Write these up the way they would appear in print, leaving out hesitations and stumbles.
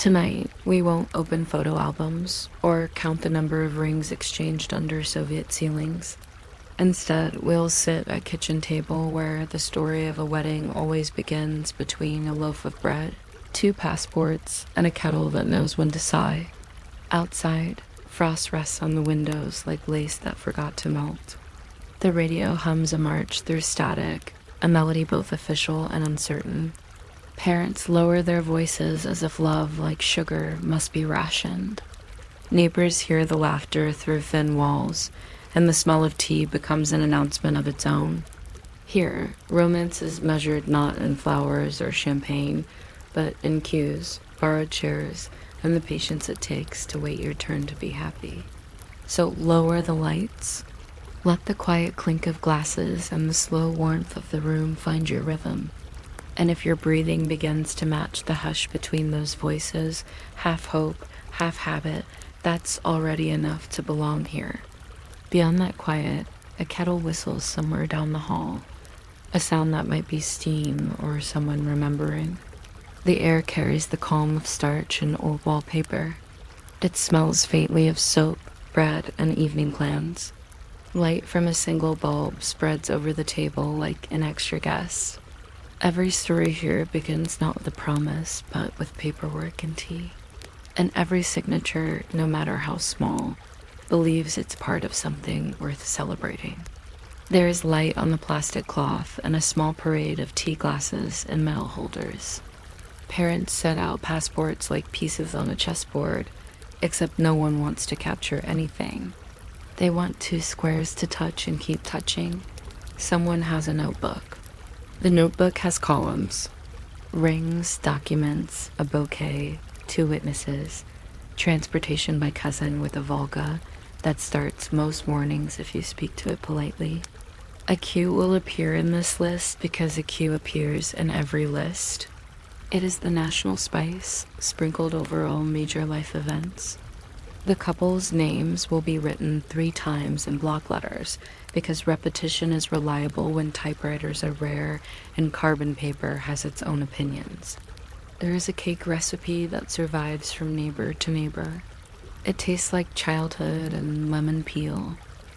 Tonight, we won't open photo albums or count the number of rings exchanged under Soviet ceilings. Instead, we'll sit at a kitchen table where the story of a wedding always begins between a loaf of bread, 2 passports, and a kettle that knows when to sigh. Outside, frost rests on the windows like lace that forgot to melt. The radio hums a march through static, a melody both official and uncertain. Parents lower their voices as if love, like sugar, must be rationed. Neighbors hear the laughter through thin walls, and the smell of tea becomes an announcement of its own. Here, romance is measured not in flowers or champagne, but in cues, borrowed chairs, and the patience it takes to wait your turn to be happy. So lower the lights. Let the quiet clink of glasses and the slow warmth of the room find your rhythm. And if your breathing begins to match the hush between those voices, half hope, half habit, that's already enough to belong here. Beyond that quiet, a kettle whistles somewhere down the hall, a sound that might be steam or someone remembering. The air carries the calm of starch and old wallpaper. It smells faintly of soap, bread, and evening plans. Light from a single bulb spreads over the table like an extra guest. Every story here begins not with a promise, but with paperwork and tea. And every signature, no matter how small, believes it's part of something worth celebrating. There is light on the plastic cloth and a small parade of tea glasses and metal holders. Parents set out passports like pieces on a chessboard, except no one wants to capture anything. They want 2 squares to touch and keep touching. Someone has a notebook. The notebook has columns: rings, documents, a bouquet, 2 witnesses, transportation by cousin with a Volga that starts most mornings if you speak to it politely. A Q will appear in this list because a Q appears in every list. It is the national spice, sprinkled over all major life events. The couple's names will be written 3 times in block letters because repetition is reliable when typewriters are rare and carbon paper has its own opinions. There is a cake recipe that survives from neighbor to neighbor. It tastes like childhood and lemon peel,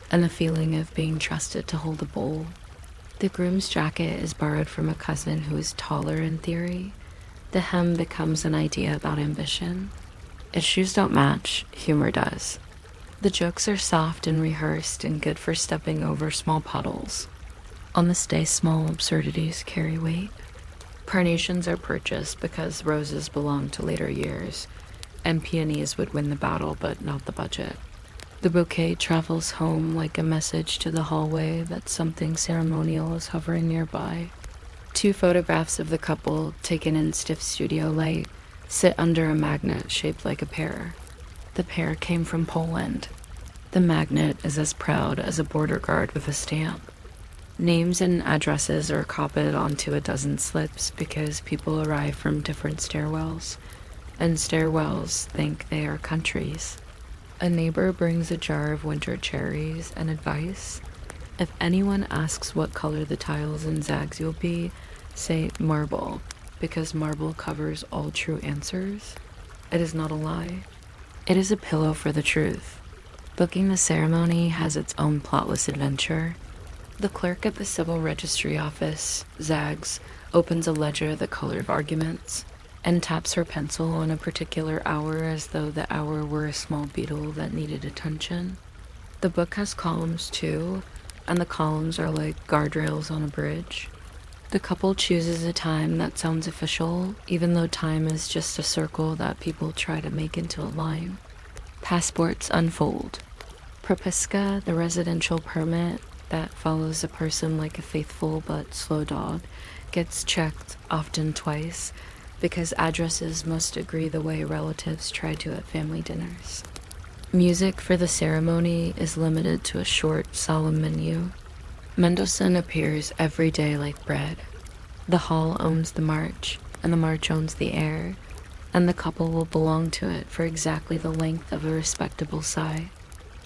and the feeling of being trusted to hold a bowl. The groom's jacket is borrowed from a cousin who is taller in theory. The hem becomes an idea about ambition. If shoes don't match, humor does. The jokes are soft and rehearsed and good for stepping over small puddles. On this day, small absurdities carry weight. Carnations are purchased because roses belong to later years, and peonies would win the battle but not the budget. The bouquet travels home like a message to the hallway that something ceremonial is hovering nearby. 2 photographs of the couple, taken in stiff studio light, sit under a magnet shaped like a pear. The pear came from Poland. The magnet is as proud as a border guard with a stamp. Names and addresses are copied onto a dozen slips because people arrive from different stairwells, and stairwells think they are countries. A neighbor brings a jar of winter cherries and advice. If anyone asks what color the tiles and zags you'll be, say marble, because marble covers all true answers. It is not a lie. It is a pillow for the truth. Booking the ceremony has its own plotless adventure. The clerk at the civil registry office, zags, opens a ledger the color of arguments, and taps her pencil on a particular hour as though the hour were a small beetle that needed attention. The book has columns too, and the columns are like guardrails on a bridge. The couple chooses a time that sounds official, even though time is just a circle that people try to make into a line. Passports unfold. Propiska, the residential permit that follows a person like a faithful but slow dog, gets checked, often twice, because addresses must agree the way relatives try to at family dinners. Music for the ceremony is limited to a short, solemn menu. Mendelssohn appears every day like bread. The hall owns the march, and the march owns the air, and the couple will belong to it for exactly the length of a respectable sigh.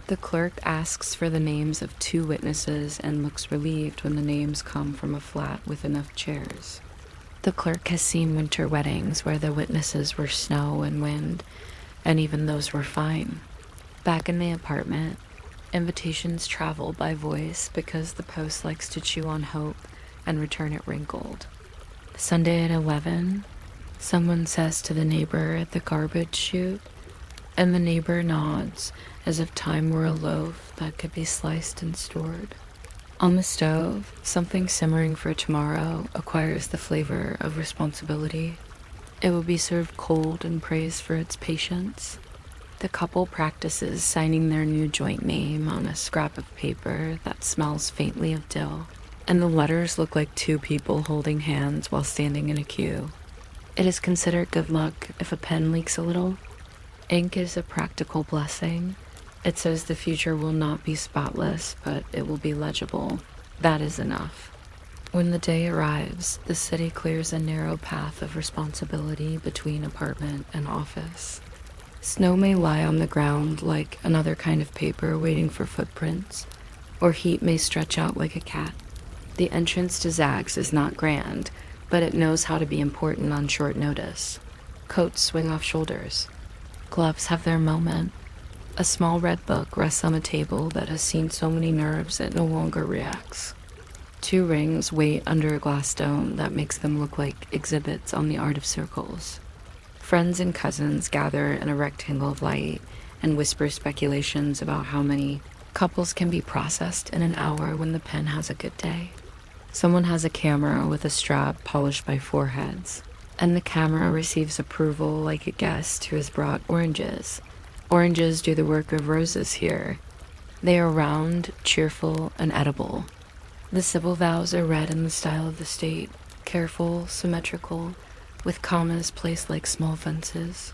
The clerk asks for the names of 2 witnesses and looks relieved when the names come from a flat with enough chairs. The clerk has seen winter weddings where the witnesses were snow and wind, and even those were fine. Back in the apartment, invitations travel by voice because the post likes to chew on hope and return it wrinkled. Sunday at 11, someone says to the neighbor at the garbage chute, and the neighbor nods as if time were a loaf that could be sliced and stored. On the stove, something simmering for tomorrow acquires the flavor of responsibility. It will be served cold and praised for its patience. The couple practices signing their new joint name on a scrap of paper that smells faintly of dill, and the letters look like two people holding hands while standing in a queue. It is considered good luck if a pen leaks a little. Ink is a practical blessing. It says the future will not be spotless, but it will be legible. That is enough. When the day arrives, the city clears a narrow path of responsibility between apartment and office. Snow may lie on the ground like another kind of paper waiting for footprints, or heat may stretch out like a cat. The entrance to Zag's is not grand, but it knows how to be important on short notice. Coats swing off shoulders. Gloves have their moment. A small red book rests on a table that has seen so many nerves it no longer reacts. Two rings wait under a glass dome that makes them look like exhibits on the art of circles. Friends and cousins gather in a rectangle of light and whisper speculations about how many couples can be processed in an hour when the pen has a good day. Someone has a camera with a strap polished by foreheads, and the camera receives approval like a guest who has brought oranges. Oranges do the work of roses here. They are round, cheerful, and edible. The civil vows are read in the style of the state, careful, symmetrical, with commas placed like small fences.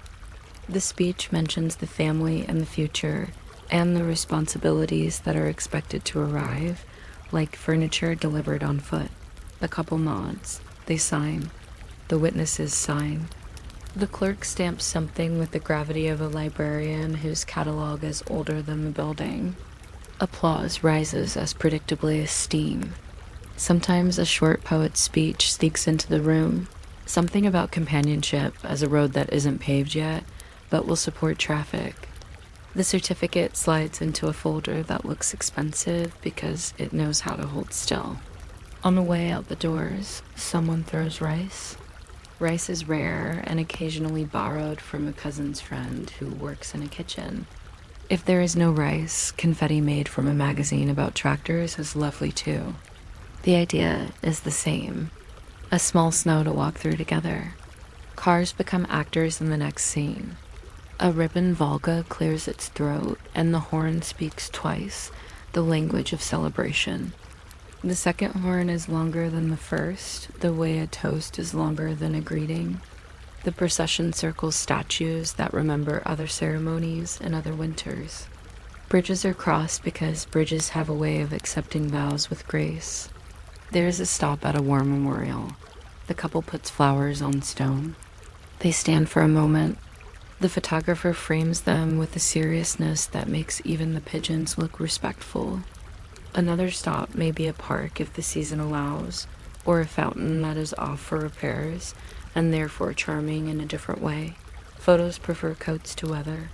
The speech mentions the family and the future, and the responsibilities that are expected to arrive, like furniture delivered on foot. The couple nods. They sign. The witnesses sign. The clerk stamps something with the gravity of a librarian whose catalog is older than the building. Applause rises as predictably as steam. Sometimes a short poet's speech sneaks into the room, something about companionship as a road that isn't paved yet, but will support traffic. The certificate slides into a folder that looks expensive because it knows how to hold still. On the way out the doors, someone throws rice. Rice is rare and occasionally borrowed from a cousin's friend who works in a kitchen. If there is no rice, confetti made from a magazine about tractors is lovely too. The idea is the same. A small snow to walk through together. Cars become actors in the next scene. A ribbon Volga clears its throat and the horn speaks twice, the language of celebration. The second horn is longer than the first, the way a toast is longer than a greeting. The procession circles statues that remember other ceremonies and other winters. Bridges are crossed because bridges have a way of accepting vows with grace. There is a stop at a war memorial. The couple puts flowers on stone. They stand for a moment. The photographer frames them with a seriousness that makes even the pigeons look respectful. Another stop may be a park if the season allows, or a fountain that is off for repairs, and therefore charming in a different way. Photos prefer coats to weather.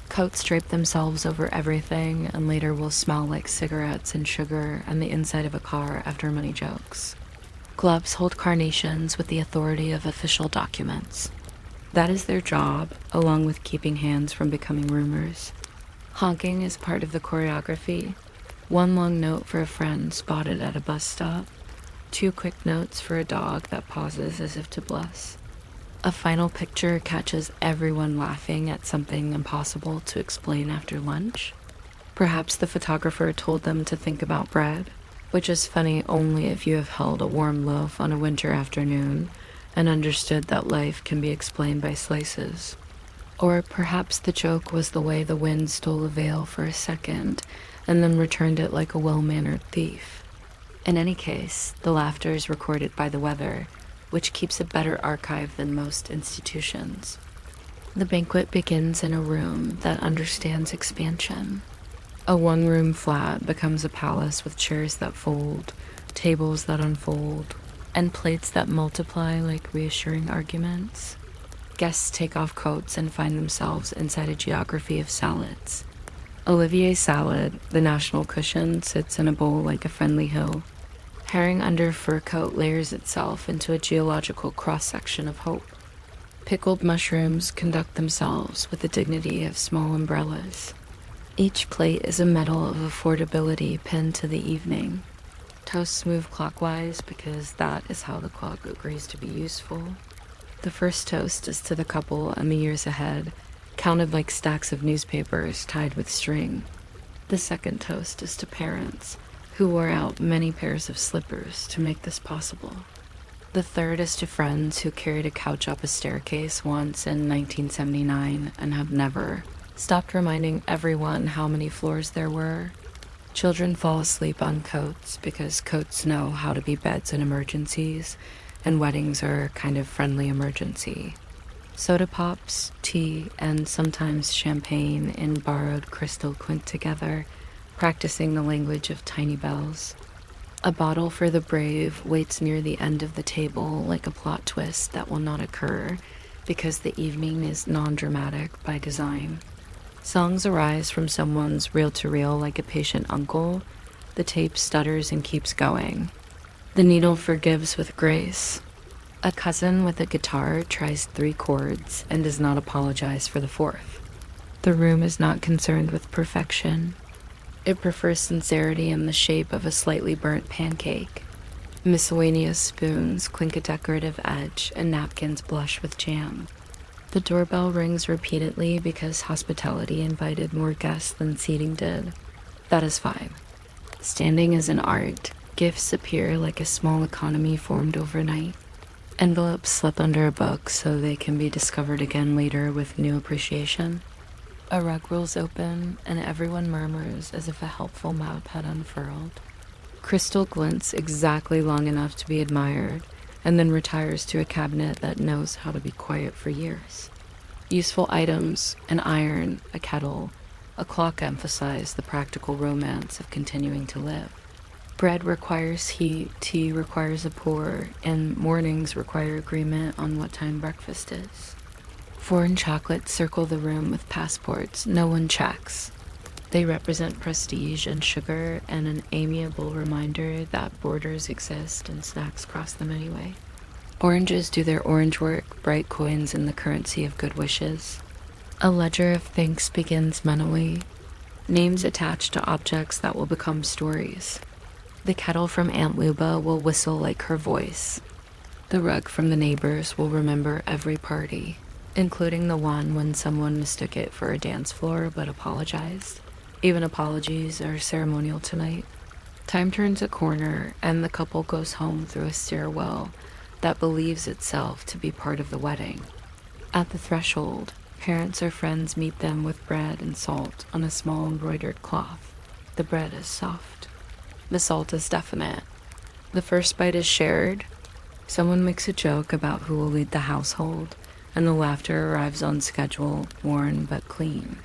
Coats drape themselves over everything and later will smell like cigarettes and sugar and the inside of a car after many jokes. Gloves hold carnations with the authority of official documents. That is their job, along with keeping hands from becoming rumors. Honking is part of the choreography. One long note for a friend spotted at a bus stop. Two quick notes for a dog that pauses as if to bless. A final picture catches everyone laughing at something impossible to explain after lunch. Perhaps the photographer told them to think about bread, which is funny only if you have held a warm loaf on a winter afternoon and understood that life can be explained by slices. Or perhaps the joke was the way the wind stole a veil for a second and then returned it like a well-mannered thief. In any case, the laughter is recorded by the weather, which keeps a better archive than most institutions. The banquet begins in a room that understands expansion. A one-room flat becomes a palace with chairs that fold, tables that unfold. and plates that multiply like reassuring arguments. Guests take off coats and find themselves inside a geography of salads. Olivier salad, the national cushion, sits in a bowl like a friendly hill. Herring under fur coat layers itself into a geological cross-section of hope. Pickled mushrooms conduct themselves with the dignity of small umbrellas. Each plate is a medal of affordability pinned to the evening. Toasts move clockwise because that is how the clock agrees to be useful. The first toast is to the couple and the years ahead, counted like stacks of newspapers tied with string. The second toast is to parents, who wore out many pairs of slippers to make this possible. The third is to friends who carried a couch up a staircase once in 1979 and have never stopped reminding everyone how many floors there were. Children fall asleep on coats because coats know how to be beds in emergencies, and weddings are a kind of friendly emergency. Soda pops, tea, and sometimes champagne in borrowed crystal clink together, practicing the language of tiny bells. A bottle for the brave waits near the end of the table like a plot twist that will not occur because the evening is non-dramatic by design. Songs arise from someone's reel-to-reel like a patient uncle. The tape stutters and keeps going. The needle forgives with grace. A cousin with a guitar tries 3 chords and does not apologize for the 4th. The room is not concerned with perfection. It prefers sincerity in the shape of a slightly burnt pancake. Miscellaneous spoons clink a decorative edge and napkins blush with jam. The doorbell rings repeatedly because hospitality invited more guests than seating did. That is fine. Standing is an art. Gifts appear like a small economy formed overnight. Envelopes slip under a book so they can be discovered again later with new appreciation. A rug rolls open and everyone murmurs as if a helpful map had unfurled. Crystal glints exactly long enough to be admired and then retires to a cabinet that knows how to be quiet for years. Useful items, an iron, a kettle, a clock emphasize the practical romance of continuing to live. Bread requires heat, tea requires a pour, and mornings require agreement on what time breakfast is. Foreign chocolates circle the room with passports no one checks. They represent prestige and sugar and an amiable reminder that borders exist and snacks cross them anyway. Oranges do their orange work, bright coins in the currency of good wishes. A ledger of thanks begins mentally. Names attached to objects that will become stories. The kettle from Aunt Luba will whistle like her voice. The rug from the neighbors will remember every party, including the one when someone mistook it for a dance floor but apologized. Even apologies are ceremonial tonight. Time turns a corner and the couple goes home through a stairwell that believes itself to be part of the wedding. At the threshold, parents or friends meet them with bread and salt on a small embroidered cloth. The bread is soft. The salt is definite. The first bite is shared. Someone makes a joke about who will lead the household, and the laughter arrives on schedule, worn but clean.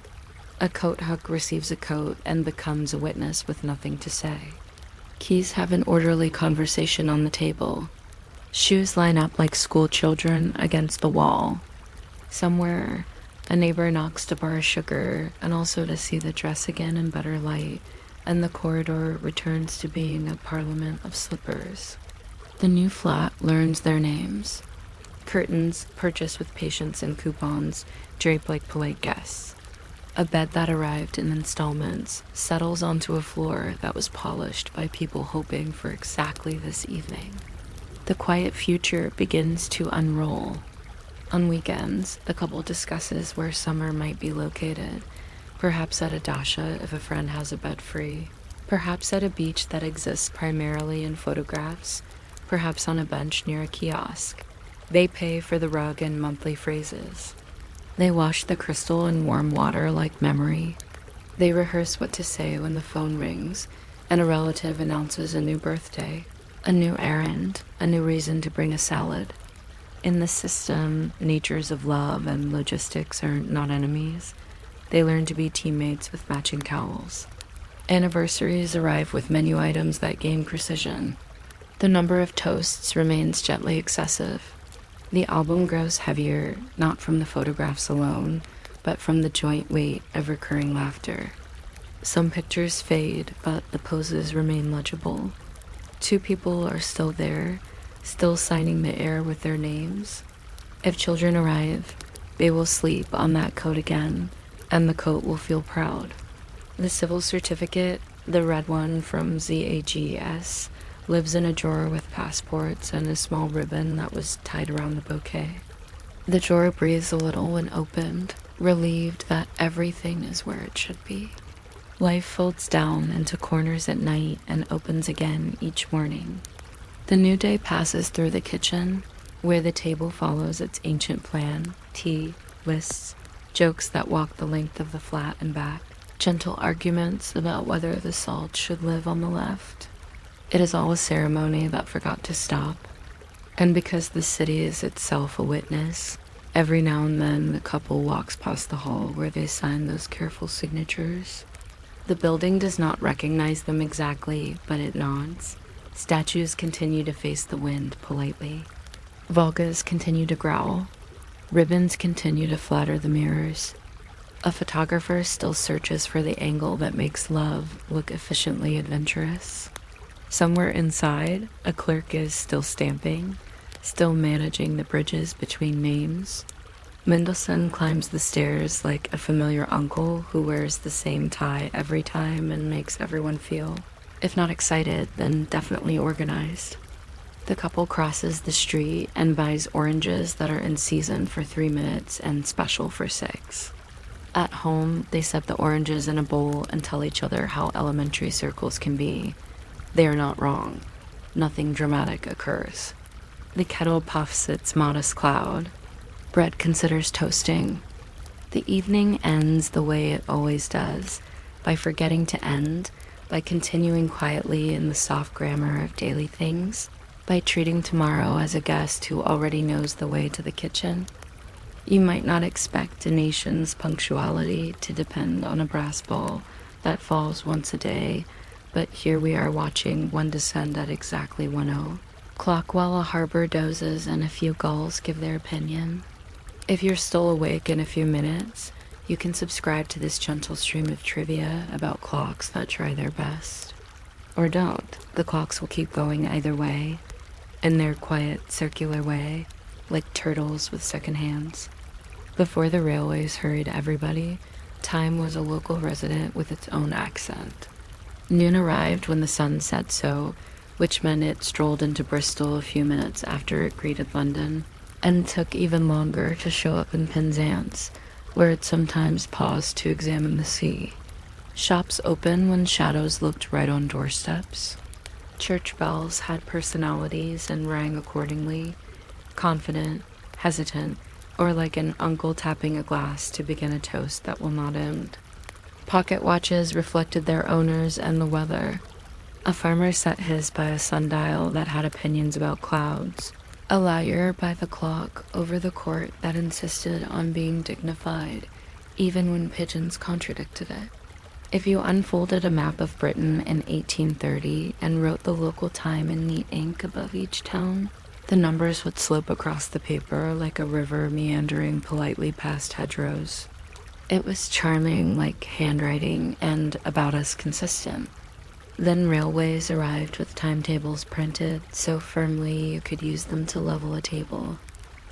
A coat hook receives a coat and becomes a witness with nothing to say. Keys have an orderly conversation on the table. Shoes line up like school children against the wall. Somewhere, a neighbor knocks to borrow sugar and also to see the dress again in better light, and the corridor returns to being a parliament of slippers. The new flat learns their names. Curtains, purchased with patience and coupons, drape like polite guests. A bed that arrived in installments settles onto a floor that was polished by people hoping for exactly this evening. The quiet future begins to unroll. On weekends, the couple discusses where summer might be located, perhaps at a dacha if a friend has a bed free, perhaps at a beach that exists primarily in photographs, perhaps on a bench near a kiosk. They pay for the rug in monthly phrases. They wash the crystal in warm water like memory. They rehearse what to say when the phone rings and a relative announces a new birthday, a new errand, a new reason to bring a salad. In the system, natures of love and logistics are not enemies. They learn to be teammates with matching cowls. Anniversaries arrive with menu items that gain precision. The number of toasts remains gently excessive. The album grows heavier, not from the photographs alone, but from the joint weight of recurring laughter. Some pictures fade, but the poses remain legible. 2 people are still there, still signing the air with their names. If children arrive, they will sleep on that coat again, and the coat will feel proud. The civil certificate, the red one from ZAGS, lives in a drawer with passports and a small ribbon that was tied around the bouquet. The drawer breathes a little when opened, relieved that everything is where it should be. Life folds down into corners at night and opens again each morning. The new day passes through the kitchen, where the table follows its ancient plan: tea, lists, jokes that walk the length of the flat and back, gentle arguments about whether the salt should live on the left. It is all a ceremony that forgot to stop, and because the city is itself a witness, every now and then the couple walks past the hall where they sign those careful signatures. The building does not recognize them exactly, but it nods. Statues continue to face the wind politely. Volgas continue to growl. Ribbons continue to flatter the mirrors. A photographer still searches for the angle that makes love look efficiently adventurous. Somewhere inside, a clerk is still stamping, still managing the bridges between names. Mendelssohn climbs the stairs like a familiar uncle who wears the same tie every time and makes everyone feel, if not excited, then definitely organized. The couple crosses the street and buys oranges that are in season for 3 minutes and special for 6. At home, they set the oranges in a bowl and tell each other how elementary circles can be. They are not wrong. Nothing dramatic occurs. The kettle puffs its modest cloud. Bread considers toasting. The evening ends the way it always does, by forgetting to end, by continuing quietly in the soft grammar of daily things, by treating tomorrow as a guest who already knows the way to the kitchen. You might not expect a nation's punctuality to depend on a brass ball that falls once a day, but here we are watching one descend at exactly 1:0. Clock while a harbor dozes and a few gulls give their opinion. If you're still awake in a few minutes, you can subscribe to this gentle stream of trivia about clocks that try their best. Or don't. The clocks will keep going either way, in their quiet, circular way, like turtles with second hands. Before the railways hurried everybody, time was a local resident with its own accent. Noon arrived when the sun said so, which meant it strolled into Bristol a few minutes after it greeted London, and took even longer to show up in Penzance, where it sometimes paused to examine the sea. Shops open when shadows looked right on doorsteps. Church bells had personalities and rang accordingly, confident, hesitant, or like an uncle tapping a glass to begin a toast that will not end. Pocket watches reflected their owners and the weather. A farmer set his by a sundial that had opinions about clouds. A liar by the clock over the court that insisted on being dignified, even when pigeons contradicted it. If you unfolded a map of Britain in 1830 and wrote the local time in neat ink above each town, the numbers would slope across the paper like a river meandering politely past hedgerows. It was charming, like handwriting, and about as consistent. Then railways arrived with timetables printed so firmly you could use them to level a table.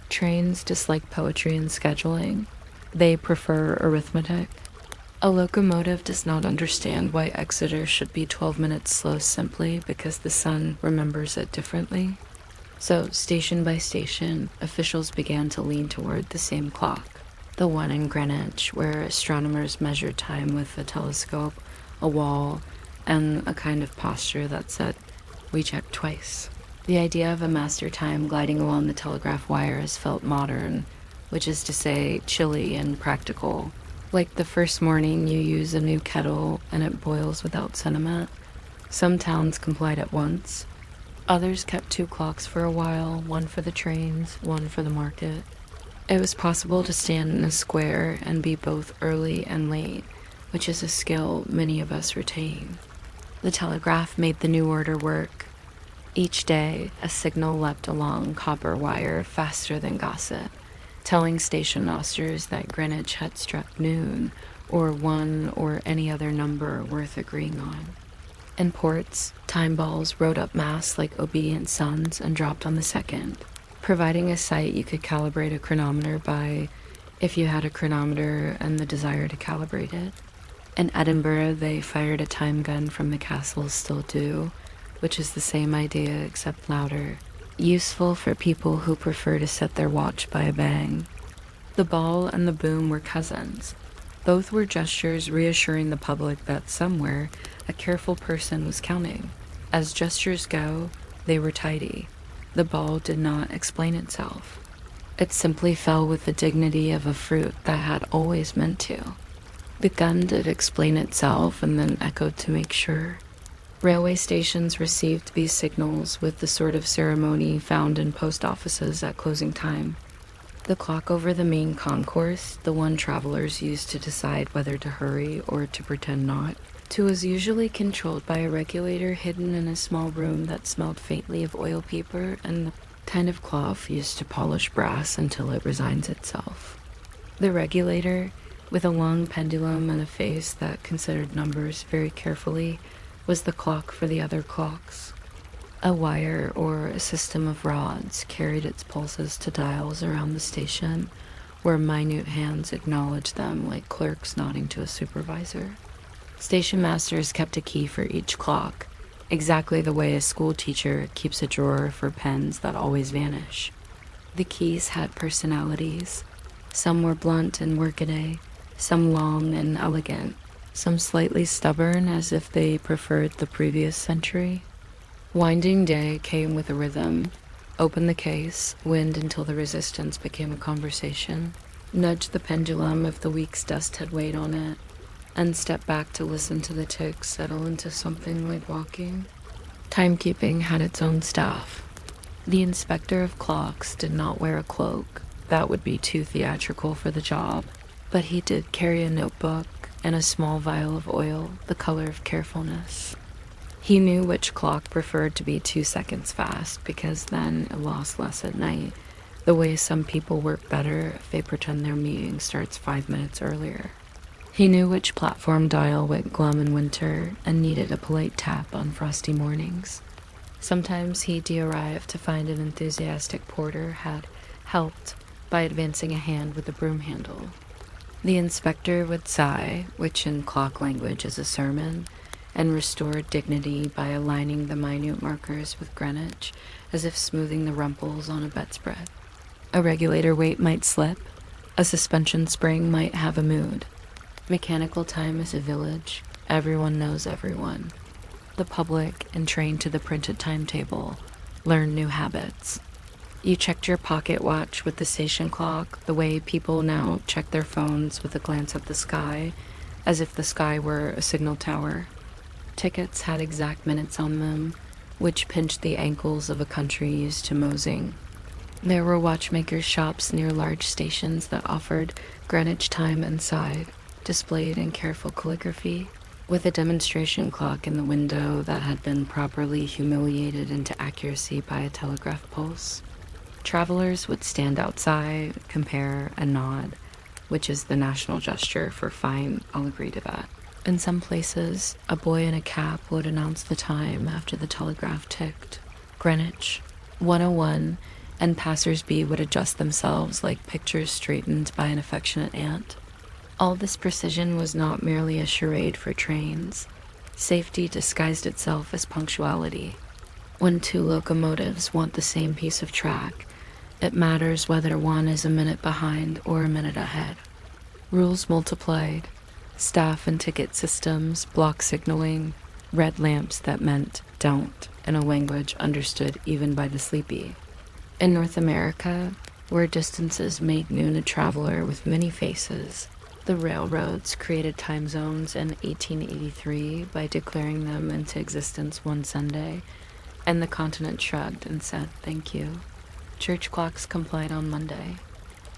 Trains dislike poetry and scheduling. They prefer arithmetic. A locomotive does not understand why Exeter should be 12 minutes slow simply because the sun remembers it differently. So, station by station, officials began to lean toward the same clock. The one in Greenwich, where astronomers measured time with a telescope, a wall, and a kind of posture that said, "We check twice." The idea of a master time gliding along the telegraph wires felt modern, which is to say, chilly and practical. Like the first morning you use a new kettle and it boils without sentiment. Some towns complied at once. Others kept 2 clocks for a while, one for the trains, one for the market. It was possible to stand in a square and be both early and late, which is a skill many of us retain. The telegraph made the new order work. Each day, a signal leapt along copper wire faster than gossip, telling station masters that Greenwich had struck noon, or 1 or any other number worth agreeing on. In ports, time balls rode up masts like obedient suns and dropped on the second, providing a site you could calibrate a chronometer by if you had a chronometer and the desire to calibrate it. In Edinburgh, they fired a time gun from the castle's still due, which is the same idea except louder, useful for people who prefer to set their watch by a bang. The ball and the boom were cousins. Both were gestures reassuring the public that somewhere a careful person was counting. As gestures go, they were tidy. The ball did not explain itself. It simply fell with the dignity of a fruit that had always meant to. The gun did explain itself and then echoed to make sure. Railway stations received these signals with the sort of ceremony found in post offices at closing time. The clock over the main concourse, the one travelers used to decide whether to hurry or to pretend not to, was usually controlled by a regulator hidden in a small room that smelled faintly of oil paper and the kind of cloth used to polish brass until it resigns itself. The regulator, with a long pendulum and a face that considered numbers very carefully, was the clock for the other clocks. A wire or a system of rods carried its pulses to dials around the station, where minute hands acknowledged them like clerks nodding to a supervisor. Station masters kept a key for each clock, exactly the way a school teacher keeps a drawer for pens that always vanish. The keys had personalities. Some were blunt and workaday, some long and elegant, some slightly stubborn as if they preferred the previous century. Winding day came with a rhythm. Open the case, wind until the resistance became a conversation, nudge the pendulum if the week's dust had weighed on it, and step back to listen to the ticks settle into something like walking. Timekeeping had its own staff. The inspector of clocks did not wear a cloak. That would be too theatrical for the job. But he did carry a notebook and a small vial of oil, the color of carefulness. He knew which clock preferred to be 2 seconds fast because then it lost less at night, the way some people work better if they pretend their meeting starts 5 minutes earlier. He knew which platform dial went glum in winter and needed a polite tap on frosty mornings. Sometimes he'd arrive to find an enthusiastic porter had helped by advancing a hand with a broom handle. The inspector would sigh, which in clock language is a sermon, and restore dignity by aligning the minute markers with Greenwich as if smoothing the rumples on a bedspread. A regulator weight might slip. A suspension spring might have a mood. Mechanical time is a village. Everyone knows everyone. The public, entrained to the printed timetable, learn new habits. You checked your pocket watch with the station clock the way people now check their phones with a glance at the sky, as if the sky were a signal tower. Tickets had exact minutes on them, which pinched the ankles of a country used to moseying. There were watchmakers' shops near large stations that offered Greenwich time inside, displayed in careful calligraphy, with a demonstration clock in the window that had been properly humiliated into accuracy by a telegraph pulse. Travelers would stand outside, compare, and nod, which is the national gesture for fine, I'll agree to that. In some places, a boy in a cap would announce the time after the telegraph ticked. Greenwich, 101, and passers-by would adjust themselves like pictures straightened by an affectionate aunt. All this precision was not merely a charade for trains. Safety disguised itself as punctuality. When 2 locomotives want the same piece of track, it matters whether one is a minute behind or a minute ahead. Rules multiplied. Staff and ticket systems, block signaling, red lamps that meant don't in a language understood even by the sleepy. In North America, where distances made noon a traveler with many faces, the railroads created time zones in 1883 by declaring them into existence one Sunday, and the continent shrugged and said thank you. Church clocks complied on Monday.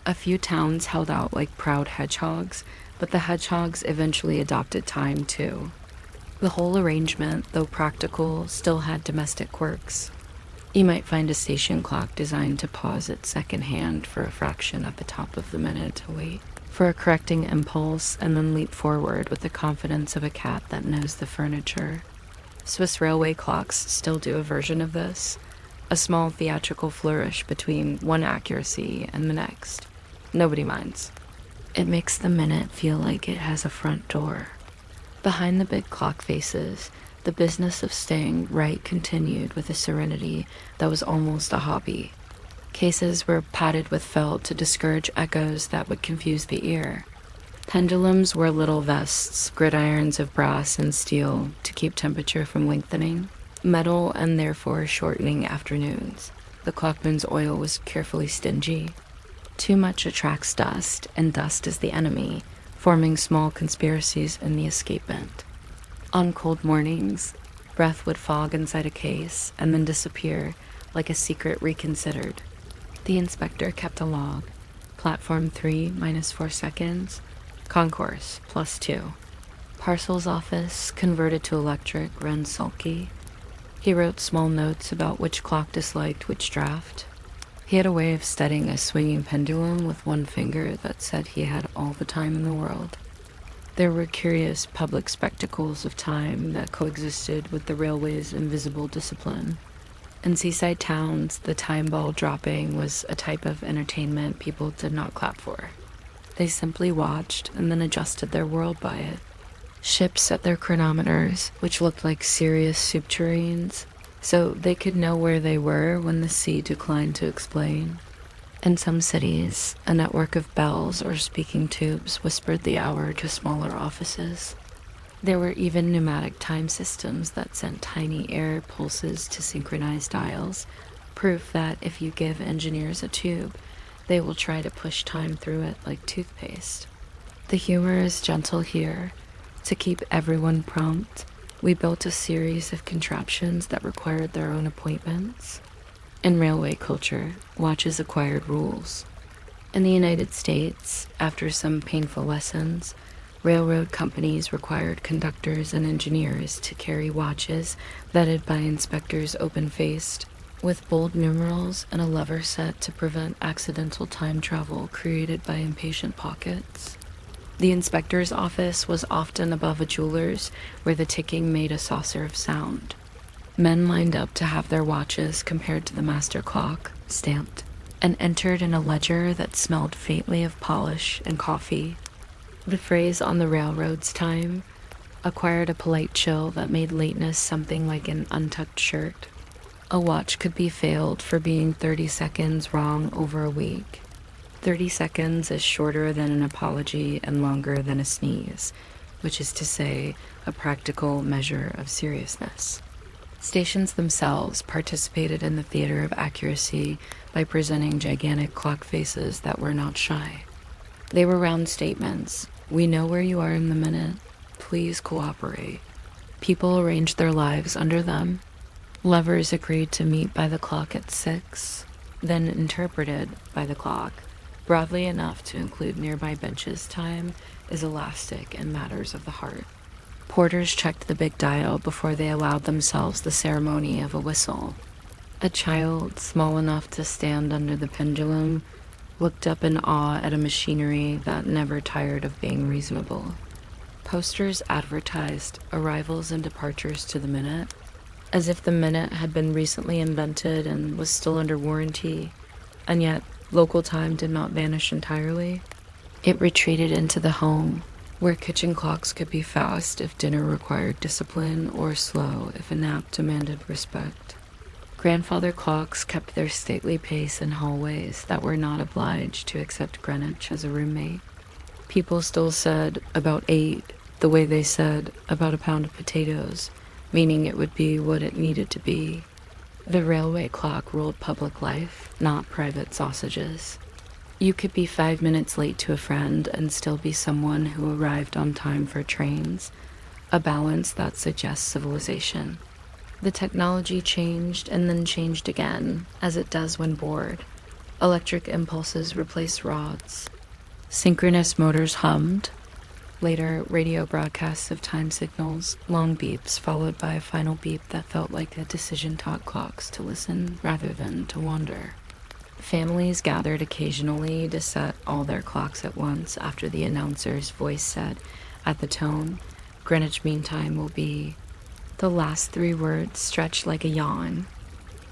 A few towns held out like proud hedgehogs, but the hedgehogs eventually adopted time too. The whole arrangement, though practical, still had domestic quirks. You might find a station clock designed to pause at second hand for a fraction at the top of the minute to wait for a correcting impulse and then leap forward with the confidence of a cat that knows the furniture. Swiss railway clocks still do a version of this, a small theatrical flourish between one accuracy and the next. Nobody minds. It makes the minute feel like it has a front door. Behind the big clock faces, the business of staying right continued with a serenity that was almost a hobby. Cases were padded with felt to discourage echoes that would confuse the ear. Pendulums wore little vests, gridirons of brass and steel to keep temperature from lengthening, metal and therefore shortening afternoons. The clockman's oil was carefully stingy. Too much attracts dust, and dust is the enemy, forming small conspiracies in the escapement. On cold mornings, breath would fog inside a case and then disappear like a secret reconsidered. The inspector kept a log. Platform 3 minus 4 seconds. Concourse plus 2. Parcels office converted to electric ran sulky. He wrote small notes about which clock disliked which draft. He had a way of studying a swinging pendulum with one finger that said he had all the time in the world. There were curious public spectacles of time that coexisted with the railway's invisible discipline. In seaside towns, the time ball dropping was a type of entertainment people did not clap for. They simply watched and then adjusted their world by it. Ships set their chronometers, which looked like serious soup tureens, so they could know where they were when the sea declined to explain. In some cities, a network of bells or speaking tubes whispered the hour to smaller offices. There were even pneumatic time systems that sent tiny air pulses to synchronized dials, proof that if you give engineers a tube, they will try to push time through it like toothpaste. The humor is gentle here. To keep everyone prompt, we built a series of contraptions that required their own appointments. In railway culture, watches acquired rules. In the United States, after some painful lessons, railroad companies required conductors and engineers to carry watches vetted by inspectors open-faced, with bold numerals and a lever set to prevent accidental time travel created by impatient pockets. The inspector's office was often above a jeweler's, where the ticking made a saucer of sound. Men lined up to have their watches compared to the master clock, stamped, and entered in a ledger that smelled faintly of polish and coffee. The phrase "on the railroad's time" acquired a polite chill that made lateness something like an untucked shirt. A watch could be failed for being 30 seconds wrong over a week. 30 seconds is shorter than an apology and longer than a sneeze, which is to say, a practical measure of seriousness. Stations themselves participated in the theater of accuracy by presenting gigantic clock faces that were not shy. They were round statements. We know where you are in the minute. Please cooperate. People arranged their lives under them. Lovers agreed to meet by the clock at 6, then interpreted by the clock, broadly enough to include nearby benches' time, is elastic in matters of the heart. Porters checked the big dial before they allowed themselves the ceremony of a whistle. A child, small enough to stand under the pendulum, looked up in awe at a machinery that never tired of being reasonable. Posters advertised arrivals and departures to the minute, as if the minute had been recently invented and was still under warranty, and yet local time did not vanish entirely. It retreated into the home, where kitchen clocks could be fast if dinner required discipline or slow if a nap demanded respect. Grandfather clocks kept their stately pace in hallways that were not obliged to accept Greenwich as a roommate. People still said about 8 the way they said about a pound of potatoes, meaning it would be what it needed to be. The railway clock ruled public life, not private sausages. You could be 5 minutes late to a friend and still be someone who arrived on time for trains, a balance that suggests civilization. The technology changed and then changed again, as it does when bored. Electric impulses replaced rods. Synchronous motors hummed. Later, radio broadcasts of time signals, long beeps followed by a final beep that felt like a decision taught clocks to listen rather than to wander. Families gathered occasionally to set all their clocks at once after the announcer's voice said, at the tone, Greenwich Mean Time will be. The last three words stretched like a yawn.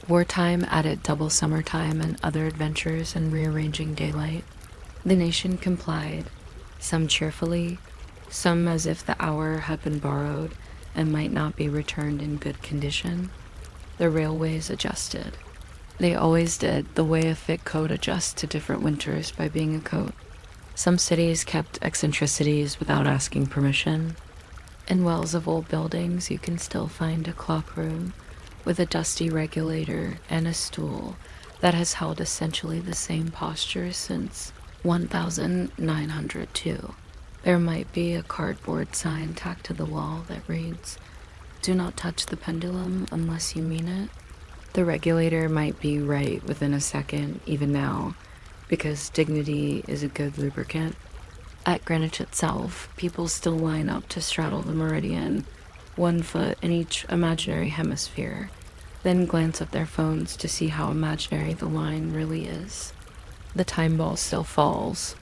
Wartime added double summertime and other adventures in rearranging daylight. The nation complied, some cheerfully, some as if the hour had been borrowed and might not be returned in good condition. The railways adjusted. They always did, the way a thick coat adjusts to different winters by being a coat. Some cities kept eccentricities without asking permission. In wells of old buildings, you can still find a clock room with a dusty regulator and a stool that has held essentially the same posture since 1902. There might be a cardboard sign tacked to the wall that reads, "Do not touch the pendulum unless you mean it." The regulator might be right within a second, even now, because dignity is a good lubricant. At Greenwich itself, people still line up to straddle the meridian, 1 foot in each imaginary hemisphere, then glance at their phones to see how imaginary the line really is. The time ball still falls.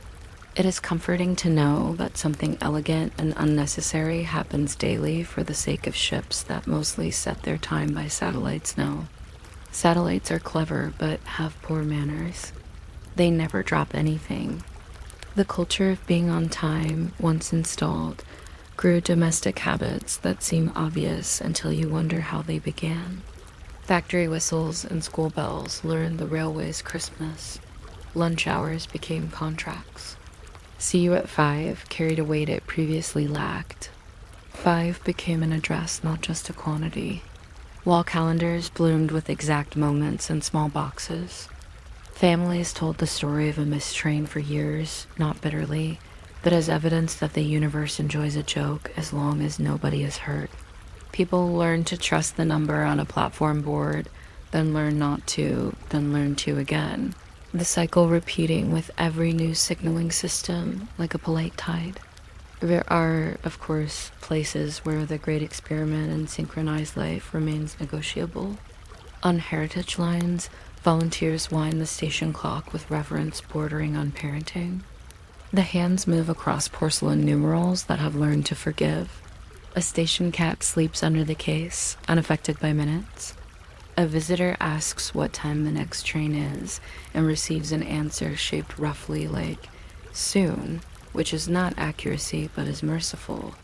It is comforting to know that something elegant and unnecessary happens daily for the sake of ships that mostly set their time by satellites now. Satellites are clever but have poor manners. They never drop anything. The culture of being on time, once installed, grew domestic habits that seem obvious until you wonder how they began. Factory whistles and school bells learned the railway's crispness. Lunch hours became contracts. See you at 5 carried a weight it previously lacked. 5 became an address, not just a quantity. Wall calendars bloomed with exact moments in small boxes. Families told the story of a missed train for years, not bitterly, but as evidence that the universe enjoys a joke as long as nobody is hurt. People learn to trust the number on a platform board, then learn not to, then learn to again. The cycle repeating with every new signaling system, like a polite tide. There are, of course, places where the great experiment in synchronized life remains negotiable. On heritage lines, volunteers wind the station clock with reverence bordering on parenting. The hands move across porcelain numerals that have learned to forgive. A station cat sleeps under the case, unaffected by minutes. A visitor asks what time the next train is and receives an answer shaped roughly like soon, which is not accuracy but is merciful.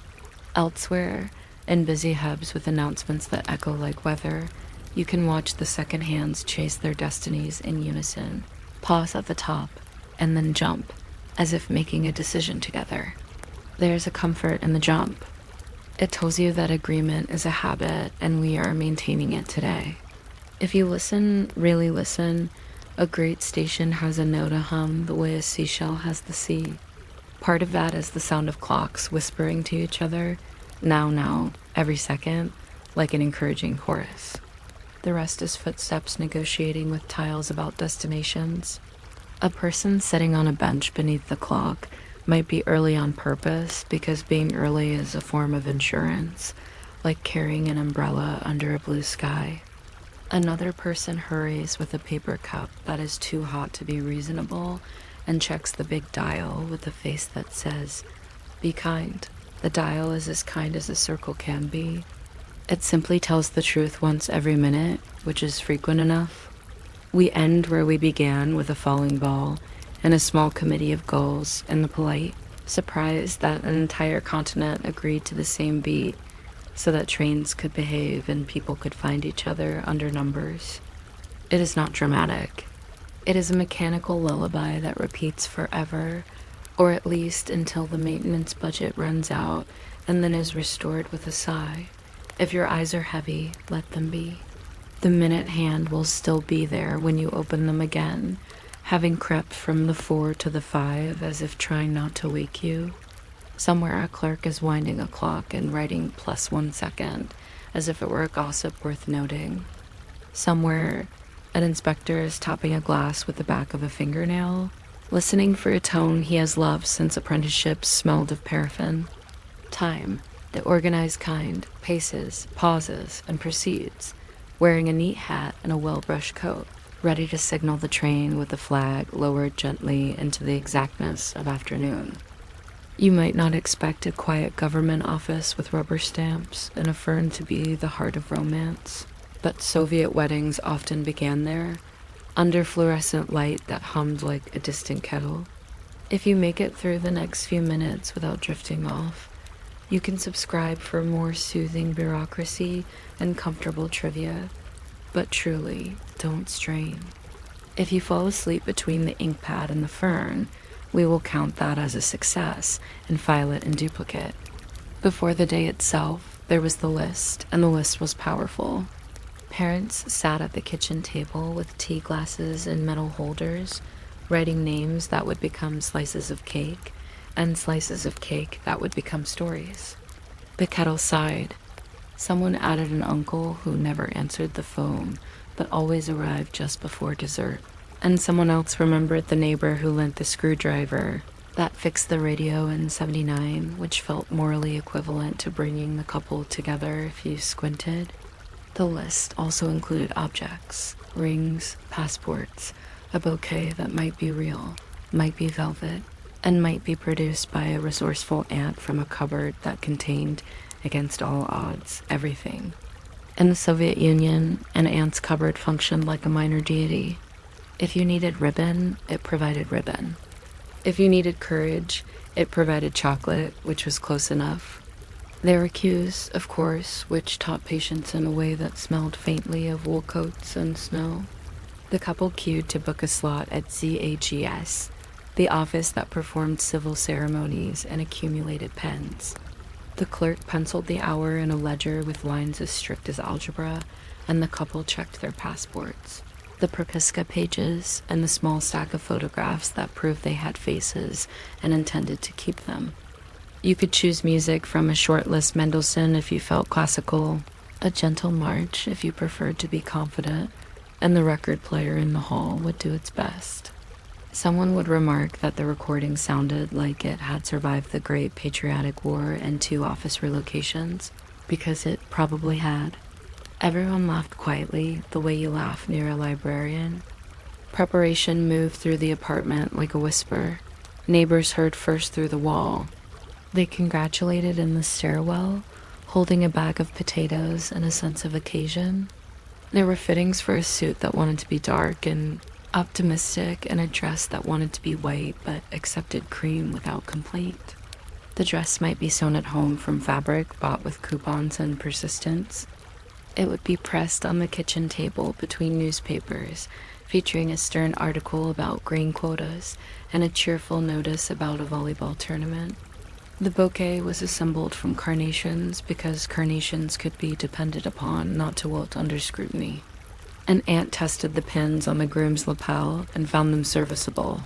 Elsewhere, in busy hubs with announcements that echo like weather, you can watch the second hands chase their destinies in unison, pause at the top, and then jump, as if making a decision together. There's a comfort in the jump. It tells you that agreement is a habit and we are maintaining it today. If you listen, really listen, a great station has a note to hum the way a seashell has the sea. Part of that is the sound of clocks whispering to each other, now, every second, like an encouraging chorus. The rest is footsteps negotiating with tiles about destinations. A person sitting on a bench beneath the clock might be early on purpose because being early is a form of insurance, like carrying an umbrella under a blue sky. Another person hurries with a paper cup that is too hot to be reasonable and checks the big dial with a face that says, "Be kind." The dial is as kind as a circle can be. It simply tells the truth once every minute, which is frequent enough. We end where we began, with a falling ball and a small committee of gulls and the polite, surprised that an entire continent agreed to the same beat so that trains could behave and people could find each other under numbers. It is not dramatic. It is a mechanical lullaby that repeats forever, or at least until the maintenance budget runs out and then is restored with a sigh. If your eyes are heavy, let them be. The minute hand will still be there when you open them again, having crept from the 4 to the 5 as if trying not to wake you. Somewhere a clerk is winding a clock and writing +1 second, as if it were a gossip worth noting. Somewhere, an inspector is topping a glass with the back of a fingernail. listening for a tone he has loved since apprenticeship smelled of paraffin. Time, the organized kind, paces, pauses, and proceeds, wearing a neat hat and a well-brushed coat, ready to signal the train with the flag lowered gently into the exactness of afternoon. You might not expect a quiet government office with rubber stamps and a fern to be the heart of romance, but Soviet weddings often began there, under fluorescent light that hummed like a distant kettle. If you make it through the next few minutes without drifting off, you can subscribe for more soothing bureaucracy and comfortable trivia, but truly, don't strain. If you fall asleep between the ink pad and the fern, we will count that as a success and file it in duplicate. Before the day itself, there was the list, and the list was powerful. Parents sat at the kitchen table with tea glasses and metal holders, writing names that would become slices of cake, and slices of cake that would become stories. The kettle sighed. Someone added an uncle who never answered the phone, but always arrived just before dessert. And someone else remembered the neighbor who lent the screwdriver that fixed the radio in '79, which felt morally equivalent to bringing the couple together if you squinted. The list also included objects, rings, passports, a bouquet that might be real, might be velvet, and might be produced by a resourceful aunt from a cupboard that contained, against all odds, everything. In the Soviet Union, an aunt's cupboard functioned like a minor deity. If you needed ribbon, it provided ribbon. If you needed courage, it provided chocolate, which was close enough. There were cues, of course, which taught patience in a way that smelled faintly of wool coats and snow. The couple queued to book a slot at ZAGS, the office that performed civil ceremonies and accumulated pens. The clerk penciled the hour in a ledger with lines as strict as algebra, and the couple checked their passports, the Propiska pages, and the small stack of photographs that proved they had faces and intended to keep them. You could choose music from a short-list Mendelssohn if you felt classical, a gentle march if you preferred to be confident, and the record player in the hall would do its best. Someone would remark that the recording sounded like it had survived the Great Patriotic War and 2 office relocations, because it probably had. Everyone laughed quietly, the way you laugh near a librarian. Preparation moved through the apartment like a whisper. Neighbors heard first through the wall. They congratulated in the stairwell, holding a bag of potatoes and a sense of occasion. There were fittings for a suit that wanted to be dark and optimistic, and a dress that wanted to be white but accepted cream without complaint. The dress might be sewn at home from fabric bought with coupons and persistence. It would be pressed on the kitchen table between newspapers, featuring a stern article about grain quotas and a cheerful notice about a volleyball tournament. The bouquet was assembled from carnations because carnations could be depended upon not to wilt under scrutiny. An aunt tested the pins on the groom's lapel and found them serviceable.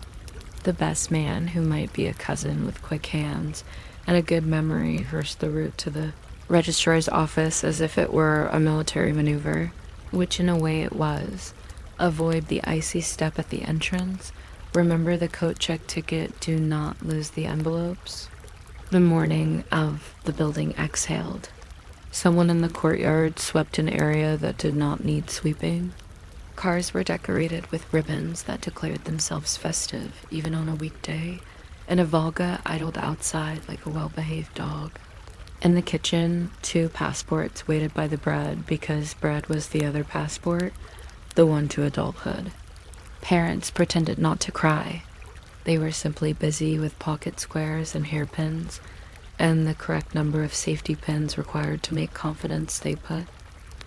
The best man, who might be a cousin with quick hands and a good memory, rehearsed the route to the registrar's office as if it were a military maneuver, which in a way it was. Avoid the icy step at the entrance. Remember the coat check ticket. Do not lose the envelopes. The morning of the building exhaled. Someone in the courtyard swept an area that did not need sweeping. Cars were decorated with ribbons that declared themselves festive, even on a weekday, and a Volga idled outside like a well-behaved dog. In the kitchen, 2 passports waited by the bread because bread was the other passport, the one to adulthood. Parents pretended not to cry. They were simply busy with pocket squares and hairpins, and the correct number of safety pins required to make confidence stay put.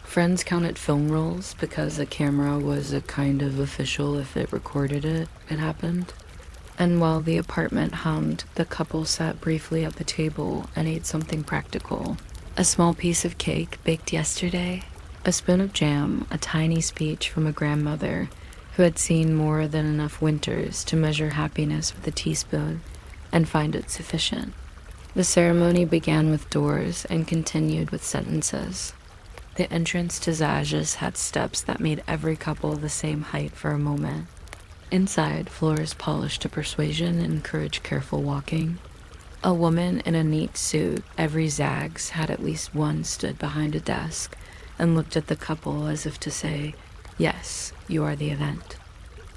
Friends counted film rolls because a camera was a kind of official if it recorded it happened. And while the apartment hummed, the couple sat briefly at the table and ate something practical. A small piece of cake baked yesterday, a spoon of jam, a tiny speech from a grandmother who had seen more than enough winters to measure happiness with a teaspoon and find it sufficient. The ceremony began with doors and continued with sentences. The entrance to Zaja's had steps that made every couple the same height for a moment. Inside, floors polished to persuasion encouraged careful walking. A woman in a neat suit, every zags, had at least one stood behind a desk and looked at the couple as if to say, "Yes, you are the event."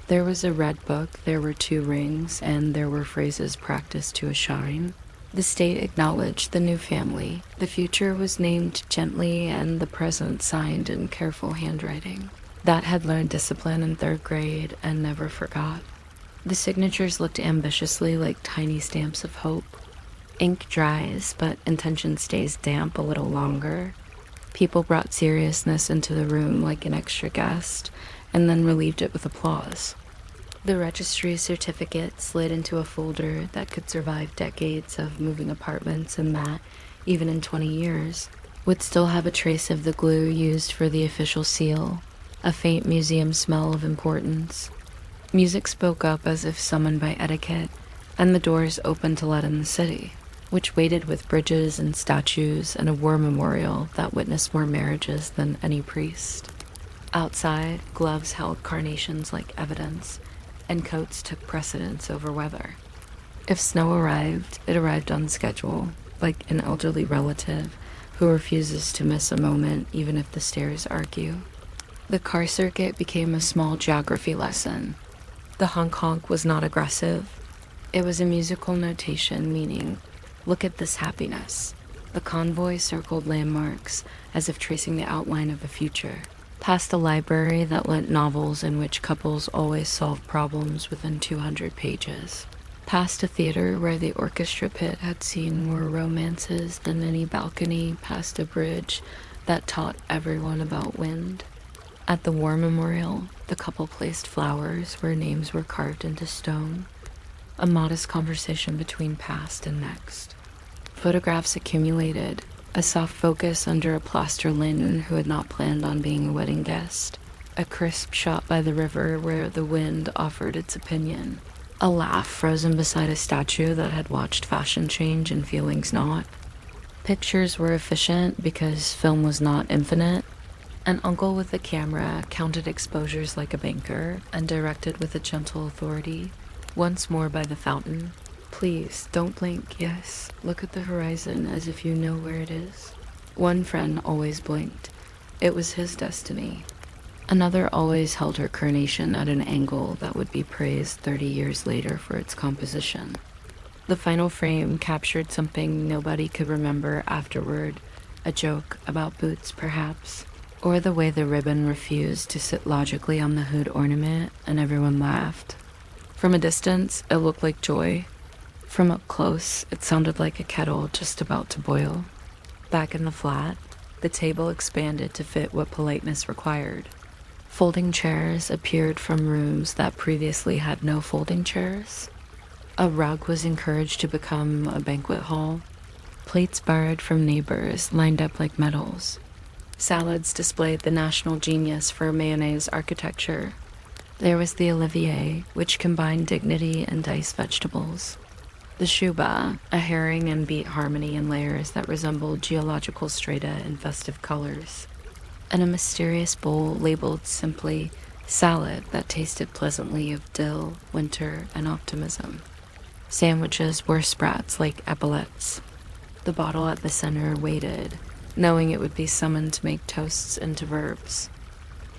There was a red book, there were 2 rings, and there were phrases practiced to a shine. The state acknowledged the new family. The future was named gently, and the present signed in careful handwriting. That had learned discipline in 3rd grade and never forgot. The signatures looked ambitiously like tiny stamps of hope. Ink dries, but intention stays damp a little longer. People brought seriousness into the room like an extra guest, and then relieved it with applause. The registry certificate slid into a folder that could survive decades of moving apartments, and that, even in 20 years, would still have a trace of the glue used for the official seal, a faint museum smell of importance. Music spoke up as if summoned by etiquette, and the doors opened to let in the city, which waited with bridges and statues and a war memorial that witnessed more marriages than any priest. Outside, gloves held carnations like evidence, and coats took precedence over weather. If snow arrived, it arrived on schedule, like an elderly relative who refuses to miss a moment even if the stairs argue. The car circuit became a small geography lesson. The honk-honk was not aggressive. It was a musical notation meaning, "Look at this happiness." The convoy circled landmarks as if tracing the outline of a future. Past a library that lent novels in which couples always solved problems within 200 pages. Past a theater where the orchestra pit had seen more romances than any balcony, past a bridge that taught everyone about wind. At the war memorial, the couple placed flowers where names were carved into stone. A modest conversation between past and next. Photographs accumulated, a soft focus under a plaster linen who had not planned on being a wedding guest. A crisp shot by the river where the wind offered its opinion. A laugh frozen beside a statue that had watched fashion change and feelings not. Pictures were efficient because film was not infinite. An uncle with a camera counted exposures like a banker and directed with a gentle authority. Once more by the fountain. "Please, don't blink, yes. Look at the horizon as if you know where it is." One friend always blinked. It was his destiny. Another always held her carnation at an angle that would be praised 30 years later for its composition. The final frame captured something nobody could remember afterward, a joke about boots perhaps, or the way the ribbon refused to sit logically on the hood ornament and everyone laughed. From a distance, it looked like joy. From up close, it sounded like a kettle just about to boil. Back in the flat, the table expanded to fit what politeness required. Folding chairs appeared from rooms that previously had no folding chairs. A rug was encouraged to become a banquet hall. Plates borrowed from neighbors lined up like medals. Salads displayed the national genius for mayonnaise architecture. There was the Olivier, which combined dignity and diced vegetables. The shuba, a herring and beet harmony in layers that resembled geological strata in festive colors. And a mysterious bowl labeled simply salad that tasted pleasantly of dill, winter, and optimism. Sandwiches were sprats like epaulets. The bottle at the center waited, knowing it would be summoned to make toasts into verbs.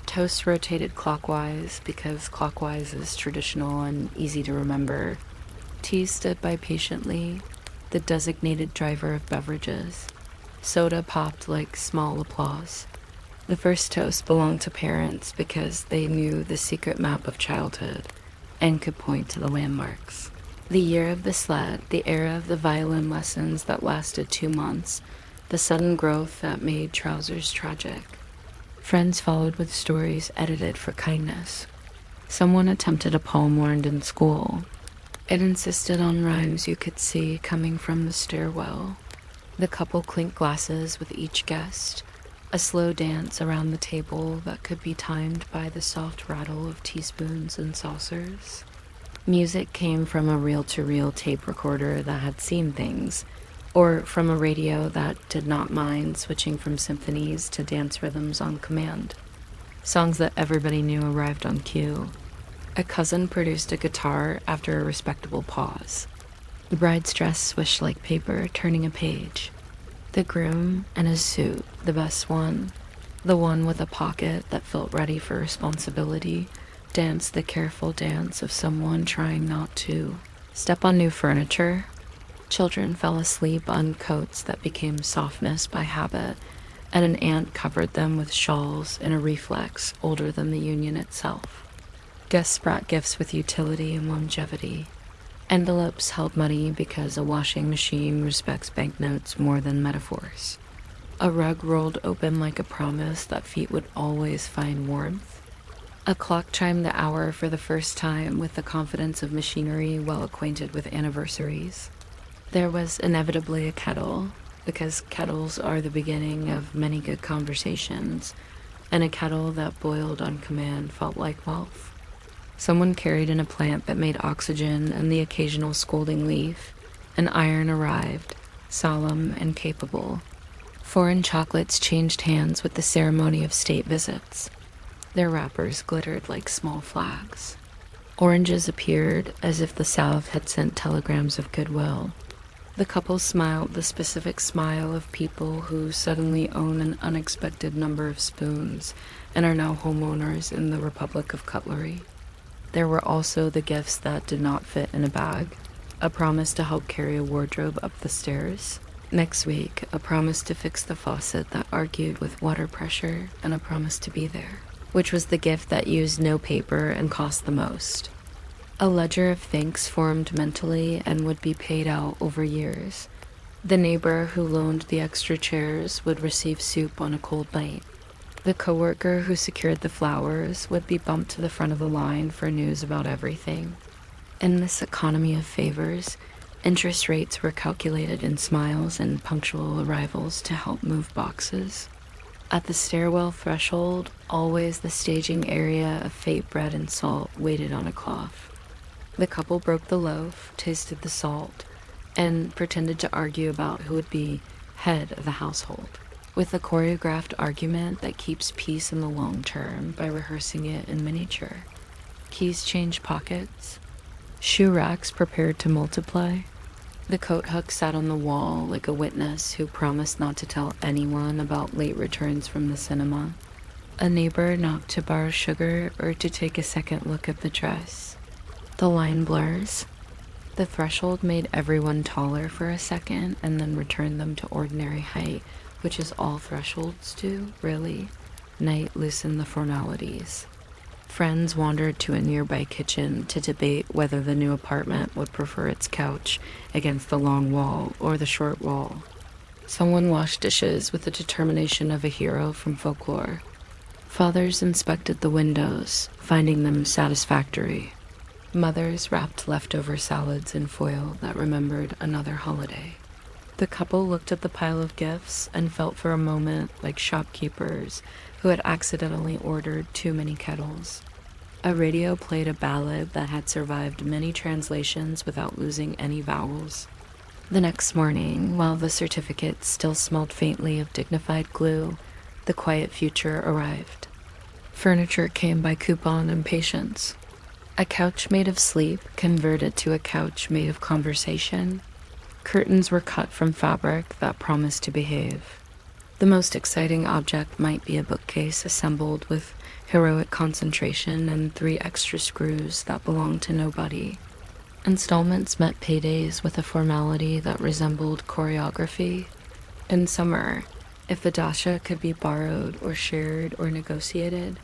Toasts rotated clockwise because clockwise is traditional and easy to remember. Tea stood by patiently, the designated driver of beverages. Soda popped like small applause. The first toast belonged to parents because they knew the secret map of childhood and could point to the landmarks. The year of the sled, the era of the violin lessons that lasted 2 months, the sudden growth that made trousers tragic. Friends followed with stories edited for kindness. Someone attempted a poem learned in school. It insisted on rhymes you could see coming from the stairwell. The couple clinked glasses with each guest, a slow dance around the table that could be timed by the soft rattle of teaspoons and saucers. Music came from a reel-to-reel tape recorder that had seen things, or from a radio that did not mind switching from symphonies to dance rhythms on command. Songs that everybody knew arrived on cue. A cousin produced a guitar after a respectable pause. The bride's dress swished like paper, turning a page. The groom, in his suit, the best one, the one with a pocket that felt ready for responsibility, danced the careful dance of someone trying not to step on new furniture. Children fell asleep on coats that became softness by habit, and an aunt covered them with shawls in a reflex older than the union itself. Guests brought gifts with utility and longevity. Envelopes held money because a washing machine respects banknotes more than metaphors. A rug rolled open like a promise that feet would always find warmth. A clock chimed the hour for the first time with the confidence of machinery well acquainted with anniversaries. There was inevitably a kettle, because kettles are the beginning of many good conversations, and a kettle that boiled on command felt like wealth. Someone carried in a plant that made oxygen and the occasional scolding leaf. An iron arrived, solemn and capable. Foreign chocolates changed hands with the ceremony of state visits. Their wrappers glittered like small flags. Oranges appeared as if the South had sent telegrams of goodwill. The couple smiled the specific smile of people who suddenly own an unexpected number of spoons and are now homeowners in the Republic of Cutlery. There were also the gifts that did not fit in a bag. A promise to help carry a wardrobe up the stairs. Next week, a promise to fix the faucet that argued with water pressure, and a promise to be there, which was the gift that used no paper and cost the most. A ledger of thanks formed mentally and would be paid out over years. The neighbor who loaned the extra chairs would receive soup on a cold night. The coworker who secured the flowers would be bumped to the front of the line for news about everything. In this economy of favors, interest rates were calculated in smiles and punctual arrivals to help move boxes. At the stairwell threshold, always the staging area of fate bread and salt waited on a cloth. The couple broke the loaf, tasted the salt, and pretended to argue about who would be head of the household, with a choreographed argument that keeps peace in the long term by rehearsing it in miniature. Keys change pockets. Shoe racks prepared to multiply. The coat hook sat on the wall like a witness who promised not to tell anyone about late returns from the cinema. A neighbor knocked to borrow sugar or to take a second look at the dress. The line blurs. The threshold made everyone taller for a second and then returned them to ordinary height, which is all thresholds do, really. Night loosened the formalities. Friends wandered to a nearby kitchen to debate whether the new apartment would prefer its couch against the long wall or the short wall. Someone washed dishes with the determination of a hero from folklore. Fathers inspected the windows, finding them satisfactory. Mothers wrapped leftover salads in foil that remembered another holiday. The couple looked at the pile of gifts and felt for a moment like shopkeepers who had accidentally ordered too many kettles. A radio played a ballad that had survived many translations without losing any vowels. The next morning, while the certificate still smelled faintly of dignified glue, the quiet future arrived. Furniture came by coupon and patience. A couch made of sleep converted to a couch made of conversation. Curtains were cut from fabric that promised to behave. The most exciting object might be a bookcase assembled with heroic concentration and 3 extra screws that belonged to nobody. Installments met paydays with a formality that resembled choreography. In summer, if the dasha could be borrowed or shared or negotiated,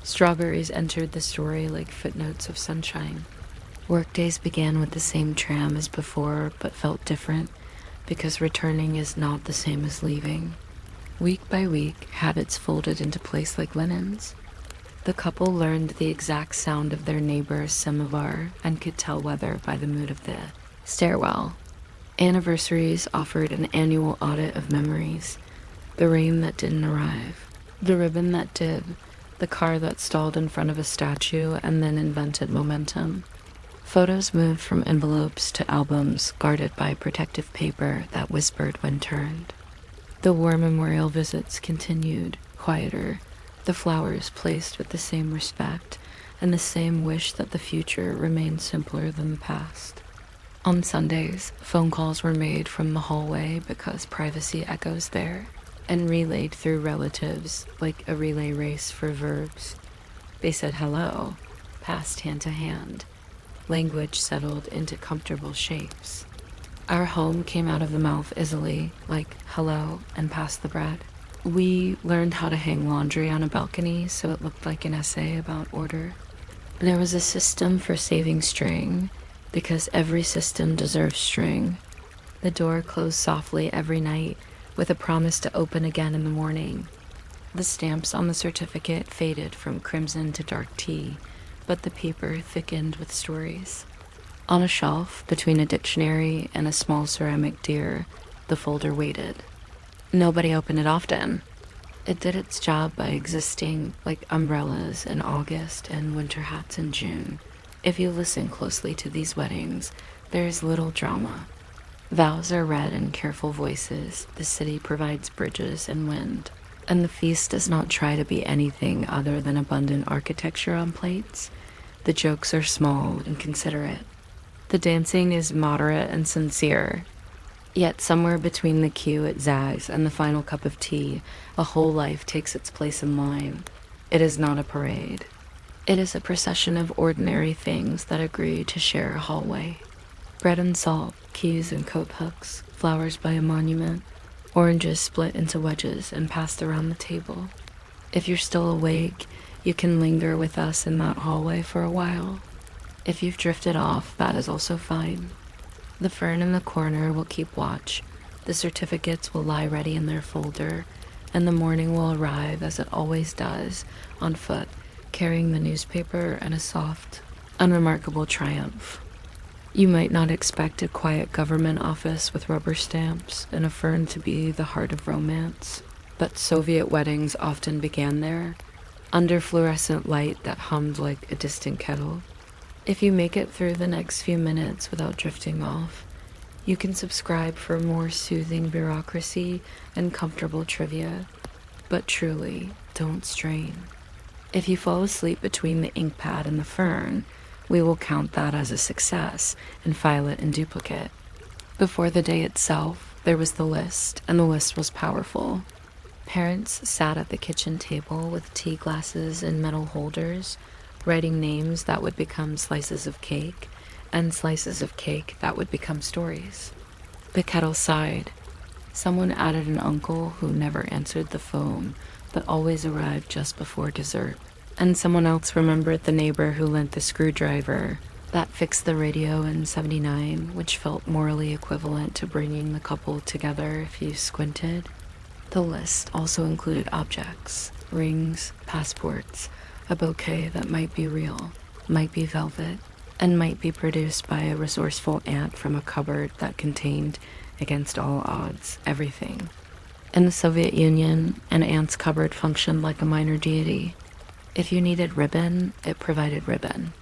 strawberries entered the story like footnotes of sunshine. Workdays began with the same tram as before, but felt different because returning is not the same as leaving. Week by week, habits folded into place like linens. The couple learned the exact sound of their neighbor's samovar and could tell weather by the mood of the stairwell. Anniversaries offered an annual audit of memories. The rain that didn't arrive, the ribbon that did, the car that stalled in front of a statue and then invented momentum. Photos moved from envelopes to albums guarded by protective paper that whispered when turned. The war memorial visits continued, quieter, the flowers placed with the same respect, and the same wish that the future remained simpler than the past. On Sundays, phone calls were made from the hallway because privacy echoes there, and relayed through relatives like a relay race for verbs. They said hello, passed hand to hand. Language settled into comfortable shapes. Our home came out of the mouth easily, like hello and pass the bread. We learned how to hang laundry on a balcony so it looked like an essay about order. There was a system for saving string, because every system deserves string. The door closed softly every night, with a promise to open again in the morning. The stamps on the certificate faded from crimson to dark tea, but the paper thickened with stories. On a shelf, between a dictionary and a small ceramic deer, the folder waited. Nobody opened it often. It did its job by existing like umbrellas in August and winter hats in June. If you listen closely to these weddings, there is little drama. Vows are read in careful voices, the city provides bridges and wind, and the feast does not try to be anything other than abundant architecture on plates. The jokes are small and considerate. The dancing is moderate and sincere. Yet somewhere between the cue it zags and the final cup of tea, a whole life takes its place in line. It is not a parade. It is a procession of ordinary things that agree to share a hallway. Bread and salt, keys and coat hooks, flowers by a monument, oranges split into wedges and passed around the table. If you're still awake, you can linger with us in that hallway for a while. If you've drifted off, that is also fine. The fern in the corner will keep watch, the certificates will lie ready in their folder, and the morning will arrive as it always does, on foot, carrying the newspaper and a soft, unremarkable triumph. You might not expect a quiet government office with rubber stamps and a fern to be the heart of romance, but Soviet weddings often began there, under fluorescent light that hummed like a distant kettle. If you make it through the next few minutes without drifting off, you can subscribe for more soothing bureaucracy and comfortable trivia, but truly, don't strain. If you fall asleep between the ink pad and the fern, we will count that as a success and file it in duplicate. Before the day itself, there was the list, and the list was powerful. Parents sat at the kitchen table with tea glasses and metal holders, writing names that would become slices of cake, and slices of cake that would become stories. The kettle sighed. Someone added an uncle who never answered the phone, but always arrived just before dessert. And someone else remembered the neighbor who lent the screwdriver that fixed the radio in '79, which felt morally equivalent to bringing the couple together if you squinted. The list also included objects, rings, passports, a bouquet that might be real, might be velvet, and might be produced by a resourceful aunt from a cupboard that contained, against all odds, everything. In the Soviet Union, an aunt's cupboard functioned like a minor deity. If you needed ribbon, it provided ribbon.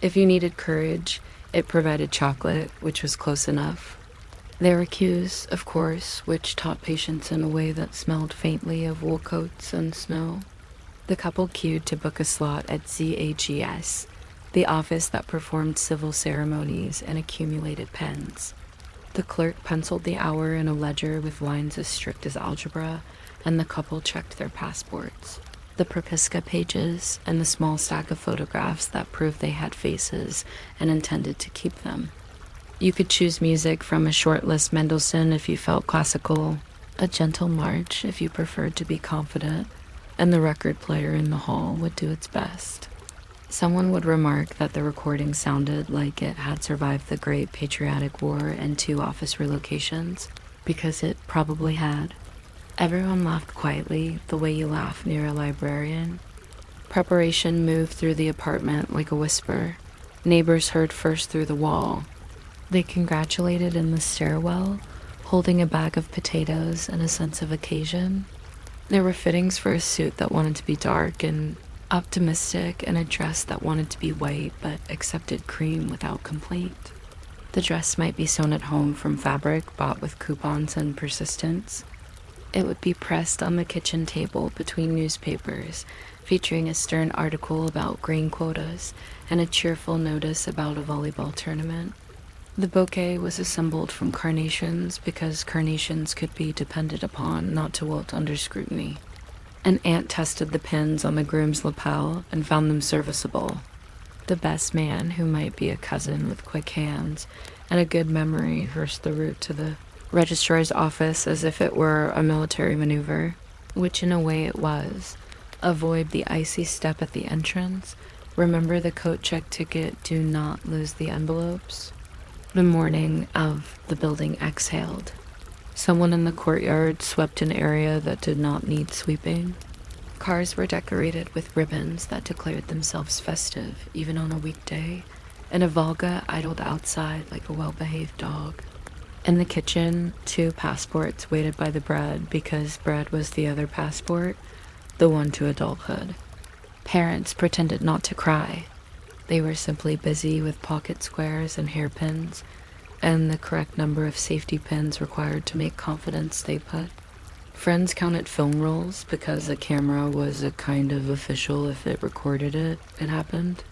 If you needed courage, it provided chocolate, which was close enough. There were cues, of course, which taught patience in a way that smelled faintly of wool coats and snow. The couple queued to book a slot at ZAGS, the office that performed civil ceremonies and accumulated pens. The clerk penciled the hour in a ledger with lines as strict as algebra, and the couple checked their passports, the Propiska pages, and the small stack of photographs that proved they had faces and intended to keep them. You could choose music from a short list Mendelssohn if you felt classical, a gentle march if you preferred to be confident, and the record player in the hall would do its best. Someone would remark that the recording sounded like it had survived the Great Patriotic War and 2 office relocations, because it probably had. Everyone laughed quietly, the way you laugh near a librarian. Preparation moved through the apartment like a whisper. Neighbors heard first through the wall. They congratulated in the stairwell, holding a bag of potatoes and a sense of occasion. There were fittings for a suit that wanted to be dark and optimistic, and a dress that wanted to be white but accepted cream without complaint. The dress might be sewn at home from fabric bought with coupons and persistence. It would be pressed on the kitchen table between newspapers, featuring a stern article about grain quotas and a cheerful notice about a volleyball tournament. The bouquet was assembled from carnations because carnations could be depended upon not to wilt under scrutiny. An aunt tested the pins on the groom's lapel and found them serviceable. The best man, who might be a cousin with quick hands and a good memory, reversed the route to the registrar's office as if it were a military maneuver, which in a way it was. Avoid the icy step at the entrance. Remember the coat check ticket. Do not lose the envelopes. The morning of the building exhaled. Someone in the courtyard swept an area that did not need sweeping. Cars were decorated with ribbons that declared themselves festive, even on a weekday, and a Volga idled outside like a well-behaved dog. In the kitchen, 2 passports waited by the bread because bread was the other passport, the one to adulthood. Parents pretended not to cry. They were simply busy with pocket squares and hairpins, and the correct number of safety pins required to make confidence stay put. Friends counted film rolls because a camera was a kind of official. If it recorded it, it happened.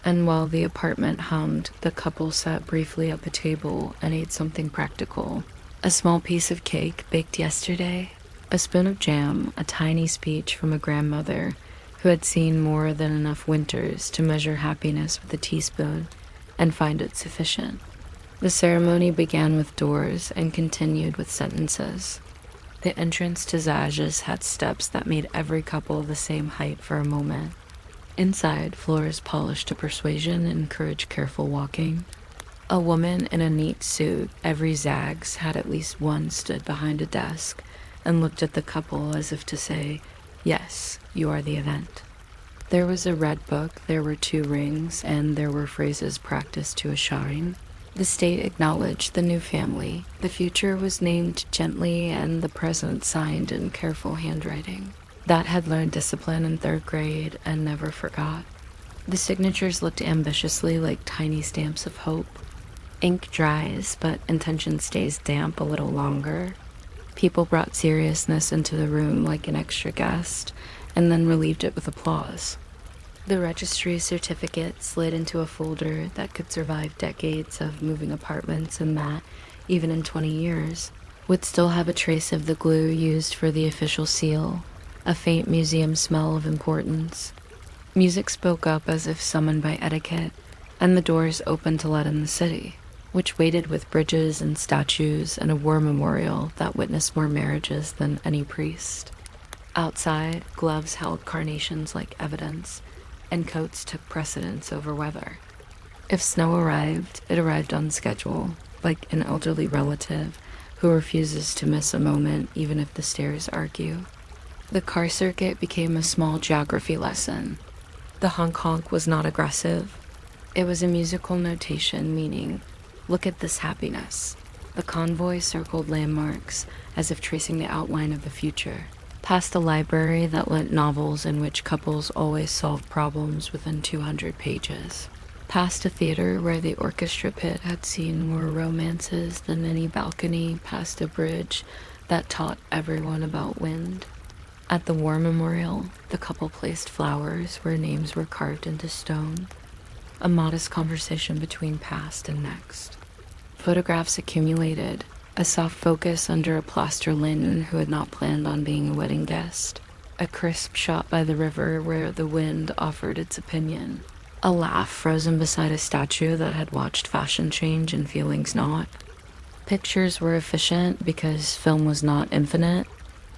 And while the apartment hummed, the couple sat briefly at the table and ate something practical. A small piece of cake baked yesterday, a spoon of jam, a tiny speech from a grandmother who had seen more than enough winters to measure happiness with a teaspoon and find it sufficient. The ceremony began with doors and continued with sentences. The entrance to Zaja's had steps that made every couple the same height for a moment. Inside, floors polished to persuasion encouraged careful walking. A woman in a neat suit, every Zags had at least one, stood behind a desk and looked at the couple as if to say, "Yes, you are the event." There was a red book, there were 2 rings, and there were phrases practiced to a shine. The state acknowledged the new family. The future was named gently, and the present signed in careful handwriting. That had learned discipline in 3rd grade and never forgot. The signatures looked ambitiously like tiny stamps of hope. Ink dries, but intention stays damp a little longer. People brought seriousness into the room like an extra guest, and then relieved it with applause. The registry certificate slid into a folder that could survive decades of moving apartments, and that, even in 20 years, would still have a trace of the glue used for the official seal, a faint museum smell of importance. Music spoke up as if summoned by etiquette, and the doors opened to let in the city, which waited with bridges and statues and a war memorial that witnessed more marriages than any priest. Outside, gloves held carnations like evidence, and coats took precedence over weather. If snow arrived, it arrived on schedule, like an elderly relative who refuses to miss a moment even if the stairs argue. The car circuit became a small geography lesson. The honk-honk was not aggressive. It was a musical notation meaning, "Look at this happiness." The convoy circled landmarks as if tracing the outline of the future. Past a library that lent novels in which couples always solved problems within 200 pages. Past a theater where the orchestra pit had seen more romances than any balcony. Past a bridge that taught everyone about wind. At the war memorial, the couple placed flowers where names were carved into stone. A modest conversation between past and next. Photographs accumulated. A soft focus under a plaster linen who had not planned on being a wedding guest. A crisp shot by the river where the wind offered its opinion. A laugh frozen beside a statue that had watched fashion change and feelings not. Pictures were efficient because film was not infinite.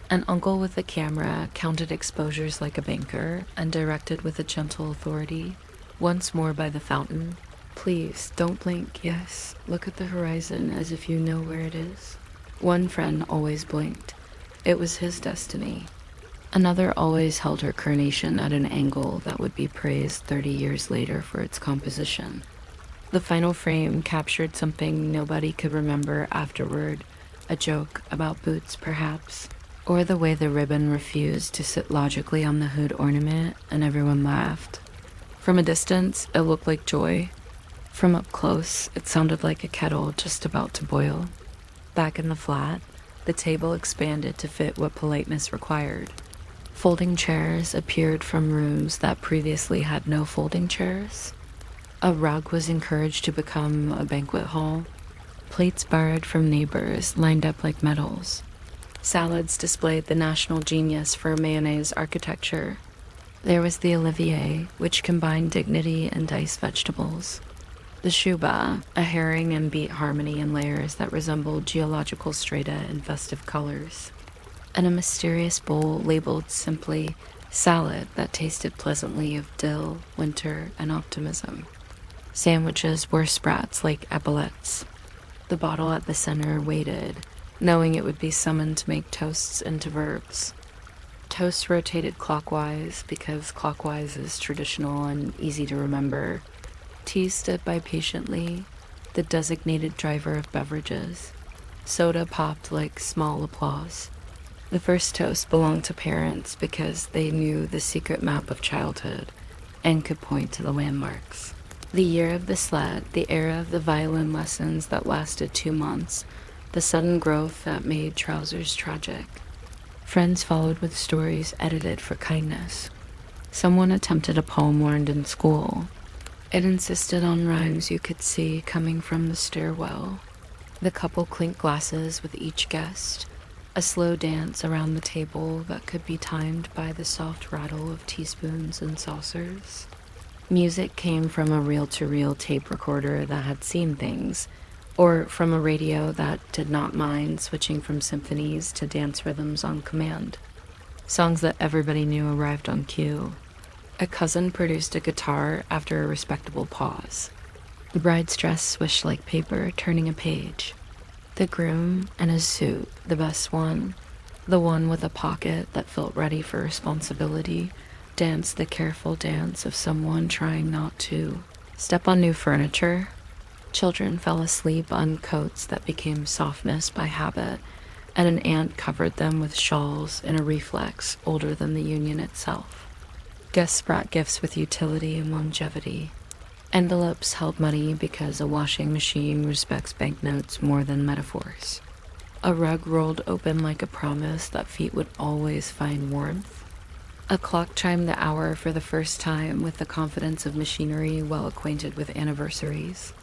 An uncle with a camera counted exposures like a banker and directed with a gentle authority. Once more by the fountain. "Please, don't blink. Yes, look at the horizon as if you know where it is." One friend always blinked. It was his destiny. Another always held her carnation at an angle that would be praised 30 years later for its composition. The final frame captured something nobody could remember afterward, a joke about boots perhaps, or the way the ribbon refused to sit logically on the hood ornament and everyone laughed. From a distance, it looked like joy. From up close, it sounded like a kettle just about to boil. Back in the flat, the table expanded to fit what politeness required. Folding chairs appeared from rooms that previously had no folding chairs. A rug was encouraged to become a banquet hall. Plates borrowed from neighbors lined up like medals. Salads displayed the national genius for mayonnaise architecture. There was the Olivier, which combined dignity and diced vegetables. The Shuba, a herring and beet harmony in layers that resembled geological strata in festive colors. And a mysterious bowl labeled simply salad that tasted pleasantly of dill, winter, and optimism. Sandwiches were sprats like epaulettes. The bottle at the center waited, knowing it would be summoned to make toasts into verbs. Toasts rotated clockwise because clockwise is traditional and easy to remember. Tea stood by patiently, the designated driver of beverages. Soda popped like small applause. The first toast belonged to parents because they knew the secret map of childhood and could point to the landmarks. The year of the sled, the era of the violin lessons that lasted 2 months, the sudden growth that made trousers tragic. Friends followed with stories edited for kindness. Someone attempted a poem learned in school. It insisted on rhymes you could see coming from the stairwell. The couple clinked glasses with each guest, a slow dance around the table that could be timed by the soft rattle of teaspoons and saucers. Music came from a reel-to-reel tape recorder that had seen things, or from a radio that did not mind switching from symphonies to dance rhythms on command. Songs that everybody knew arrived on cue. A cousin produced a guitar after a respectable pause. The bride's dress swished like paper, turning a page. The groom, in his suit, the best one, the one with a pocket that felt ready for responsibility, danced the careful dance of someone trying not to step on new furniture. Children fell asleep on coats that became softness by habit, and an aunt covered them with shawls in a reflex older than the union itself. Guests brought gifts with utility and longevity. Envelopes held money because a washing machine respects banknotes more than metaphors. A rug rolled open like a promise that feet would always find warmth. A clock chimed the hour for the first time with the confidence of machinery well acquainted with anniversaries.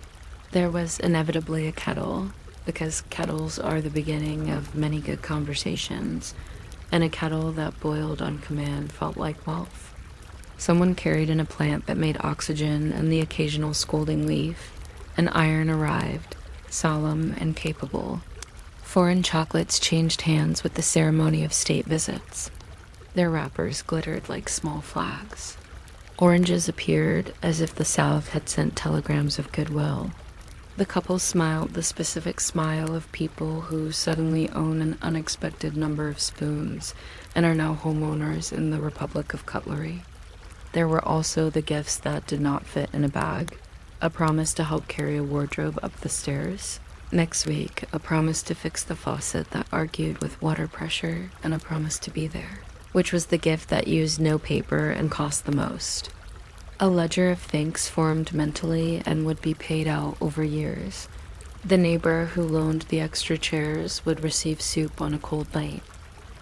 There was inevitably a kettle, because kettles are the beginning of many good conversations, and a kettle that boiled on command felt like wealth. Someone carried in a plant that made oxygen and the occasional scolding leaf. An iron arrived, solemn and capable. Foreign chocolates changed hands with the ceremony of state visits. Their wrappers glittered like small flags. Oranges appeared as if the South had sent telegrams of goodwill. The couple smiled the specific smile of people who suddenly own an unexpected number of spoons and are now homeowners in the Republic of Cutlery. There were also the gifts that did not fit in a bag. A promise to help carry a wardrobe up the stairs. Next week, a promise to fix the faucet that argued with water pressure, and a promise to be there, which was the gift that used no paper and cost the most. A ledger of thanks formed mentally and would be paid out over years. The neighbor who loaned the extra chairs would receive soup on a cold night.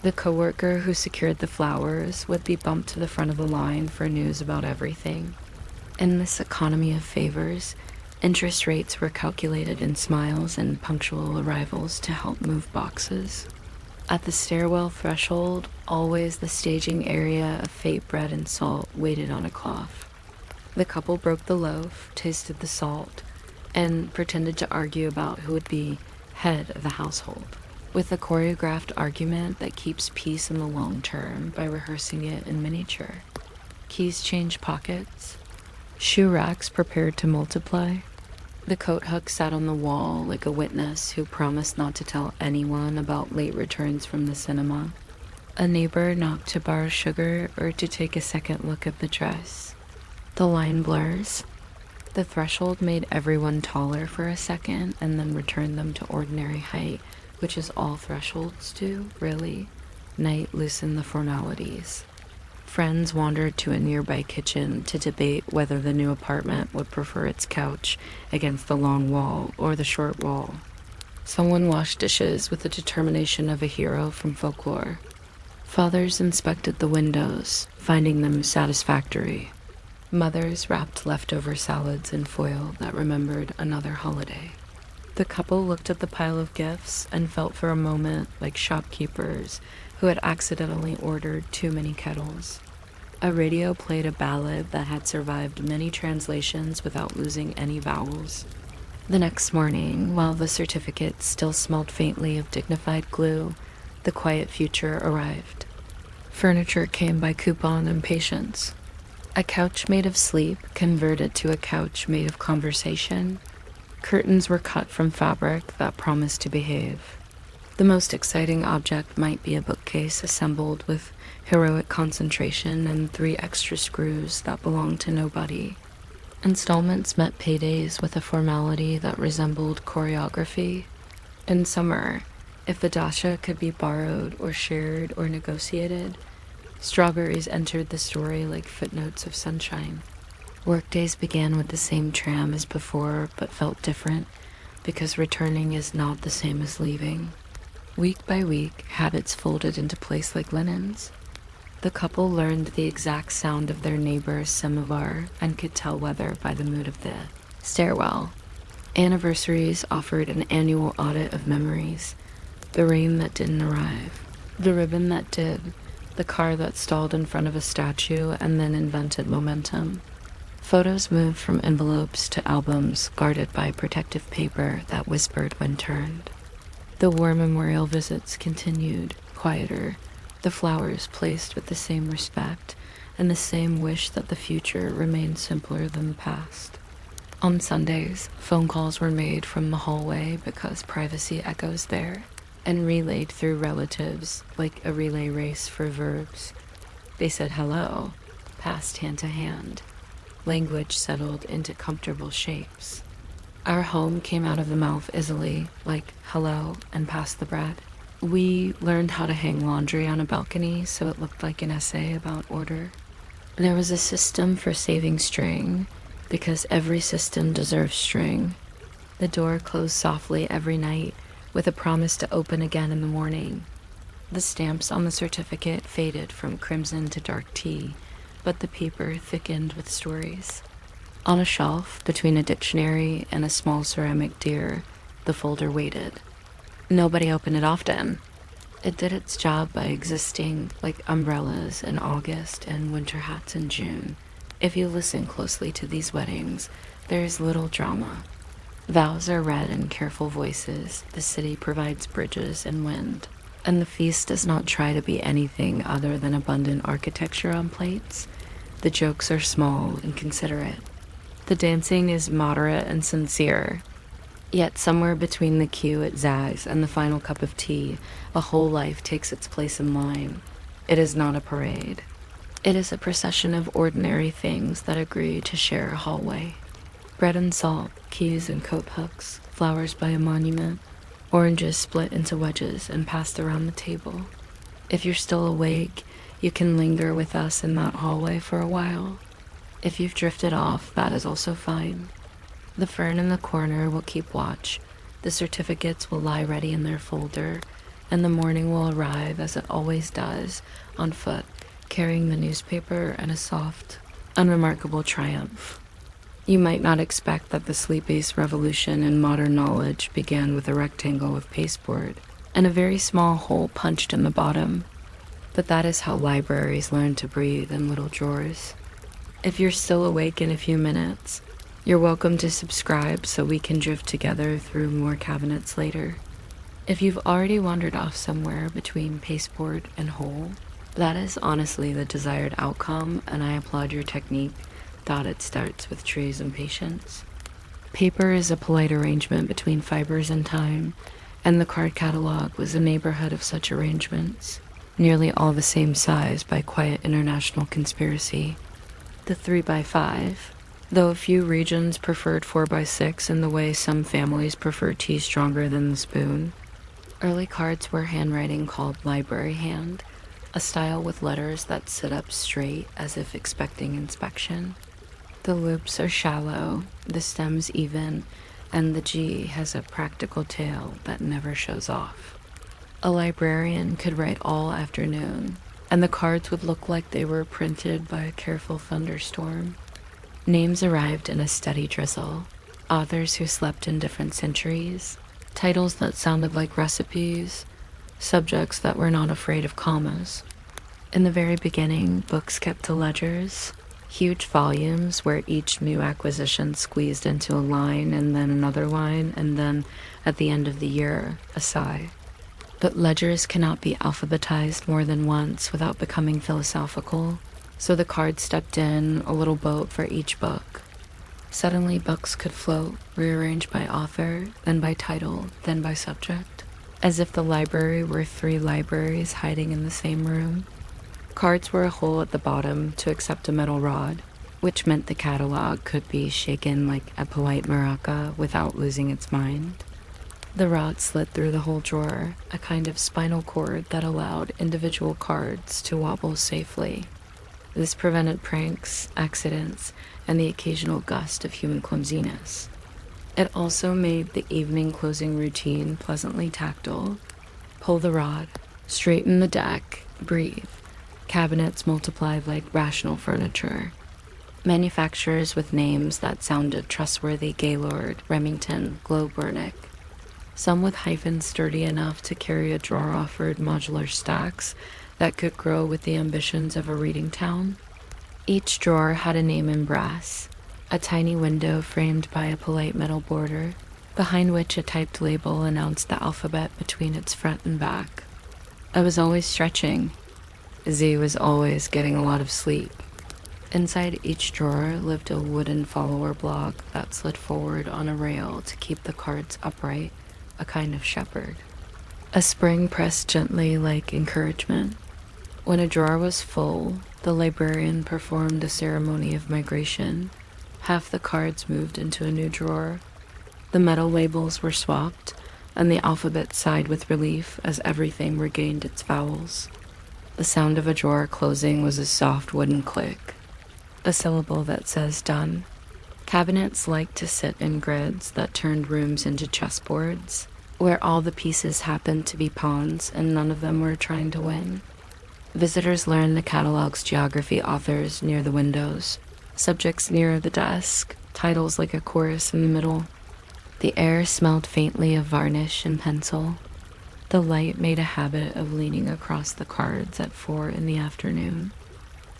The coworker who secured the flowers would be bumped to the front of the line for news about everything. In this economy of favors, interest rates were calculated in smiles and punctual arrivals to help move boxes. At the stairwell threshold, always the staging area of fate bread and salt waited on a cloth. The couple broke the loaf, tasted the salt, and pretended to argue about who would be head of the household, with a choreographed argument that keeps peace in the long term by rehearsing it in miniature. Keys changed pockets. Shoe racks prepared to multiply. The coat hook sat on the wall like a witness who promised not to tell anyone about late returns from the cinema. A neighbor knocked to borrow sugar or to take a second look at the dress. The line blurs. The threshold made everyone taller for a second and then returned them to ordinary height, which is all thresholds do, really. Night loosened the formalities. Friends wandered to a nearby kitchen to debate whether the new apartment would prefer its couch against the long wall or the short wall. Someone washed dishes with the determination of a hero from folklore. Fathers inspected the windows, finding them satisfactory. Mothers wrapped leftover salads in foil that remembered another holiday. The couple looked at the pile of gifts and felt for a moment like shopkeepers who had accidentally ordered too many kettles. A radio played a ballad that had survived many translations without losing any vowels. The next morning, while the certificate still smelled faintly of dignified glue, the quiet future arrived. Furniture came by coupon and patience. A couch made of sleep converted to a couch made of conversation. Curtains were cut from fabric that promised to behave. The most exciting object might be a bookcase assembled with heroic concentration and 3 extra screws that belonged to nobody. Installments met paydays with a formality that resembled choreography. In summer, if the dasha could be borrowed or shared or negotiated, strawberries entered the story like footnotes of sunshine. Workdays began with the same tram as before, but felt different because returning is not the same as leaving. Week by week, habits folded into place like linens. The couple learned the exact sound of their neighbor's samovar and could tell weather by the mood of the stairwell. Anniversaries offered an annual audit of memories. The rain that didn't arrive, the ribbon that did, the car that stalled in front of a statue and then invented momentum. Photos moved from envelopes to albums guarded by protective paper that whispered when turned. The war memorial visits continued, quieter, the flowers placed with the same respect and the same wish that the future remained simpler than the past. On Sundays, phone calls were made from the hallway because privacy echoes there, and relayed through relatives like a relay race for verbs. They said hello, passed hand to hand. Language settled into comfortable shapes. Our home came out of the mouth easily, like hello and pass the bread. We learned how to hang laundry on a balcony so it looked like an essay about order. There was a system for saving string, because every system deserves string. The door closed softly every night, with a promise to open again in the morning. The stamps on the certificate faded from crimson to dark tea, but the paper thickened with stories. On a shelf, between a dictionary and a small ceramic deer, the folder waited. Nobody opened it often. It did its job by existing like umbrellas in August and winter hats in June. If you listen closely to these weddings, there is little drama. Vows are read in careful voices, the city provides bridges and wind, and the feast does not try to be anything other than abundant architecture on plates. The jokes are small and considerate. The dancing is moderate and sincere. Yet somewhere between the cue at Zag's and the final cup of tea, a whole life takes its place in line. It is not a parade. It is a procession of ordinary things that agree to share a hallway. Bread and salt, keys and coat hooks, flowers by a monument, oranges split into wedges and passed around the table. If you're still awake, you can linger with us in that hallway for a while. If you've drifted off, that is also fine. The fern in the corner will keep watch, the certificates will lie ready in their folder, and the morning will arrive as it always does, on foot, carrying the newspaper and a soft, unremarkable triumph. You might not expect that the sleep-based revolution in modern knowledge began with a rectangle of pasteboard and a very small hole punched in the bottom, but that is how libraries learn to breathe in little drawers. If you're still awake in a few minutes, you're welcome to subscribe so we can drift together through more cabinets later. If you've already wandered off somewhere between pasteboard and hole, that is honestly the desired outcome, and I applaud your technique. It starts with trees and patience. Paper is a polite arrangement between fibers and time, and the card catalog was a neighborhood of such arrangements, nearly all the same size by quiet international conspiracy. The 3x5, though a few regions preferred 4x6 in the way some families prefer tea stronger than the spoon. Early cards were handwriting called library hand, a style with letters that sit up straight as if expecting inspection. The loops are shallow, the stems even, and the G has a practical tail that never shows off. A librarian could write all afternoon, and the cards would look like they were printed by a careful thunderstorm. Names arrived in a steady drizzle, authors who slept in different centuries, titles that sounded like recipes, subjects that were not afraid of commas. In the very beginning, books kept to ledgers, huge volumes where each new acquisition squeezed into a line and then another line, and then, at the end of the year, a sigh. But ledgers cannot be alphabetized more than once without becoming philosophical, so the card stepped in, a little boat for each book. Suddenly, books could float, rearranged by author, then by title, then by subject, as if the library were 3 libraries hiding in the same room. Cards were a hole at the bottom to accept a metal rod, which meant the catalog could be shaken like a polite maraca without losing its mind. The rod slid through the whole drawer, a kind of spinal cord that allowed individual cards to wobble safely. This prevented pranks, accidents, and the occasional gust of human clumsiness. It also made the evening closing routine pleasantly tactile. Pull the rod, straighten the deck, breathe. Cabinets multiplied like rational furniture. Manufacturers with names that sounded trustworthy: Gaylord, Remington, Globernick. Some with hyphens sturdy enough to carry a drawer offered modular stacks that could grow with the ambitions of a reading town. Each drawer had a name in brass, a tiny window framed by a polite metal border, behind which a typed label announced the alphabet between its front and back. I was always stretching. Z was always getting a lot of sleep. Inside each drawer lived a wooden follower block that slid forward on a rail to keep the cards upright, a kind of shepherd. A spring pressed gently like encouragement. When a drawer was full, the librarian performed a ceremony of migration. Half the cards moved into a new drawer. The metal labels were swapped, and the alphabet sighed with relief as everything regained its vowels. The sound of a drawer closing was a soft wooden click, a syllable that says done. Cabinets liked to sit in grids that turned rooms into chessboards, where all the pieces happened to be pawns and none of them were trying to win. Visitors learned the catalog's geography authors near the windows, subjects near the desk, titles like a chorus in the middle. The air smelled faintly of varnish and pencil. The light made a habit of leaning across the cards at 4 in the afternoon.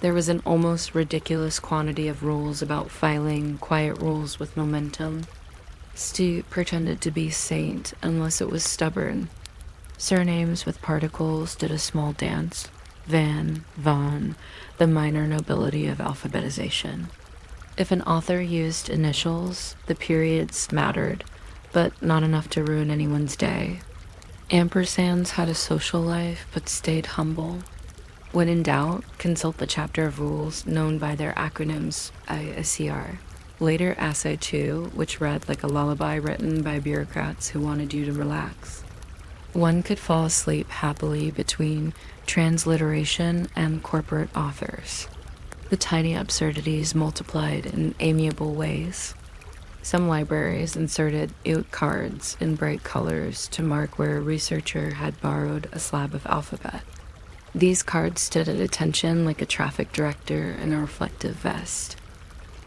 There was an almost ridiculous quantity of rules about filing, quiet rules with momentum. Stu pretended to be saint unless it was stubborn. Surnames with particles did a small dance. Van, Von, the minor nobility of alphabetization. If an author used initials, the periods mattered, but not enough to ruin anyone's day. Ampersands had a social life, but stayed humble. When in doubt, consult the chapter of rules known by their acronyms IACR. Later Assay 2, which read like a lullaby written by bureaucrats who wanted you to relax. One could fall asleep happily between transliteration and corporate authors. The tiny absurdities multiplied in amiable ways. Some libraries inserted out cards in bright colors to mark where a researcher had borrowed a slab of alphabet. These cards stood at attention like a traffic director in a reflective vest.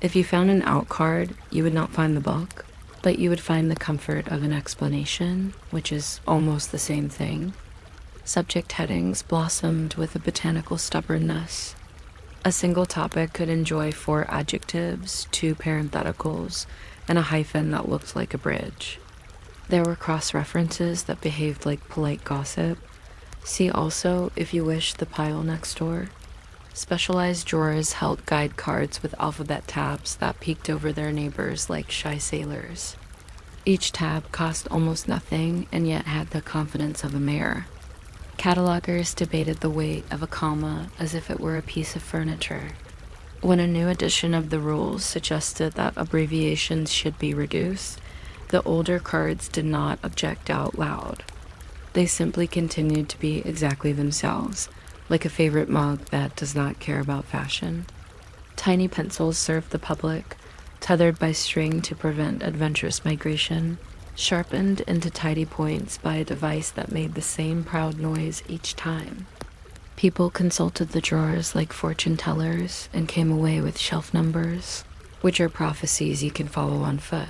If you found an out card, you would not find the book, but you would find the comfort of an explanation, which is almost the same thing. Subject headings blossomed with a botanical stubbornness. A single topic could enjoy 4 adjectives, 2 parentheticals, and a hyphen that looked like a bridge. There were cross-references that behaved like polite gossip. See also, if you wish, the pile next door. Specialized drawers held guide cards with alphabet tabs that peeked over their neighbors like shy sailors. Each tab cost almost nothing and yet had the confidence of a mayor. Catalogers debated the weight of a comma as if it were a piece of furniture. When a new edition of the rules suggested that abbreviations should be reduced, the older cards did not object out loud. They simply continued to be exactly themselves, like a favorite mug that does not care about fashion. Tiny pencils served the public, tethered by string to prevent adventurous migration. sharpened into tidy points by a device that made the same proud noise each time. People consulted the drawers like fortune tellers and came away with shelf numbers, which are prophecies you can follow on foot.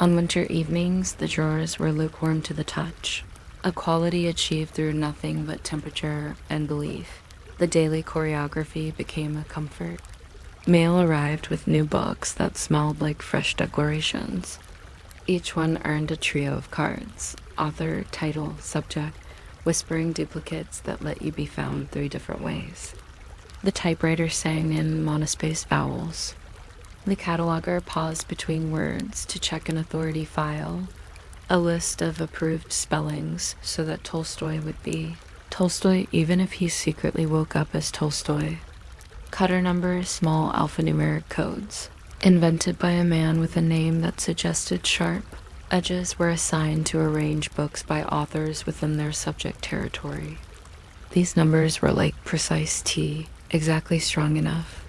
On winter evenings, the drawers were lukewarm to the touch, a quality achieved through nothing but temperature and belief. The daily choreography became a comfort. Mail arrived with new books that smelled like fresh declarations. Each one earned a trio of cards: author, title, subject, whispering duplicates that let you be found 3 different ways. The typewriter sang in monospaced vowels. The cataloger paused between words to check an authority file, a list of approved spellings so that Tolstoy would be Tolstoy even if he secretly woke up as Tolstoy. Cutter numbers, small alphanumeric codes. Invented by a man with a name that suggested sharp, edges were assigned to arrange books by authors within their subject territory. These numbers were like precise tea, exactly strong enough.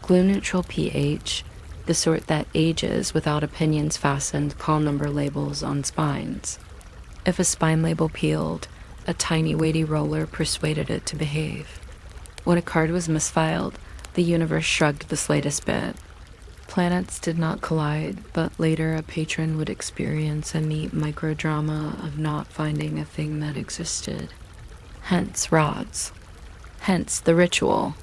Glue-neutral pH, the sort that ages without opinions fastened call number labels on spines. If a spine label peeled, a tiny weighty roller persuaded it to behave. When a card was misfiled, the universe shrugged the slightest bit. Planets did not collide, but later a patron would experience a neat microdrama of not finding a thing that existed. Hence rods. Hence the ritual.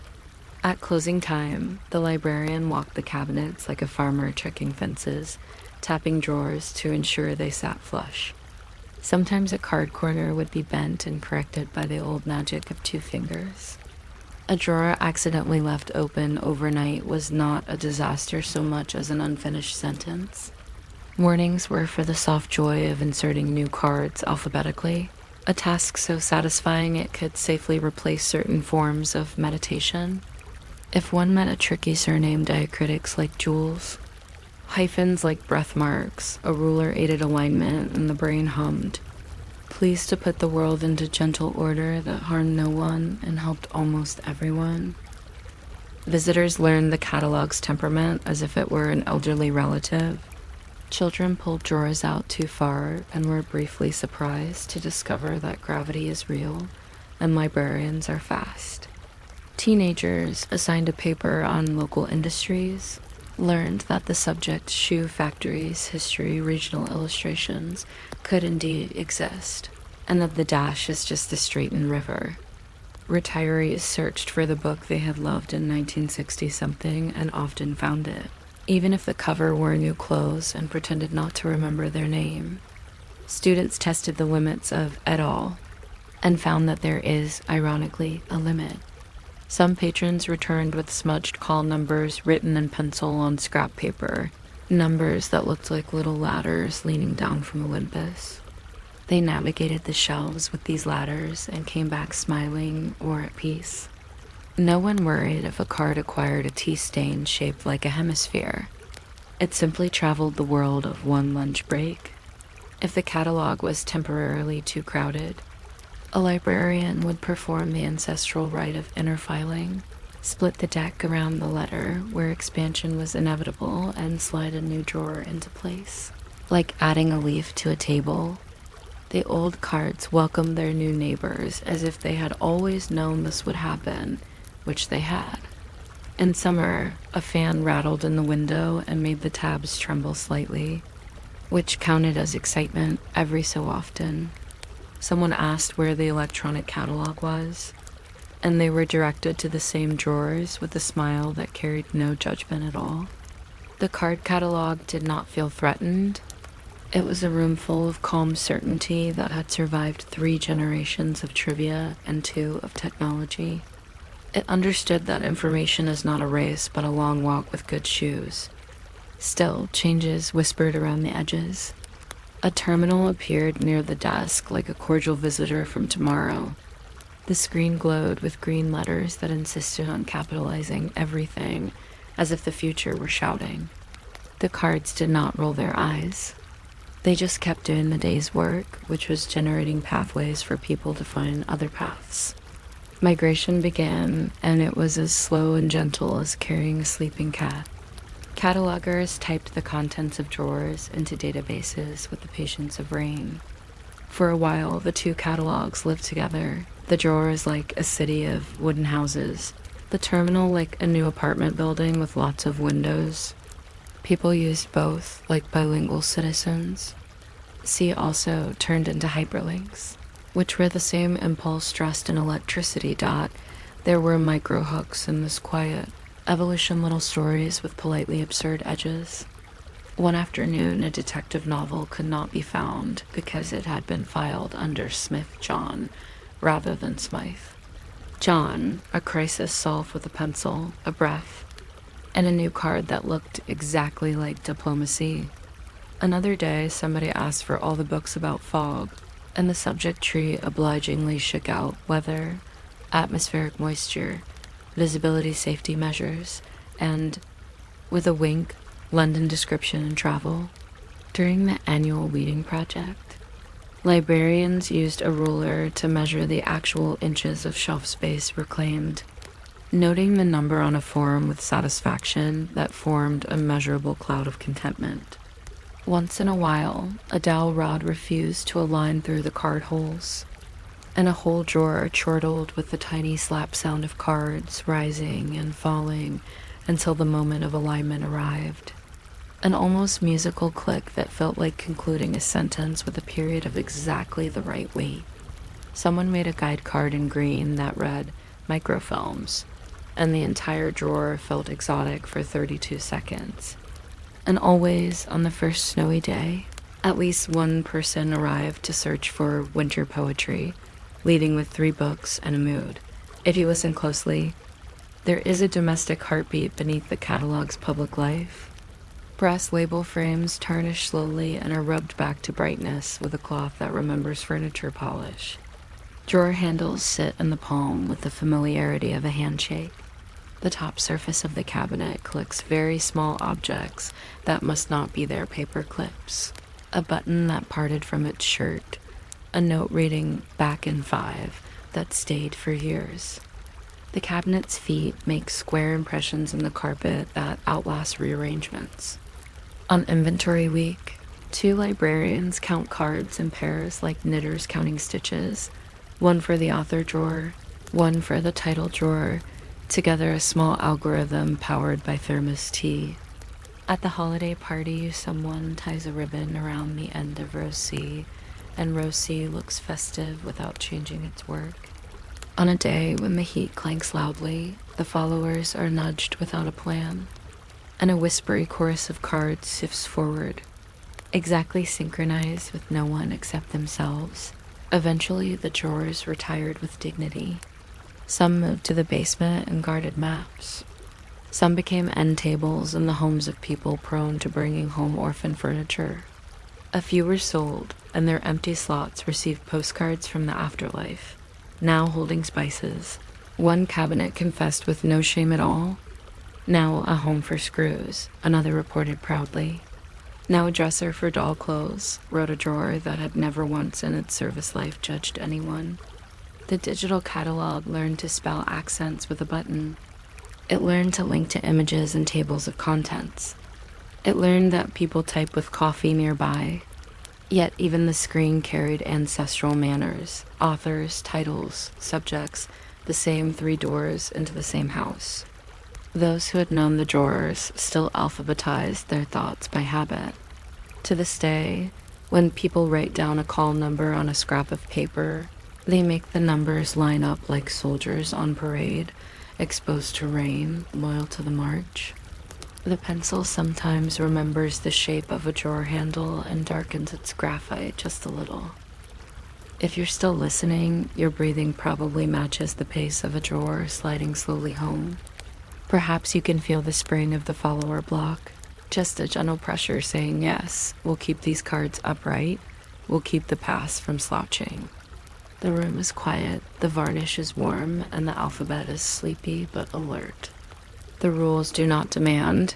At closing time, the librarian walked the cabinets like a farmer checking fences, tapping drawers to ensure they sat flush. Sometimes a card corner would be bent and corrected by the old magic of 2 fingers. A drawer accidentally left open overnight was not a disaster so much as an unfinished sentence. Mornings were for the soft joy of inserting new cards alphabetically, a task so satisfying it could safely replace certain forms of meditation. If one met a tricky surname diacritics like Jules, hyphens like breath marks, a ruler aided alignment, and the brain hummed, pleased to put the world into gentle order that harmed no one and helped almost everyone. Visitors learned the catalog's temperament as if it were an elderly relative. Children pulled drawers out too far and were briefly surprised to discover that gravity is real and librarians are fast. Teenagers, assigned a paper on local industries, learned that the subject shoe factories, history, regional illustrations could indeed exist, and that the dash is just the straightened river. Retirees searched for the book they had loved in 1960-something and often found it, even if the cover wore new clothes and pretended not to remember their name. Students tested the limits of et al. And found that there is, ironically, a limit. Some patrons returned with smudged call numbers written in pencil on scrap paper, numbers that looked like little ladders leaning down from Olympus. They navigated the shelves with these ladders and came back smiling or at peace. No one worried if a card acquired a tea stain shaped like a hemisphere. It simply traveled the world of one lunch break. If the catalog was temporarily too crowded, a librarian would perform the ancestral rite of inner filing, split the deck around the letter where expansion was inevitable, and slide a new drawer into place. Like adding a leaf to a table, the old cards welcomed their new neighbors as if they had always known this would happen, which they had. In summer, a fan rattled in the window and made the tabs tremble slightly, which counted as excitement every so often. Someone asked where the electronic catalog was, and they were directed to the same drawers with a smile that carried no judgment at all. The card catalog did not feel threatened. It was a room full of calm certainty that had survived 3 generations of trivia and 2 of technology. It understood that information is not a race, but a long walk with good shoes. Still, changes whispered around the edges. A terminal appeared near the desk like a cordial visitor from tomorrow. The screen glowed with green letters that insisted on capitalizing everything, as if the future were shouting. The cards did not roll their eyes. They just kept doing the day's work, which was generating pathways for people to find other paths. Migration began, and it was as slow and gentle as carrying a sleeping cat. Catalogers typed the contents of drawers into databases with the patience of rain. For a while, the two catalogs lived together. The drawer is like a city of wooden houses, the terminal like a new apartment building with lots of windows. People used both like bilingual citizens. See also turned into hyperlinks, which were the same impulse dressed in electricity. There were micro-hooks in this quiet, evolution little stories with politely absurd edges. One afternoon, a detective novel could not be found because it had been filed under Smith John rather than Smythe. John, a crisis solved with a pencil, a breath, and a new card that looked exactly like diplomacy. Another day, somebody asked for all the books about fog, and the subject tree obligingly shook out weather, atmospheric moisture, visibility safety measures, and, with a wink, London description and travel. During the annual weeding project, librarians used a ruler to measure the actual inches of shelf space reclaimed, noting the number on a form with satisfaction that formed a measurable cloud of contentment. Once in a while, a dowel rod refused to align through the card holes, and a whole drawer chortled with the tiny slap sound of cards rising and falling until the moment of alignment arrived. An almost musical click that felt like concluding a sentence with a period of exactly the right weight. Someone made a guide card in green that read microfilms, and the entire drawer felt exotic for 32 seconds. And always, on the first snowy day, at least one person arrived to search for winter poetry, leading with 3 books and a mood. If you listen closely, there is a domestic heartbeat beneath the catalog's public life. Brass label frames tarnish slowly and are rubbed back to brightness with a cloth that remembers furniture polish. Drawer handles sit in the palm with the familiarity of a handshake. The top surface of the cabinet collects very small objects that must not be there: paper clips, a button that parted from its shirt, a note reading "back in 5" that stayed for years. The cabinet's feet make square impressions in the carpet that outlast rearrangements. On inventory week, 2 librarians count cards in pairs like knitters counting stitches, one for the author drawer, one for the title drawer, together a small algorithm powered by thermos tea. At the holiday party, someone ties a ribbon around the end of row C, and row C looks festive without changing its work. On a day when the heat clanks loudly, the followers are nudged without a plan, and a whispery chorus of cards sifts forward, exactly synchronized with no one except themselves. Eventually, the drawers retired with dignity. Some moved to the basement and guarded maps. Some became end tables in the homes of people prone to bringing home orphan furniture. A few were sold, and their empty slots received postcards from the afterlife, now holding spices. One cabinet confessed with no shame at all. Now a home for screws, another reported proudly. Now a dresser for doll clothes, wrote a drawer that had never once in its service life judged anyone. The digital catalog learned to spell accents with a button. It learned to link to images and tables of contents. It learned that people type with coffee nearby. Yet even the screen carried ancestral manners, authors, titles, subjects, the same 3 doors into the same house. Those who had known the drawers still alphabetized their thoughts by habit. To this day, when people write down a call number on a scrap of paper, they make the numbers line up like soldiers on parade, exposed to rain, loyal to the march. The pencil sometimes remembers the shape of a drawer handle and darkens its graphite just a little. If you're still listening, your breathing probably matches the pace of a drawer sliding slowly home. Perhaps you can feel the spring of the follower block, just a gentle pressure saying, yes, we'll keep these cards upright, we'll keep the past from slouching. The room is quiet, the varnish is warm, and the alphabet is sleepy but alert. The rules do not demand,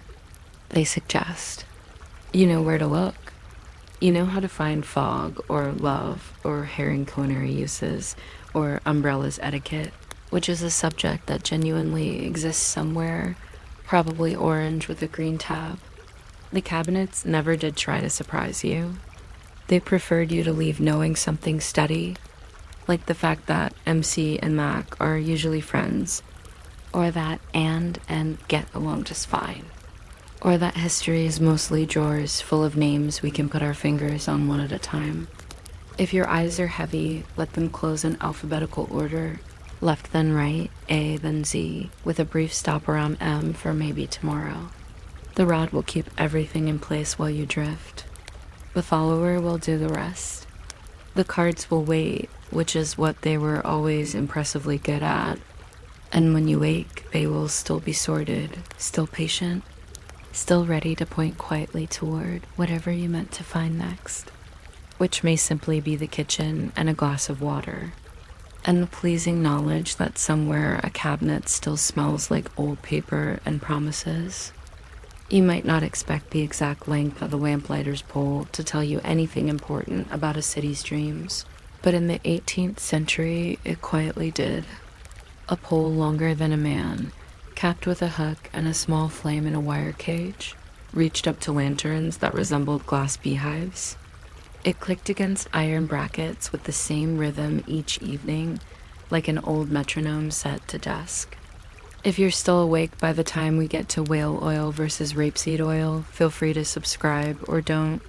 they suggest. You know where to look. You know how to find fog, or love, or herring culinary uses, or umbrellas etiquette, which is a subject that genuinely exists somewhere, probably orange with a green tab. The cabinets never did try to surprise you. They preferred you to leave knowing something steady, like the fact that MC and Mac are usually friends, or that and get along just fine, or that history is mostly drawers full of names we can put our fingers on one at a time. If your eyes are heavy, let them close in alphabetical order, left then right, A then Z, with a brief stop around M for maybe tomorrow. The rod will keep everything in place while you drift. The follower will do the rest. The cards will wait, which is what they were always impressively good at. And when you wake, they will still be sorted, still patient, still ready to point quietly toward whatever you meant to find next, which may simply be the kitchen and a glass of water, and the pleasing knowledge that somewhere a cabinet still smells like old paper and promises. You might not expect the exact length of the lamplighter's pole to tell you anything important about a city's dreams, but in the 18th century, it quietly did. A pole longer than a man, capped with a hook and a small flame in a wire cage, reached up to lanterns that resembled glass beehives. It clicked against iron brackets with the same rhythm each evening, like an old metronome set to desk. If you're still awake by the time we get to whale oil versus rapeseed oil, feel free to subscribe or don't.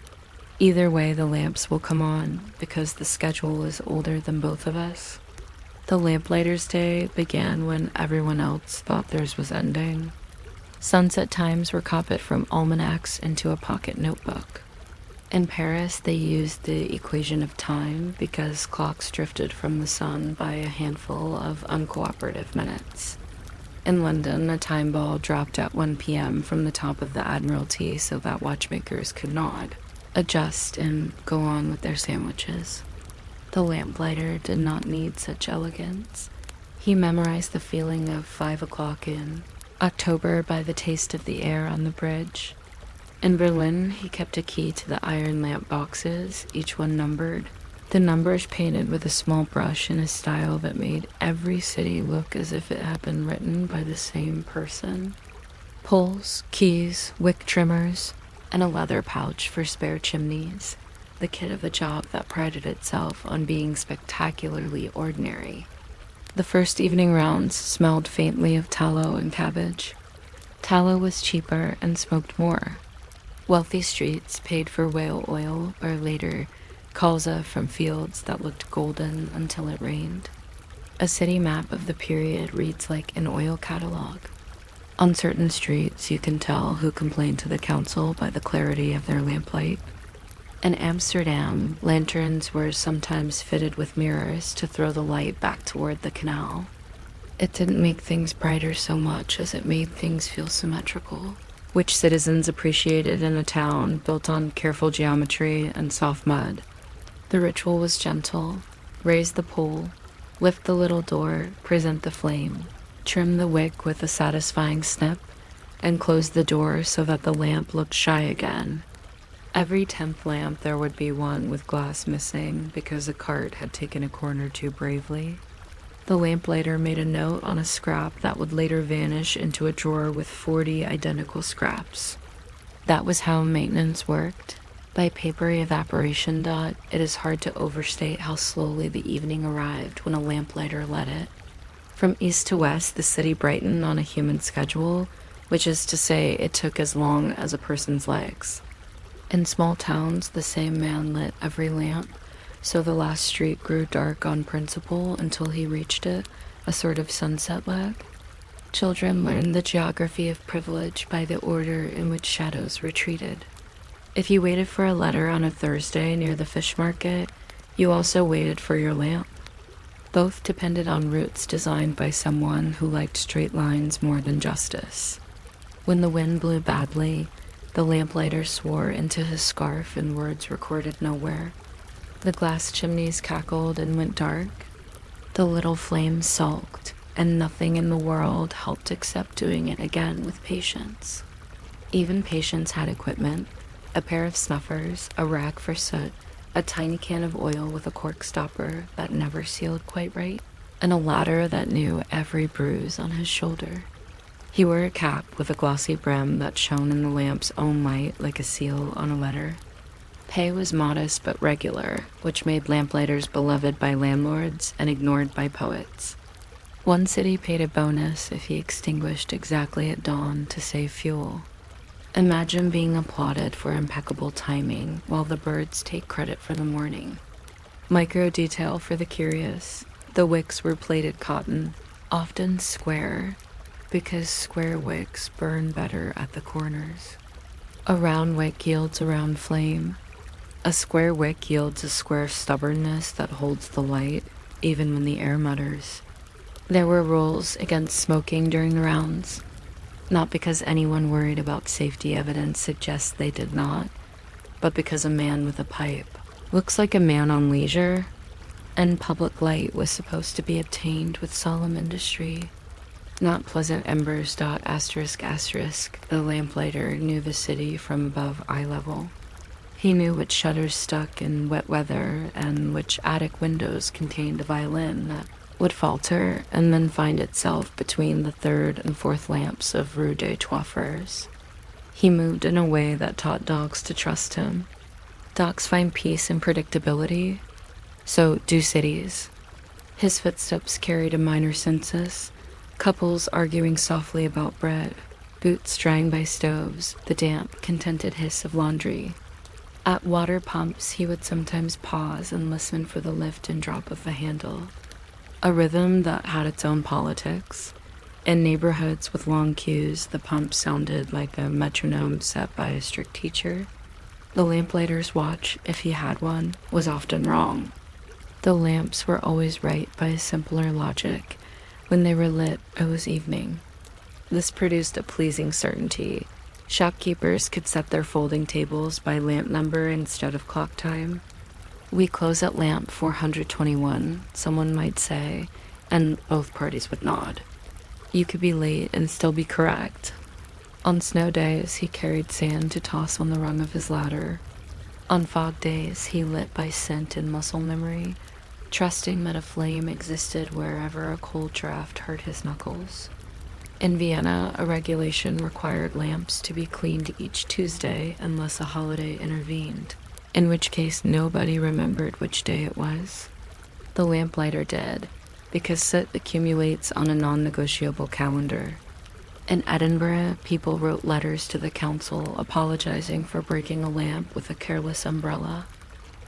Either way, the lamps will come on because the schedule is older than both of us. The lamplighter's day began when everyone else thought theirs was ending. Sunset times were copied from almanacs into a pocket notebook. In Paris, they used the equation of time because clocks drifted from the sun by a handful of uncooperative minutes. In London, a time ball dropped at 1 p.m. from the top of the Admiralty so that watchmakers could nod, adjust, and go on with their sandwiches. The lamplighter did not need such elegance. He memorized the feeling of 5 o'clock in October by the taste of the air on the bridge. In Berlin, he kept a key to the iron lamp boxes, each one numbered. The numbers painted with a small brush in a style that made every city look as if it had been written by the same person. Pulls, keys, wick trimmers, and a leather pouch for spare chimneys. The kit of a job that prided itself on being spectacularly ordinary. The first evening rounds smelled faintly of tallow and cabbage. Tallow was cheaper and smoked more. Wealthy streets paid for whale oil, or later, colza from fields that looked golden until it rained. A city map of the period reads like an oil catalog. On certain streets, you can tell who complained to the council by the clarity of their lamplight. In Amsterdam, lanterns were sometimes fitted with mirrors to throw the light back toward the canal. It didn't make things brighter so much as it made things feel symmetrical, which citizens appreciated in a town built on careful geometry and soft mud. The ritual was gentle. Raise the pole, lift the little door, present the flame, trim the wick with a satisfying snip, and close the door so that the lamp looked shy again. Every 10th lamp there would be one with glass missing because a cart had taken a corner too bravely. The lamplighter made a note on a scrap that would later vanish into a drawer with 40 identical scraps. That was how maintenance worked. By papery evaporation dot, it is hard to overstate how slowly the evening arrived when a lamplighter led it. From east to west, the city brightened on a human schedule, which is to say it took as long as a person's legs. In small towns, the same man lit every lamp, so the last street grew dark on principle until he reached it, a sort of sunset lag. Children learned the geography of privilege by the order in which shadows retreated. If you waited for a letter on a Thursday near the fish market, you also waited for your lamp. Both depended on routes designed by someone who liked straight lines more than justice. When the wind blew badly, the lamplighter swore into his scarf in words recorded nowhere. The glass chimneys cackled and went dark. The little flames sulked, and nothing in the world helped except doing it again with patience. Even patience had equipment, a pair of snuffers, a rag for soot, a tiny can of oil with a cork stopper that never sealed quite right, and a ladder that knew every bruise on his shoulder. He wore a cap with a glossy brim that shone in the lamp's own light like a seal on a letter. Pay was modest but regular, which made lamplighters beloved by landlords and ignored by poets. One city paid a bonus if he extinguished exactly at dawn to save fuel. Imagine being applauded for impeccable timing while the birds take credit for the morning. Micro detail for the curious, the wicks were plated cotton, often square, because square wicks burn better at the corners. A round wick yields a round flame. A square wick yields a square stubbornness that holds the light, even when the air mutters. There were rules against smoking during the rounds, not because anyone worried about safety evidence suggests they did not, but because a man with a pipe looks like a man on leisure, and public light was supposed to be obtained with solemn industry. Not pleasant embers. ***. The lamplighter knew the city from above eye level. He knew which shutters stuck in wet weather and which attic windows contained a violin that would falter and then find itself between the third and fourth lamps of Rue des Trois Frères. He moved in a way that taught dogs to trust him. Dogs find peace in predictability, so do cities. His footsteps carried a minor census, couples arguing softly about bread, boots drying by stoves, the damp, contented hiss of laundry. At water pumps, he would sometimes pause and listen for the lift and drop of the handle, a rhythm that had its own politics. In neighborhoods with long queues, the pump sounded like a metronome set by a strict teacher. The lamplighter's watch, if he had one, was often wrong. The lamps were always right by a simpler logic. When they were lit, it was evening. This produced a pleasing certainty. Shopkeepers could set their folding tables by lamp number instead of clock time. "We close at lamp 421, someone might say, and both parties would nod. You could be late and still be correct. On snow days, he carried sand to toss on the rung of his ladder. On fog days, he lit by scent and muscle memory, trusting that a flame existed wherever a cold draft hurt his knuckles. In Vienna, a regulation required lamps to be cleaned each Tuesday unless a holiday intervened, in which case nobody remembered which day it was. The lamplighter did, because soot accumulates on a non-negotiable calendar. In Edinburgh, people wrote letters to the council apologizing for breaking a lamp with a careless umbrella.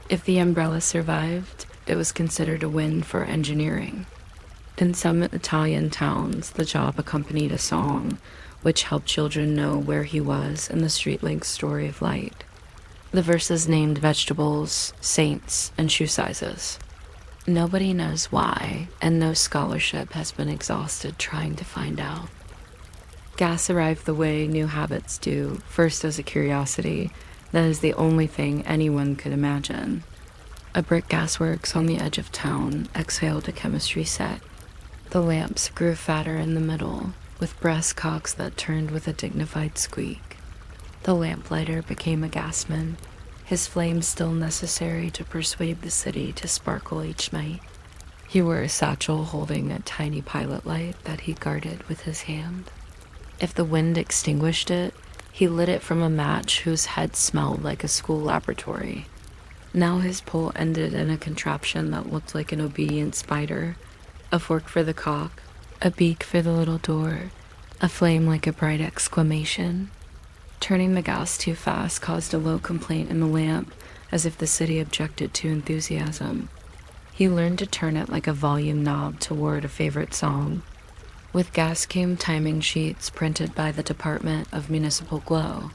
If the umbrella survived, it was considered a win for engineering. In some Italian towns, the job accompanied a song, which helped children know where he was in the street-linked story of light. The verses named vegetables, saints, and shoe sizes. Nobody knows why, and no scholarship has been exhausted trying to find out. Gas arrived the way new habits do, first as a curiosity, that is the only thing anyone could imagine. A brick gasworks on the edge of town exhaled a chemistry set. The lamps grew fatter in the middle, with brass cocks that turned with a dignified squeak. The lamplighter became a gasman, his flame still necessary to persuade the city to sparkle each night. He wore a satchel holding a tiny pilot light that he guarded with his hand. If the wind extinguished it, he lit it from a match whose head smelled like a school laboratory. Now his pole ended in a contraption that looked like an obedient spider, a fork for the cock, a beak for the little door, a flame like a bright exclamation. Turning the gas too fast caused a low complaint in the lamp, as if the city objected to enthusiasm. He learned to turn it like a volume knob toward a favorite song. With gas came timing sheets printed by the Department of Municipal Glow.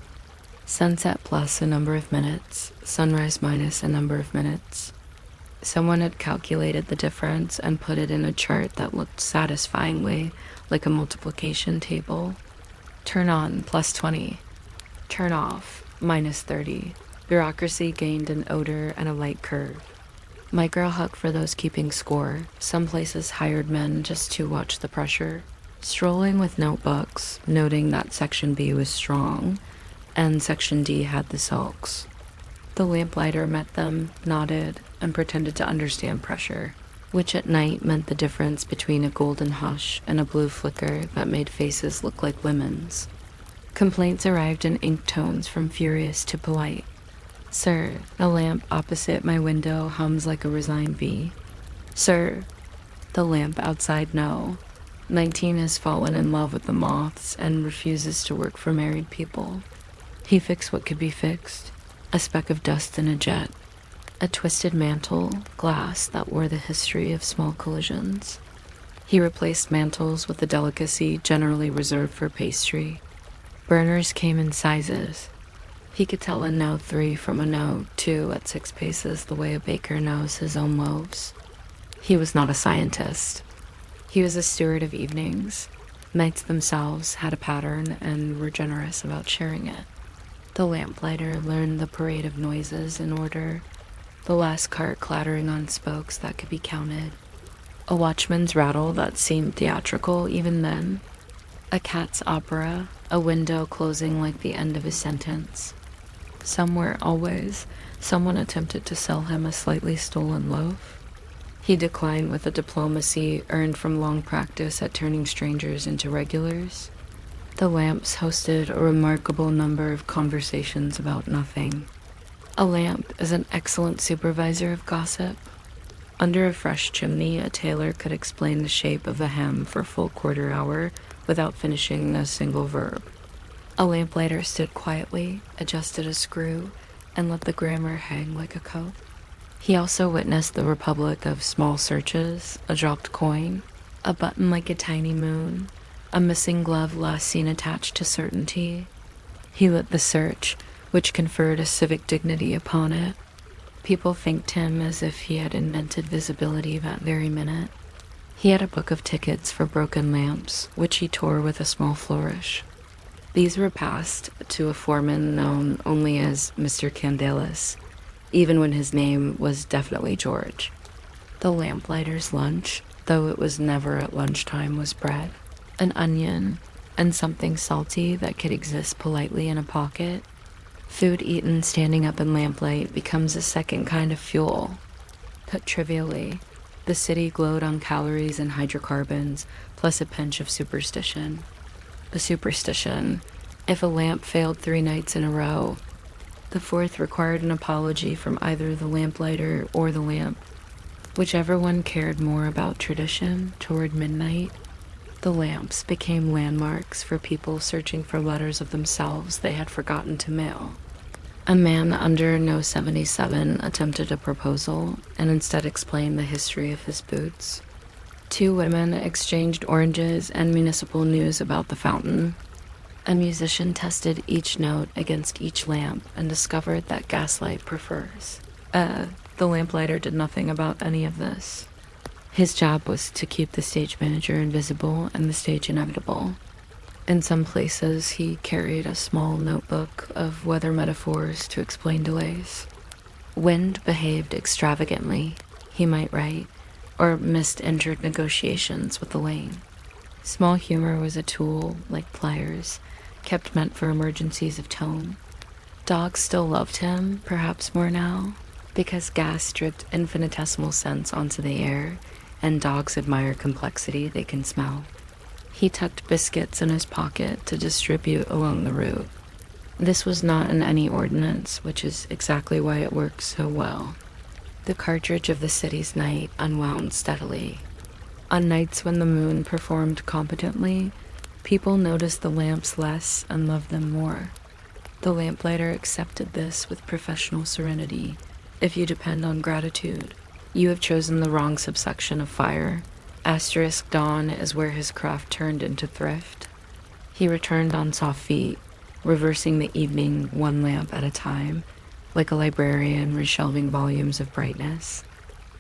Sunset plus a number of minutes, sunrise minus a number of minutes. Someone had calculated the difference and put it in a chart that looked satisfyingly like a multiplication table. Turn on, plus 20. Turn off, minus 30. Bureaucracy gained an odor and a light curve. My girl hugged for those keeping score. Some places hired men just to watch the pressure, strolling with notebooks, noting that Section B was strong, and Section D had the sulks. The lamplighter met them, nodded, and pretended to understand pressure. which at night meant the difference between a golden hush and a blue flicker that made faces look like women's. Complaints arrived in ink tones from furious to polite. "Sir, the lamp opposite my window hums like a resigned bee." "Sir, the lamp outside no. 19 has fallen in love with the moths and refuses to work for married people." He fixed what could be fixed, a speck of dust in a jet, a twisted mantle, glass that wore the history of small collisions. He replaced mantles with the delicacy generally reserved for pastry. Burners came in sizes. He could tell a no 3 from a no 2 at 6 paces the way a baker knows his own loaves. He was not a scientist. He was a steward of evenings. Nights themselves had a pattern and were generous about sharing it. The lamplighter learned the parade of noises in order, the last cart clattering on spokes that could be counted, a watchman's rattle that seemed theatrical even then, a cat's opera, a window closing like the end of a sentence. Somewhere, always, someone attempted to sell him a slightly stolen loaf. He declined with a diplomacy earned from long practice at turning strangers into regulars. The lamps hosted a remarkable number of conversations about nothing. A lamp is an excellent supervisor of gossip. Under a fresh chimney, a tailor could explain the shape of a hem for a full quarter hour without finishing a single verb. A lamplighter stood quietly, adjusted a screw, and let the grammar hang like a coat. He also witnessed the republic of small searches, a dropped coin, a button like a tiny moon, a missing glove last seen attached to certainty. He lit the search, which conferred a civic dignity upon it. People thanked him as if he had invented visibility that very minute. He had a book of tickets for broken lamps, which he tore with a small flourish. These were passed to a foreman known only as Mr. Candelas, even when his name was definitely George. The lamplighter's lunch, though it was never at lunchtime, was bread, an onion, and something salty that could exist politely in a pocket. Food eaten standing up in lamplight becomes a second kind of fuel. Put trivially, the city glowed on calories and hydrocarbons, plus a pinch of superstition. A superstition: if a lamp failed 3 nights in a row, the 4th required an apology from either the lamplighter or the lamp. Whichever one cared more about tradition. Toward midnight, the lamps became landmarks for people searching for letters of themselves they had forgotten to mail. A man under No 77 attempted a proposal and instead explained the history of his boots. 2 women exchanged oranges and municipal news about the fountain. A musician tested each note against each lamp and discovered that gaslight prefers. The lamplighter did nothing about any of this. His job was to keep the stage manager invisible and the stage inevitable. In some places, he carried a small notebook of weather metaphors to explain delays. Wind behaved extravagantly, he might write, or missed injured negotiations with the lane. Small humor was a tool, like pliers, kept meant for emergencies of tone. Dogs still loved him, perhaps more now, because gas dripped infinitesimal scents onto the air, and dogs admire complexity they can smell. He tucked biscuits in his pocket to distribute along the route. This was not in any ordinance, which is exactly why it works so well. The cartridge of the city's night unwound steadily. On nights when the moon performed competently, people noticed the lamps less and loved them more. The lamplighter accepted this with professional serenity. If you depend on gratitude, you have chosen the wrong subsection of fire. Asterisk dawn is where his craft turned into thrift. He returned on soft feet, reversing the evening 1 lamp at a time, like a librarian reshelving volumes of brightness.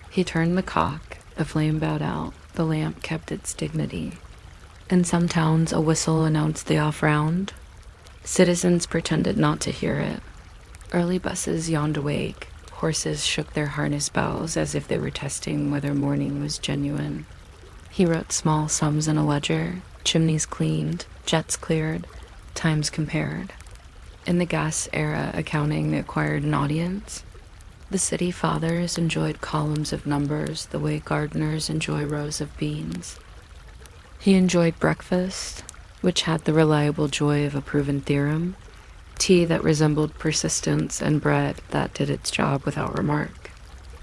He turned the cock, the flame bowed out, the lamp kept its dignity. In some towns, a whistle announced the off-round. Citizens pretended not to hear it. Early buses yawned awake. Horses shook their harness bells as if they were testing whether morning was genuine. He wrote small sums in a ledger, chimneys cleaned, jets cleared, times compared. In the gas era, accounting acquired an audience. The city fathers enjoyed columns of numbers the way gardeners enjoy rows of beans. He enjoyed breakfast, which had the reliable joy of a proven theorem, tea that resembled persistence, and bread that did its job without remark.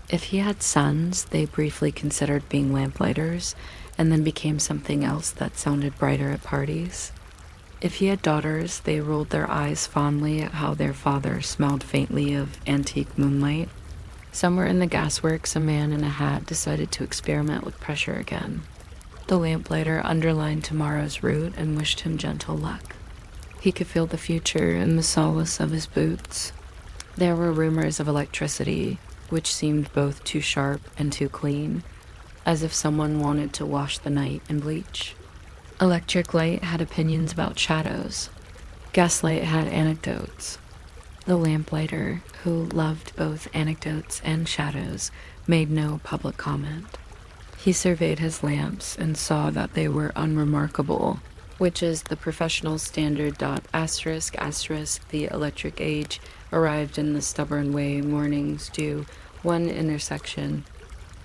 If he had sons, they briefly considered being lamplighters, and then became something else that sounded brighter at parties. If he had daughters, they rolled their eyes fondly at how their father smelled faintly of antique moonlight. Somewhere in the gasworks, a man in a hat decided to experiment with pressure again. The lamplighter underlined tomorrow's route and wished him gentle luck. He could feel the future in the solace of his boots. There were rumors of electricity, which seemed both too sharp and too clean, as if someone wanted to wash the night in bleach. Electric light had opinions about shadows. Gaslight had anecdotes. The lamplighter, who loved both anecdotes and shadows, made no public comment. He surveyed his lamps and saw that they were unremarkable, which is the professional standard. The electric age arrived in the stubborn way mornings do, one intersection,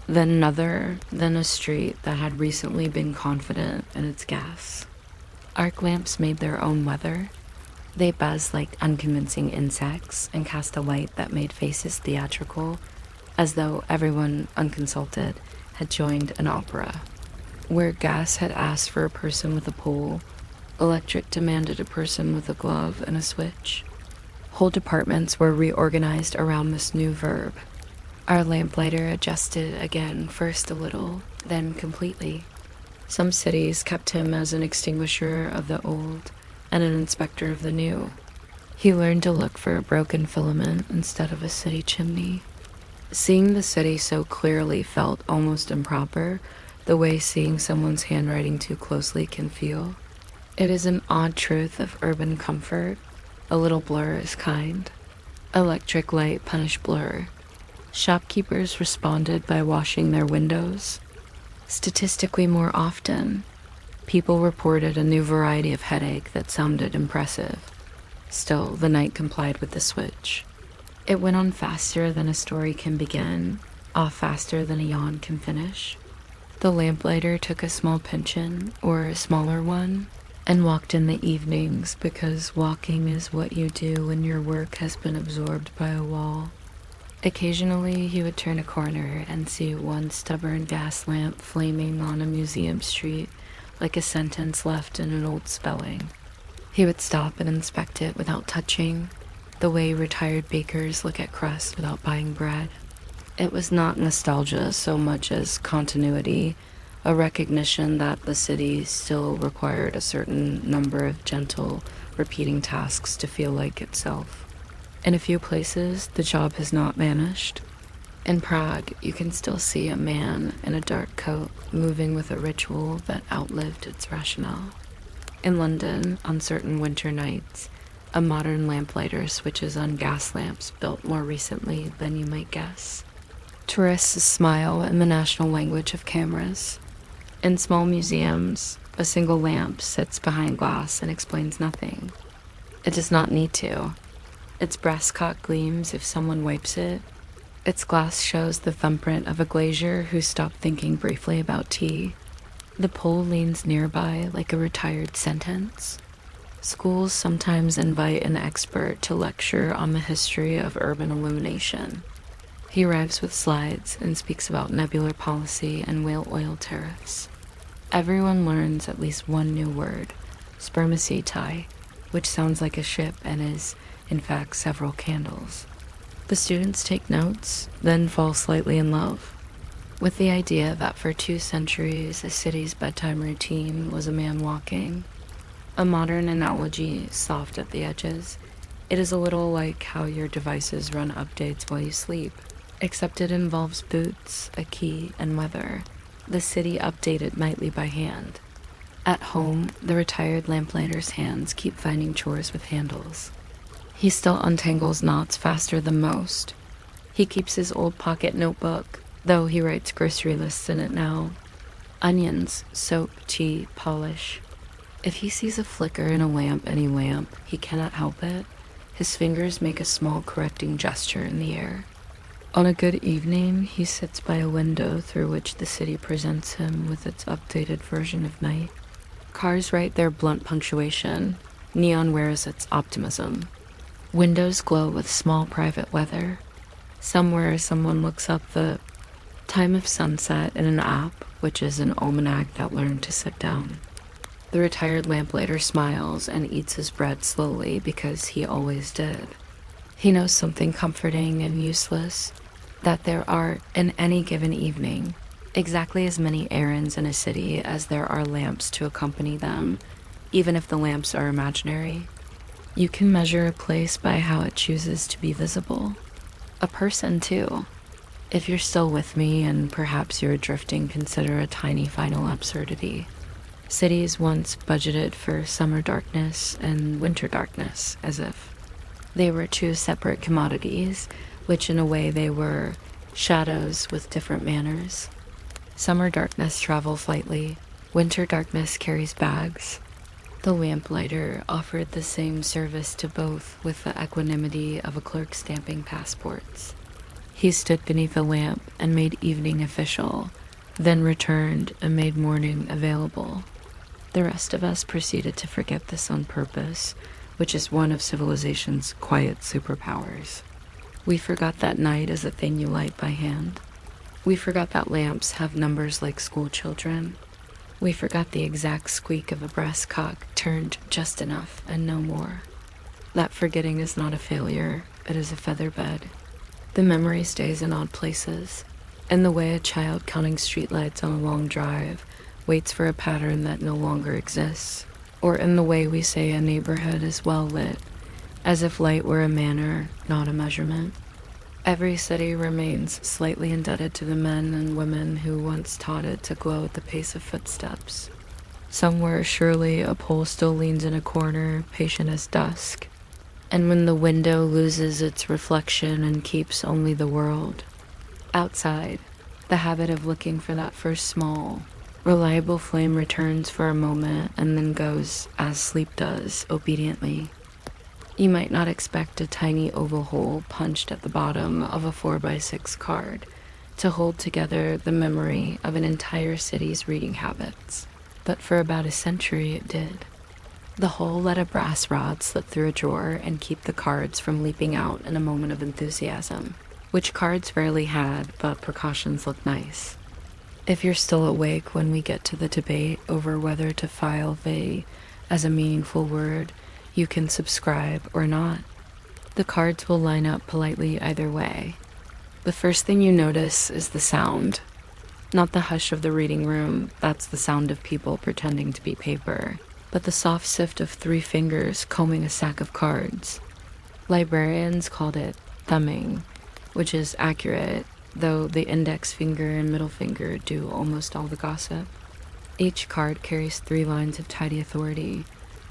then another, then a street that had recently been confident in its gas. Arc lamps made their own weather. They buzzed like unconvincing insects and cast a light that made faces theatrical, as though everyone unconsulted had joined an opera. Where gas had asked for a person with a pole, electric demanded a person with a glove and a switch. Whole departments were reorganized around this new verb. Our lamplighter adjusted again, first a little, then completely. Some cities kept him as an extinguisher of the old and an inspector of the new. He learned to look for a broken filament instead of a city chimney. Seeing the city so clearly felt almost improper, the way seeing someone's handwriting too closely can feel. It is an odd truth of urban comfort. A little blur is kind. Electric light punished blur. Shopkeepers responded by washing their windows. Statistically more often, people reported a new variety of headache that sounded impressive. Still, the night complied with the switch. It went on faster than a story can begin, off faster than a yawn can finish. The lamplighter took a small pension, or a smaller one, and walked in the evenings because walking is what you do when your work has been absorbed by a wall. Occasionally, he would turn a corner and see one stubborn gas lamp flaming on a museum street like a sentence left in an old spelling. He would stop and inspect it without touching, the way retired bakers look at crust without buying bread. It was not nostalgia so much as continuity, a recognition that the city still required a certain number of gentle, repeating tasks to feel like itself. In a few places, the job has not vanished. In Prague, you can still see a man in a dark coat moving with a ritual that outlived its rationale. In London, on certain winter nights, a modern lamplighter switches on gas lamps built more recently than you might guess. Tourists smile in the national language of cameras. In small museums, a single lamp sits behind glass and explains nothing. It does not need to. Its brass cock gleams if someone wipes it. Its glass shows the thumbprint of a glazier who stopped thinking briefly about tea. The pole leans nearby like a retired sentence. Schools sometimes invite an expert to lecture on the history of urban illumination. He arrives with slides and speaks about nebular policy and whale oil tariffs. Everyone learns at least one new word, spermaceti, which sounds like a ship and is, in fact, several candles. The students take notes, then fall slightly in love with the idea that for 2 centuries a city's bedtime routine was a man walking. A modern analogy, soft at the edges, it is a little like how your devices run updates while you sleep, except it involves boots, a key, and weather. The city updated nightly by hand. At home, the retired lamplighter's hands keep finding chores with handles. He still untangles knots faster than most. He keeps his old pocket notebook, though he writes grocery lists in it now. Onions, soap, tea, polish. If he sees a flicker in a lamp, any lamp, he cannot help it. His fingers make a small correcting gesture in the air. On a good evening, he sits by a window through which the city presents him with its updated version of night. Cars write their blunt punctuation, neon wears its optimism. Windows glow with small private weather. Somewhere someone looks up the time of sunset in an app, which is an almanac that learned to sit down. The retired lamplighter smiles and eats his bread slowly because he always did. He knows something comforting and useless, that there are, in any given evening, exactly as many errands in a city as there are lamps to accompany them, even if the lamps are imaginary. You can measure a place by how it chooses to be visible. A person, too. If you're still with me and perhaps you're drifting, consider a tiny final absurdity. Cities once budgeted for summer darkness and winter darkness, as if they were two separate commodities, which in a way they were shadows with different manners. Summer darkness travels lightly, winter darkness carries bags. The lamplighter offered the same service to both with the equanimity of a clerk stamping passports. He stood beneath a lamp and made evening official, then returned and made morning available. The rest of us proceeded to forget this on purpose, which is one of civilization's quiet superpowers. We forgot that night is a thing you light by hand. We forgot that lamps have numbers like school children. We forgot the exact squeak of a brass cock turned just enough and no more. That forgetting is not a failure, it is a feather bed. The memory stays in odd places, in the way a child counting streetlights on a long drive waits for a pattern that no longer exists, or in the way we say a neighborhood is well lit, as if light were a manner, not a measurement. Every city remains slightly indebted to the men and women who once taught it to glow at the pace of footsteps. Somewhere, surely, a pole still leans in a corner, patient as dusk. And when the window loses its reflection and keeps only the world, outside, the habit of looking for that first small, reliable flame returns for a moment and then goes, as sleep does, obediently. You might not expect a tiny oval hole punched at the bottom of a 4x6 card to hold together the memory of an entire city's reading habits, but for about a century it did. The hole let a brass rod slip through a drawer and keep the cards from leaping out in a moment of enthusiasm, which cards rarely had, but precautions look nice. If you're still awake when we get to the debate over whether to file "they" as a meaningful word, you can subscribe or not. The cards will line up politely either way. The first thing you notice is the sound. Not the hush of the reading room, that's the sound of people pretending to be paper, but the soft sift of 3 fingers combing a sack of cards. Librarians called it thumbing, which is accurate, though the index finger and middle finger do almost all the gossip. Each card carries 3 lines of tidy authority: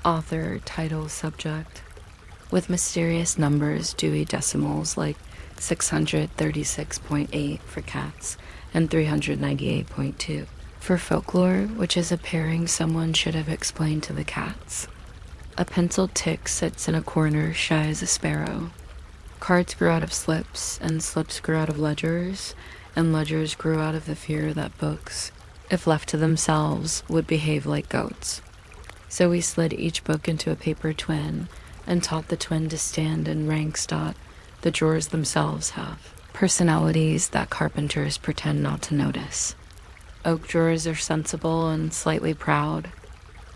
author, title, subject, with mysterious numbers, Dewey decimals like 636.8 for cats and 398.2 for folklore, which is a pairing someone should have explained to the cats. A penciled tick sits in a corner, shy as a sparrow. Cards grew out of slips, and slips grew out of ledgers, and ledgers grew out of the fear that books, if left to themselves, would behave like goats. So we slid each book into a paper twin and taught the twin to stand in ranks. The drawers themselves have personalities that carpenters pretend not to notice. Oak drawers are sensible and slightly proud.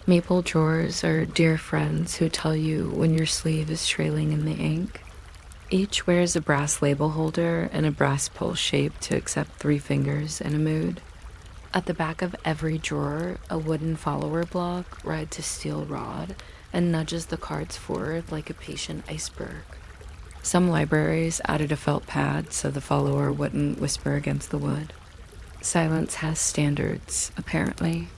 Maple drawers are dear friends who tell you when your sleeve is trailing in the ink. Each wears a brass label holder and a brass pull shape to accept 3 fingers in a mood. At the back of every drawer, a wooden follower block rides a steel rod and nudges the cards forward like a patient iceberg. Some libraries added a felt pad so the follower wouldn't whisper against the wood. Silence has standards, apparently.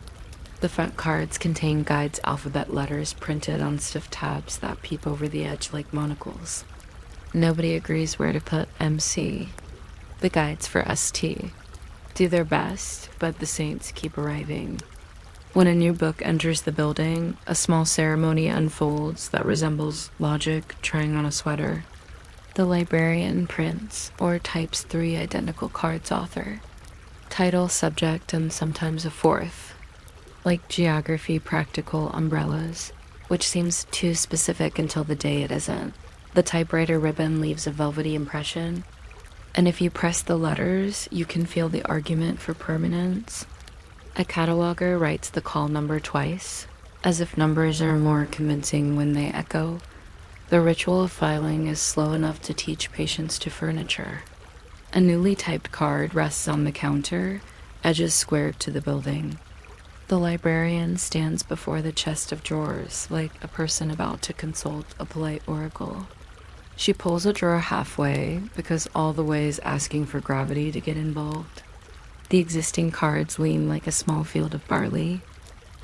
The front cards contain guides' alphabet letters printed on stiff tabs that peep over the edge like monocles. Nobody agrees where to put MC. The guides for ST do their best, but the saints keep arriving. When a new book enters the building, a small ceremony unfolds that resembles logic trying on a sweater. The librarian prints or types 3 identical cards author, title, subject, and sometimes a fourth, like geography practical umbrellas, which seems too specific until the day it isn't. The typewriter ribbon leaves a velvety impression, and if you press the letters, you can feel the argument for permanence. A cataloger writes the call number twice, as if numbers are more convincing when they echo. The ritual of filing is slow enough to teach patience to furniture. A newly typed card rests on the counter, edges squared to the building. The librarian stands before the chest of drawers like a person about to consult a polite oracle. She pulls a drawer halfway because all the way is asking for gravity to get involved. The existing cards lean like a small field of barley.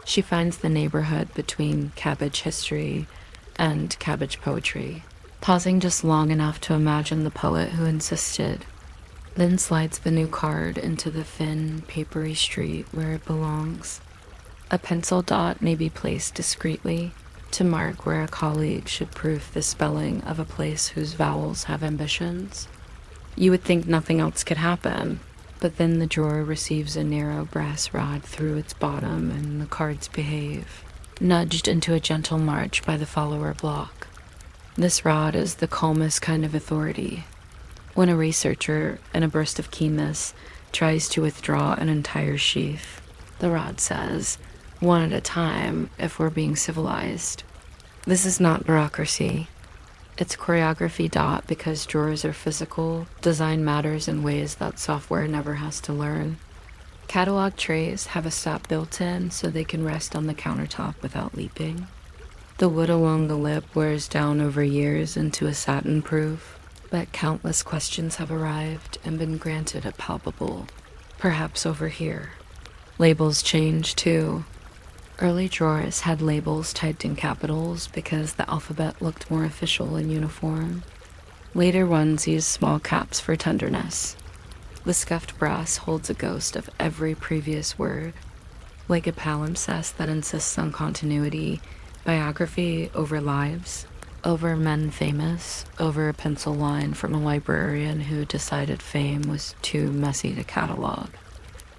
She finds the neighborhood between cabbage history and cabbage poetry, pausing just long enough to imagine the poet who insisted, then slides the new card into the thin, papery street where it belongs. A pencil dot may be placed discreetly to mark where a colleague should proof the spelling of a place whose vowels have ambitions. You would think nothing else could happen, but then the drawer receives a narrow brass rod through its bottom and the cards behave, nudged into a gentle march by the follower block. This rod is the calmest kind of authority. When a researcher, in a burst of keenness, tries to withdraw an entire sheath, the rod says, one at a time if we're being civilized. This is not bureaucracy. It's choreography dot because drawers are physical, design matters in ways that software never has to learn. Catalog trays have a stop built in so they can rest on the countertop without leaping. The wood along the lip wears down over years into a satin proof, but countless questions have arrived and been granted a palpable, perhaps over here. Labels change too. Early drawers had labels typed in capitals because the alphabet looked more official and uniform. Later ones used small caps for tenderness. The scuffed brass holds a ghost of every previous word, like a palimpsest that insists on continuity, biography over lives, over men famous, over a pencil line from a librarian who decided fame was too messy to catalog.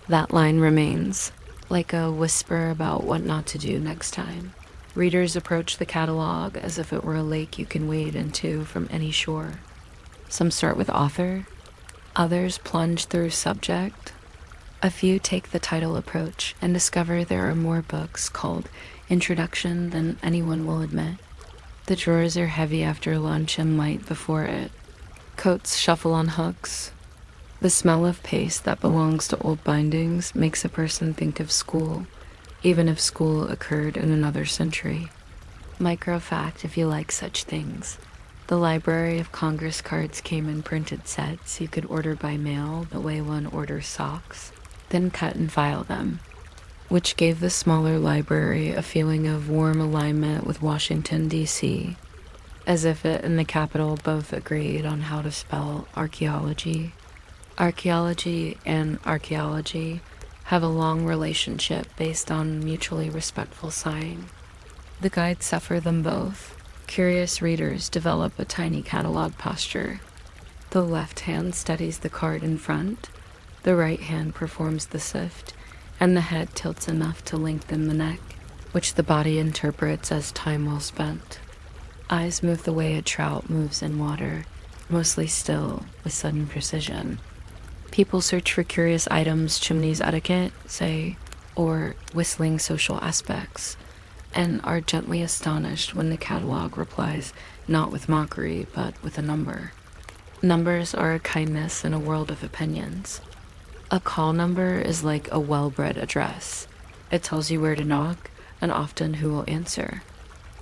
That line remains, like a whisper about what not to do next time. Readers approach the catalog as if it were a lake you can wade into from any shore. Some start with author, others plunge through subject. A few take the title approach and discover there are more books called Introduction than anyone will admit. The drawers are heavy after lunch and light before it. Coats shuffle on hooks. The smell of paste that belongs to old bindings makes a person think of school, even if school occurred in another century. Micro fact if you like such things. The Library of Congress cards came in printed sets you could order by mail the way one orders socks, then cut and file them, which gave the smaller library a feeling of warm alignment with Washington, D.C., as if it and the Capitol both agreed on how to spell archaeology. Archaeology and archaeology have a long relationship based on mutually respectful sighing. The guides suffer them both. Curious readers develop a tiny catalog posture. The left hand studies the card in front, the right hand performs the sift, and the head tilts enough to lengthen the neck, which the body interprets as time well spent. Eyes move the way a trout moves in water, mostly still, with sudden precision. People search for curious items, chimneys etiquette, say, or whistling social aspects, and are gently astonished when the catalog replies not with mockery, but with a number. Numbers are a kindness in a world of opinions. A call number is like a well-bred address. It tells you where to knock, and often who will answer.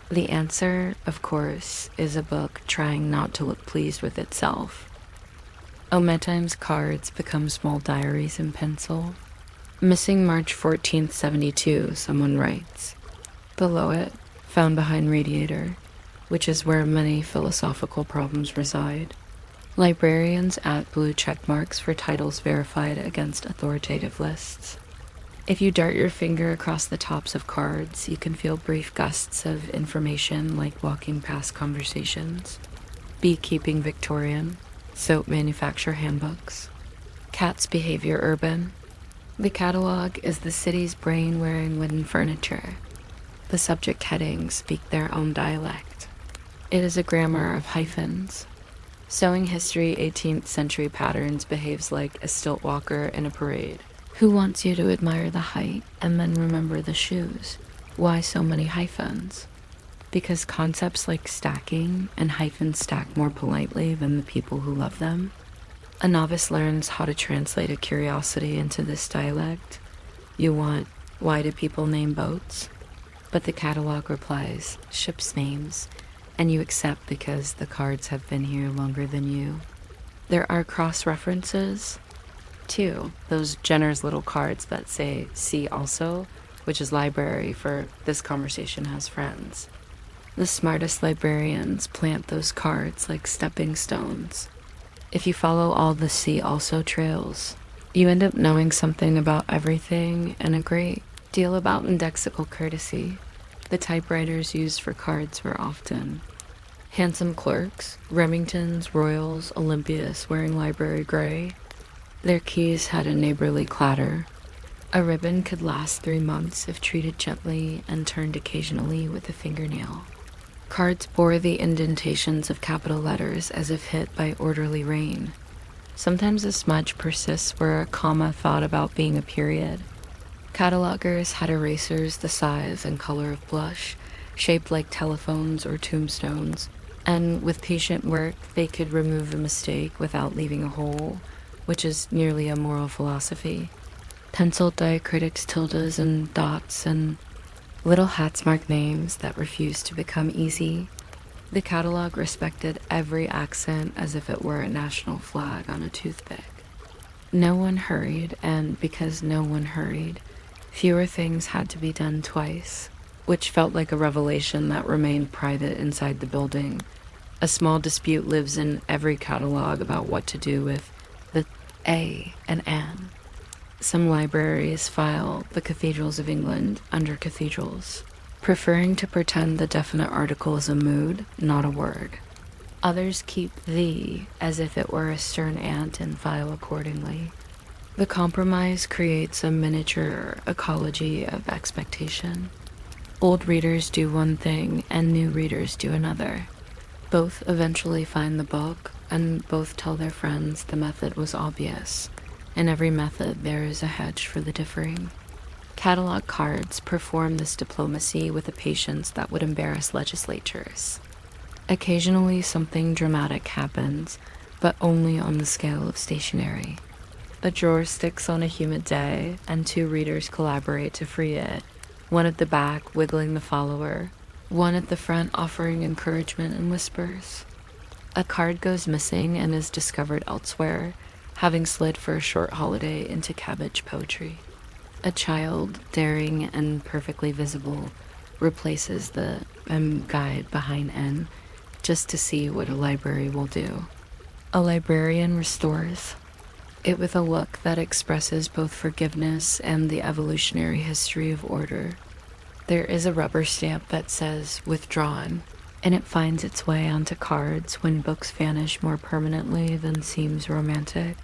The answer, of course, is a book trying not to look pleased with itself. Ometime's cards become small diaries in pencil. Missing March 14th, 72, someone writes. Below it, found behind radiator, which is where many philosophical problems reside. Librarians add blue check marks for titles verified against authoritative lists. If you dart your finger across the tops of cards, you can feel brief gusts of information like walking past conversations. beekeeping Victorian, soap manufacture handbooks, cats behavior urban. The catalog is the city's brain wearing wooden furniture. The subject headings speak their own dialect. It is a grammar of hyphens. Sewing history 18th century patterns behaves like a stilt walker in a parade. Who wants you to admire the height and then remember the shoes? Why so many hyphens? Because concepts like stacking and hyphens stack more politely than the people who love them. A novice learns how to translate a curiosity into this dialect. You want, why do people name boats? But the catalog replies, ships' names, and you accept because the cards have been here longer than you. There are cross-references, too. Those Jenner's little cards that say, see also, which is library for this conversation has friends. The smartest librarians plant those cards like stepping stones. If you follow all the see also trails, you end up knowing something about everything and a great deal about indexical courtesy. The typewriters used for cards were often handsome clerks, Remingtons, Royals, Olympias wearing library gray. Their keys had a neighborly clatter. A ribbon could last 3 months if treated gently and turned occasionally with a fingernail. Cards bore the indentations of capital letters as if hit by orderly rain. Sometimes a smudge persists where a comma thought about being a period. Catalogers had erasers the size and color of blush, shaped like telephones or tombstones, and with patient work they could remove a mistake without leaving a hole, which is nearly a moral philosophy. Penciled diacritics, tildes, and dots, and little hats mark names that refused to become easy. The catalog respected every accent as if it were a national flag on a toothpick. No one hurried, and because no one hurried, fewer things had to be done twice, which felt like a revelation that remained private inside the building. A small dispute lives in every catalog about what to do with the A and N. Some libraries file the cathedrals of England under cathedrals, preferring to pretend the definite article is a mood, not a word. Others keep the as if it were a stern ant and file accordingly. The compromise creates a miniature ecology of expectation. Old readers do one thing and new readers do another. Both eventually find the book, and both tell their friends the method was obvious. In every method there is a hedge for the differing. Catalog cards perform this diplomacy with a patience that would embarrass legislatures. Occasionally something dramatic happens, but only on the scale of stationery. A drawer sticks on a humid day, and 2 readers collaborate to free it, one at the back wiggling the follower, one at the front offering encouragement in whispers. A card goes missing and is discovered elsewhere, having slid for a short holiday into cabbage poetry. A child, daring and perfectly visible, replaces the M guide behind N just to see what a library will do. A librarian restores it with a look that expresses both forgiveness and the evolutionary history of order. There is a rubber stamp that says withdrawn, and it finds its way onto cards when books vanish more permanently than seems romantic.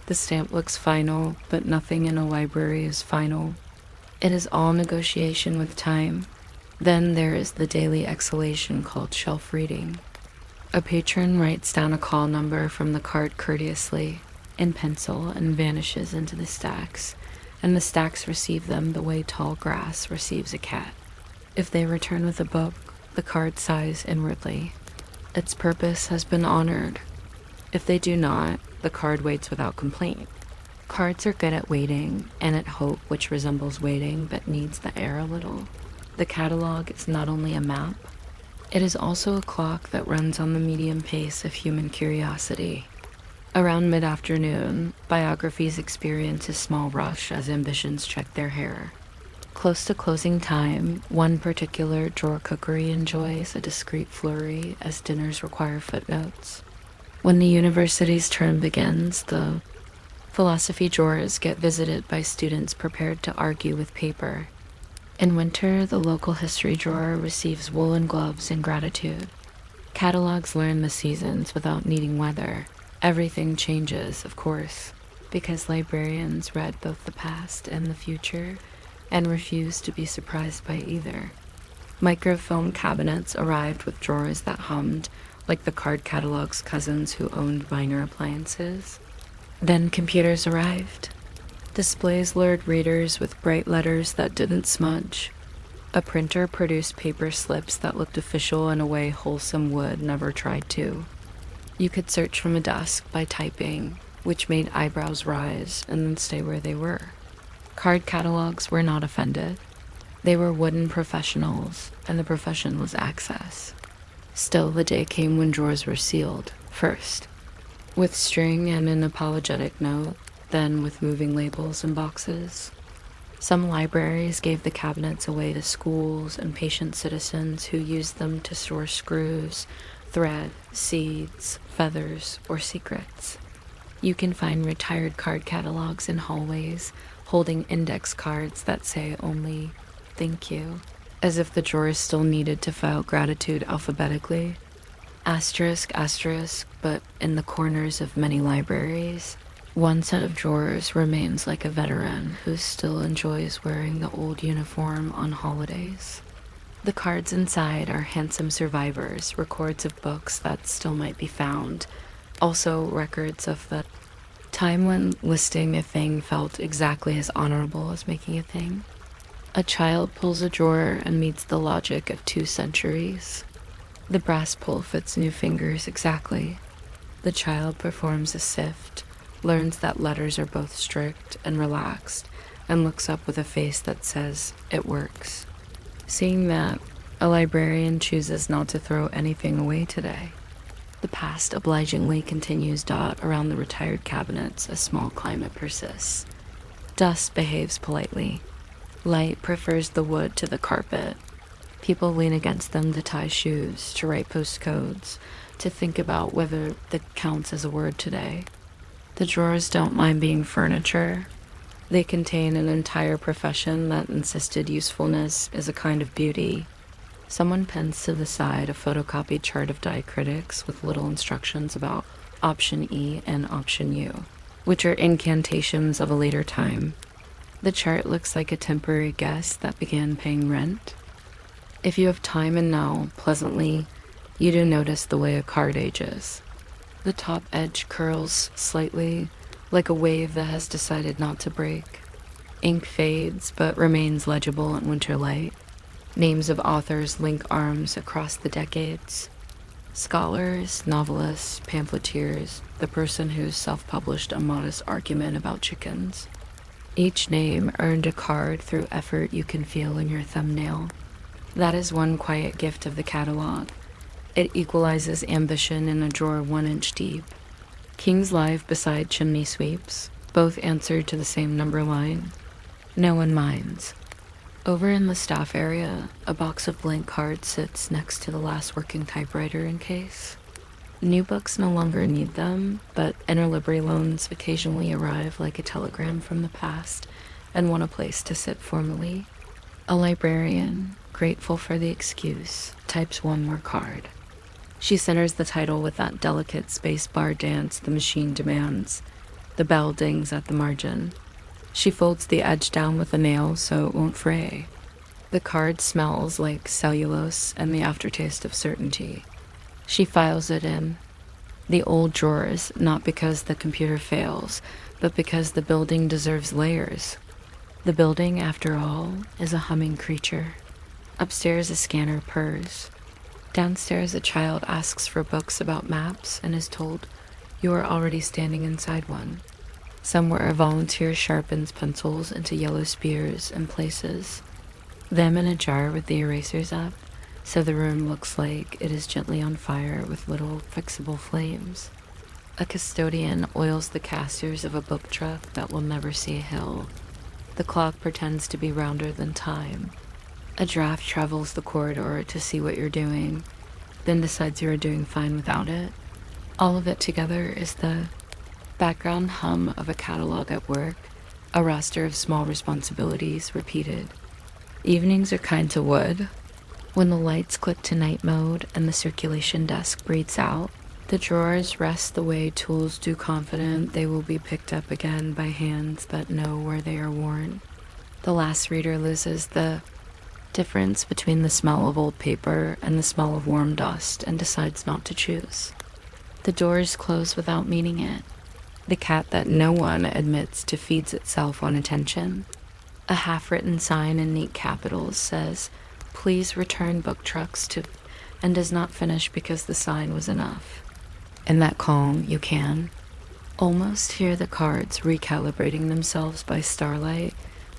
The stamp looks final, but nothing in a library is final. It is all negotiation with time. Then there is the daily exhalation called shelf reading. A patron writes down a call number from the card courteously, in pencil, and vanishes into the stacks, and the stacks receive them the way tall grass receives a cat. If they return with a book, the card sighs inwardly. Its purpose has been honored. If they do not, the card waits without complaint. Cards are good at waiting, and at hope, which resembles waiting but needs the air a little. The catalog is not only a map, it is also a clock that runs on the medium pace of human curiosity. Around mid-afternoon, biographies experience a small rush as ambitions check their hair. Close to closing time, one particular drawer cookery enjoys a discreet flurry as dinners require footnotes. When the university's term begins, the philosophy drawers get visited by students prepared to argue with paper. In winter, the local history drawer receives woolen gloves in gratitude. Catalogs learn the seasons without needing weather. Everything changes, of course, because librarians read both the past and the future and refuse to be surprised by either. Microfilm cabinets arrived with drawers that hummed, like the card catalog's cousins who owned minor appliances. Then computers arrived. Displays lured readers with bright letters that didn't smudge. A printer produced paper slips that looked official in a way wholesome wood never tried to. You could search from a desk by typing, which made eyebrows rise and then stay where they were. Card catalogs were not offended. They were wooden professionals, and the profession was access. Still, the day came when drawers were sealed, first, with string and an apologetic note, then with moving labels and boxes. Some libraries gave the cabinets away to schools and patient citizens who used them to store screws, thread, seeds, feathers, or secrets. You can find retired card catalogs in hallways holding index cards that say only "thank you," as if the drawers still needed to file gratitude alphabetically. Asterisk, asterisk, but in the corners of many libraries, one set of drawers remains like a veteran who still enjoys wearing the old uniform on holidays. The cards inside are handsome survivors, records of books that still might be found, also records of the time when listing a thing felt exactly as honorable as making a thing. A child pulls a drawer and meets the logic of 2 centuries. The brass pull fits new fingers exactly. The child performs a sift, learns that letters are both strict and relaxed, and looks up with a face that says, "It works." Seeing that, a librarian chooses not to throw anything away today. The past obligingly continues dot around the retired cabinets as small climate persists. Dust behaves politely. Light prefers the wood to the carpet. People lean against them to tie shoes, to write postcodes, to think about whether that counts as a word today. The drawers don't mind being furniture. They contain an entire profession that insisted usefulness is a kind of beauty. Someone pins to the side a photocopied chart of diacritics with little instructions about option E and option U, which are incantations of a later time. The chart looks like a temporary guest that began paying rent. If you have time and know, pleasantly, you do notice the way a card ages. The top edge curls slightly, like a wave that has decided not to break. Ink fades, but remains legible in winter light. Names of authors link arms across the decades. Scholars, novelists, pamphleteers, the person who self-published a modest argument about chickens. Each name earned a card through effort you can feel in your thumbnail. That is one quiet gift of the catalog. It equalizes ambition in a drawer 1 inch deep. Kings Live beside chimney sweeps, both answer to the same number line. No one minds. Over in the staff area, a box of blank cards sits next to the last working typewriter in case. New books no longer need them, but interlibrary loans occasionally arrive like a telegram from the past and want a place to sit formally. A librarian, grateful for the excuse, types one more card. She centers the title with that delicate space bar dance the machine demands. The bell dings at the margin. She folds the edge down with a nail so it won't fray. The card smells like cellulose and the aftertaste of certainty. She files it in. The old drawers, not because the computer fails, but because the building deserves layers. The building, after all, is a humming creature. Upstairs, a scanner purrs. Downstairs, a child asks for books about maps and is told, "You are already standing inside one." Somewhere, a volunteer sharpens pencils into yellow spears and places them in a jar with the erasers up, so the room looks like it is gently on fire with little fixable flames. A custodian oils the casters of a book truck that will never see a hill. The clock pretends to be rounder than time. A draft travels the corridor to see what you're doing, then decides you are doing fine without it. All of it together is the background hum of a catalog at work, a roster of small responsibilities repeated. Evenings are kind to wood. When the lights click to night mode and the circulation desk breathes out, the drawers rest the way tools do, confident they will be picked up again by hands that know where they are worn. The last reader loses the difference between the smell of old paper and the smell of warm dust and decides not to choose. The doors close without meaning it. The cat that no one admits to feeds itself on attention. A half-written sign in neat capitals says, "Please return book trucks to," and does not finish because the sign was enough. In that calm, you can almost hear the cards recalibrating themselves by starlight,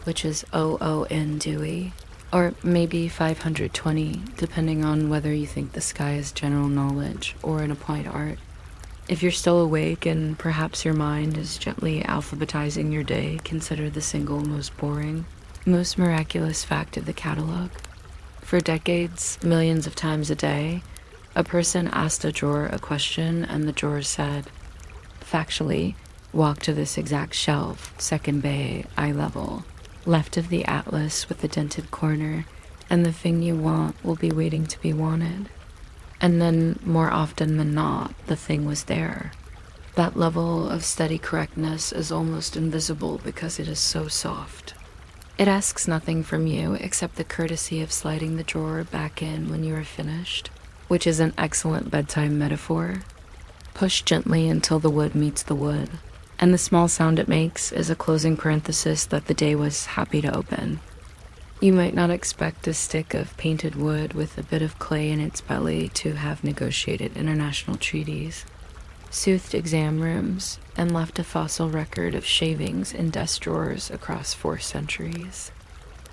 which is OON Dewey, or maybe 520, depending on whether you think the sky is general knowledge or an applied art. If you're still awake and perhaps your mind is gently alphabetizing your day, consider the single most boring, most miraculous fact of the catalog. For decades, millions of times a day, a person asked a drawer a question and the drawer said, factually, walk to this exact shelf, second bay, eye level, left of the atlas with the dented corner, and the thing you want will be waiting to be wanted. And then, more often than not, the thing was there. That level of steady correctness is almost invisible because it is so soft. It asks nothing from you except the courtesy of sliding the drawer back in when you are finished, which is an excellent bedtime metaphor. Push gently until the wood meets the wood, and the small sound it makes is a closing parenthesis that the day was happy to open. You might not expect a stick of painted wood with a bit of clay in its belly to have negotiated international treaties, soothed exam rooms, and left a fossil record of shavings in desk drawers across 4 centuries.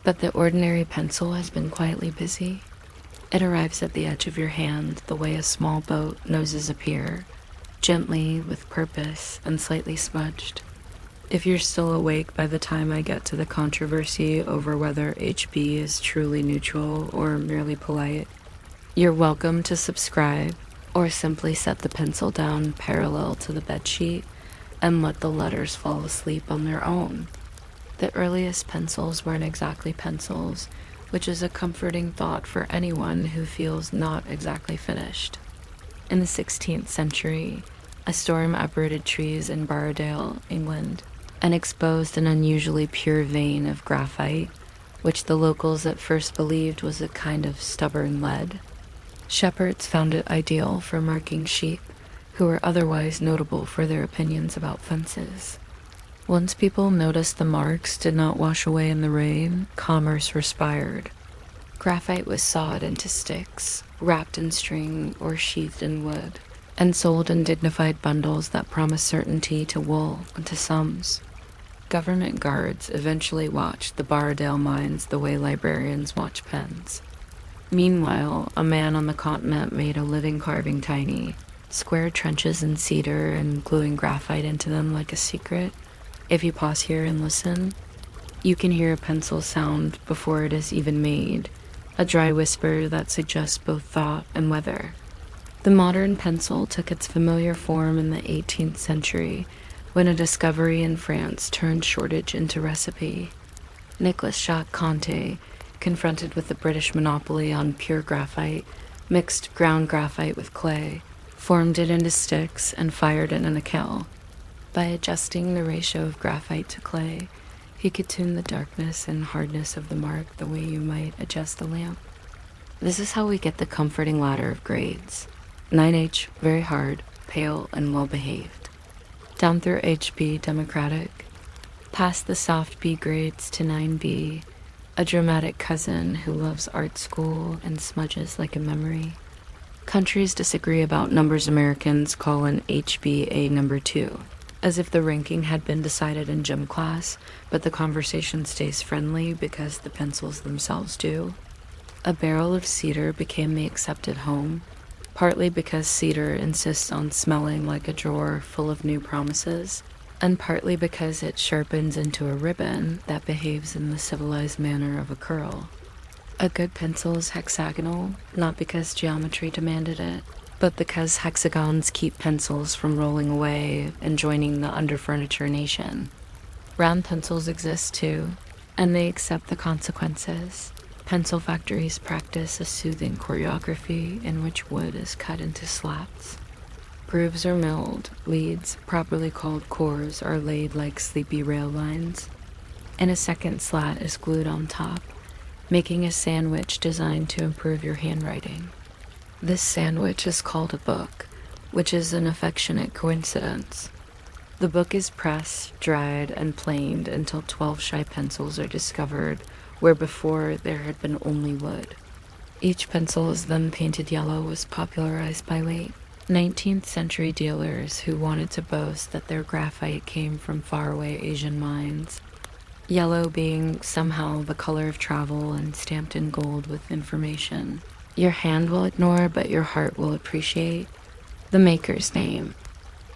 But the ordinary pencil has been quietly busy. It arrives at the edge of your hand the way a small boat noses a pier, gently, with purpose, and slightly smudged. If you're still awake by the time I get to the controversy over whether HB is truly neutral or merely polite, you're welcome to subscribe or simply set the pencil down parallel to the bedsheet and let the letters fall asleep on their own. The earliest pencils weren't exactly pencils, which is a comforting thought for anyone who feels not exactly finished. In the 16th century, a storm uprooted trees in Borrowdale, England, and exposed an unusually pure vein of graphite, which the locals at first believed was a kind of stubborn lead. Shepherds found it ideal for marking sheep, who were otherwise notable for their opinions about fences. Once people noticed the marks did not wash away in the rain, commerce respired. Graphite was sawed into sticks, wrapped in string or sheathed in wood, and sold in dignified bundles that promised certainty to wool and to sums. Government guards eventually watched the Borrowdale mines the way librarians watch pens. Meanwhile, a man on the continent made a living carving tiny, square trenches in cedar and gluing graphite into them like a secret. If you pause here and listen, you can hear a pencil sound before it is even made, a dry whisper that suggests both thought and weather. The modern pencil took its familiar form in the 18th century, when a discovery in France turned shortage into recipe. Nicolas Jacques Conté, confronted with the British monopoly on pure graphite, mixed ground graphite with clay, formed it into sticks, and fired it in a kiln. By adjusting the ratio of graphite to clay, he could tune the darkness and hardness of the mark the way you might adjust a lamp. This is how we get the comforting ladder of grades. 9H, very hard, pale, and well-behaved. Down through HB, democratic. Past the soft B grades to 9B, a dramatic cousin who loves art school and smudges like a memory. Countries disagree about numbers Americans call an HBA number 2, as if the ranking had been decided in gym class, but the conversation stays friendly because the pencils themselves do. A barrel of cedar became the accepted home, partly because cedar insists on smelling like a drawer full of new promises, and partly because it sharpens into a ribbon that behaves in the civilized manner of a curl. A good pencil is hexagonal, not because geometry demanded it, but because hexagons keep pencils from rolling away and joining the under-furniture nation. Round pencils exist too, and they accept the consequences. Pencil factories practice a soothing choreography in which wood is cut into slats. Grooves are milled, leads, properly called cores, are laid like sleepy rail lines, and a second slat is glued on top, making a sandwich designed to improve your handwriting. This sandwich is called a book, which is an affectionate coincidence. The book is pressed, dried, and planed until 12 shy pencils are discovered where before there had been only wood. Each pencil is then painted yellow was popularized by late 19th century dealers who wanted to boast that their graphite came from faraway Asian mines, yellow being somehow the color of travel and stamped in gold with information your hand will ignore but your heart will appreciate. The maker's name.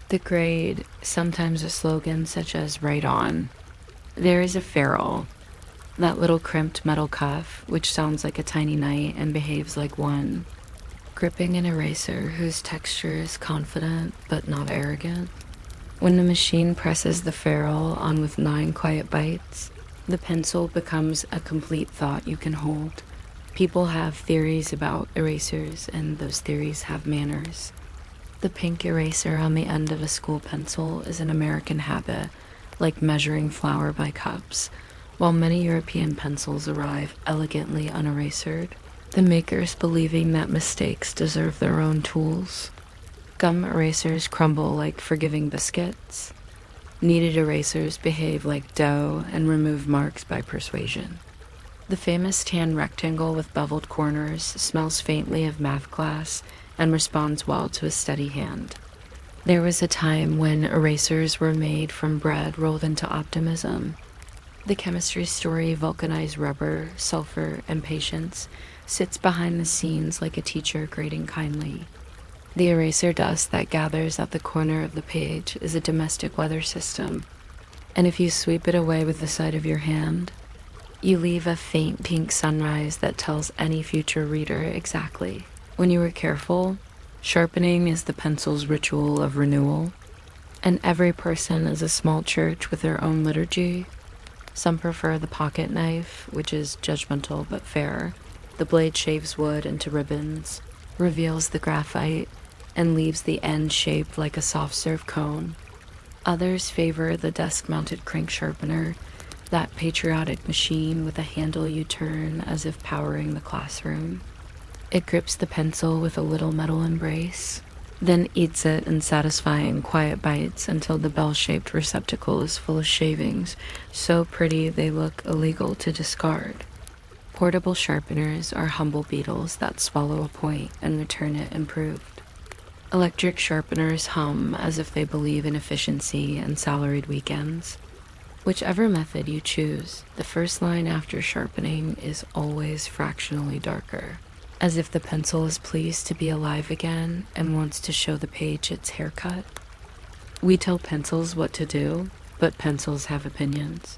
The grade, sometimes a slogan such as "Right On." There is a ferrule, that little crimped metal cuff, which sounds like a tiny knight and behaves like one, gripping an eraser whose texture is confident but not arrogant. When the machine presses the ferrule on with 9 quiet bites, the pencil becomes a complete thought you can hold. People have theories about erasers, and those theories have manners. The pink eraser on the end of a school pencil is an American habit, like measuring flour by cups, while many European pencils arrive elegantly unerasered, the makers believing that mistakes deserve their own tools. Gum erasers crumble like forgiving biscuits. Kneaded erasers behave like dough and remove marks by persuasion. The famous tan rectangle with beveled corners smells faintly of math class and responds well to a steady hand. There was a time when erasers were made from bread rolled into optimism. The chemistry story vulcanized rubber, sulfur, and patience sits behind the scenes like a teacher grading kindly. The eraser dust that gathers at the corner of the page is a domestic weather system, and if you sweep it away with the side of your hand, you leave a faint pink sunrise that tells any future reader exactly. When you are careful, sharpening is the pencil's ritual of renewal, and every person is a small church with their own liturgy. Some prefer the pocket knife, which is judgmental but fair. The blade shaves wood into ribbons, reveals the graphite, and leaves the end shaped like a soft serve cone. Others favor the desk-mounted crank sharpener, that patriotic machine with a handle you turn as if powering the classroom. It grips the pencil with a little metal embrace, then eats it in satisfying quiet bites until the bell-shaped receptacle is full of shavings, so pretty they look illegal to discard. Portable sharpeners are humble beetles that swallow a point and return it improved. Electric sharpeners hum as if they believe in efficiency and salaried weekends. Whichever method you choose, the first line after sharpening is always fractionally darker, as if the pencil is pleased to be alive again and wants to show the page its haircut. We tell pencils what to do, but pencils have opinions.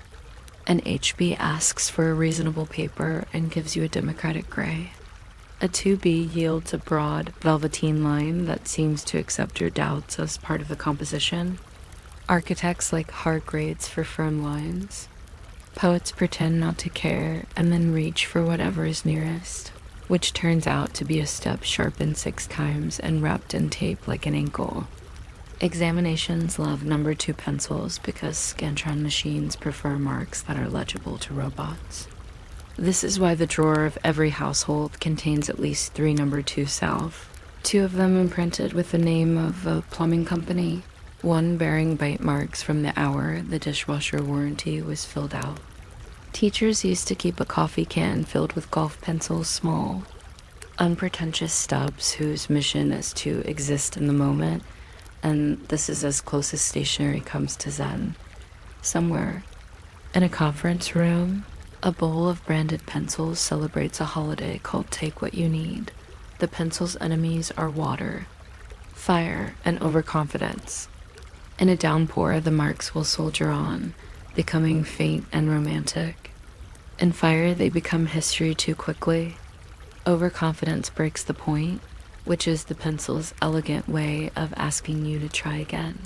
An HB asks for a reasonable paper and gives you a democratic gray. A 2B yields a broad, velveteen line that seems to accept your doubts as part of the composition. Architects like hard grades for firm lines. Poets pretend not to care and then reach for whatever is nearest, which turns out to be a step sharpened 6 times and wrapped in tape like an ankle. Examinations love number 2 pencils because Scantron machines prefer marks that are legible to robots. This is why the drawer of every household contains at least 3 number 2 salve, 2 of them imprinted with the name of a plumbing company, 1 bearing bite marks from the hour the dishwasher warranty was filled out. Teachers used to keep a coffee can filled with golf pencils small, unpretentious stubs whose mission is to exist in the moment, and this is as close as stationery comes to Zen. Somewhere, in a conference room, a bowl of branded pencils celebrates a holiday called Take What You Need. The pencil's enemies are water, fire, and overconfidence. In a downpour, the marks will soldier on, becoming faint and romantic. In fire, they become history too quickly. Overconfidence breaks the point, which is the pencil's elegant way of asking you to try again.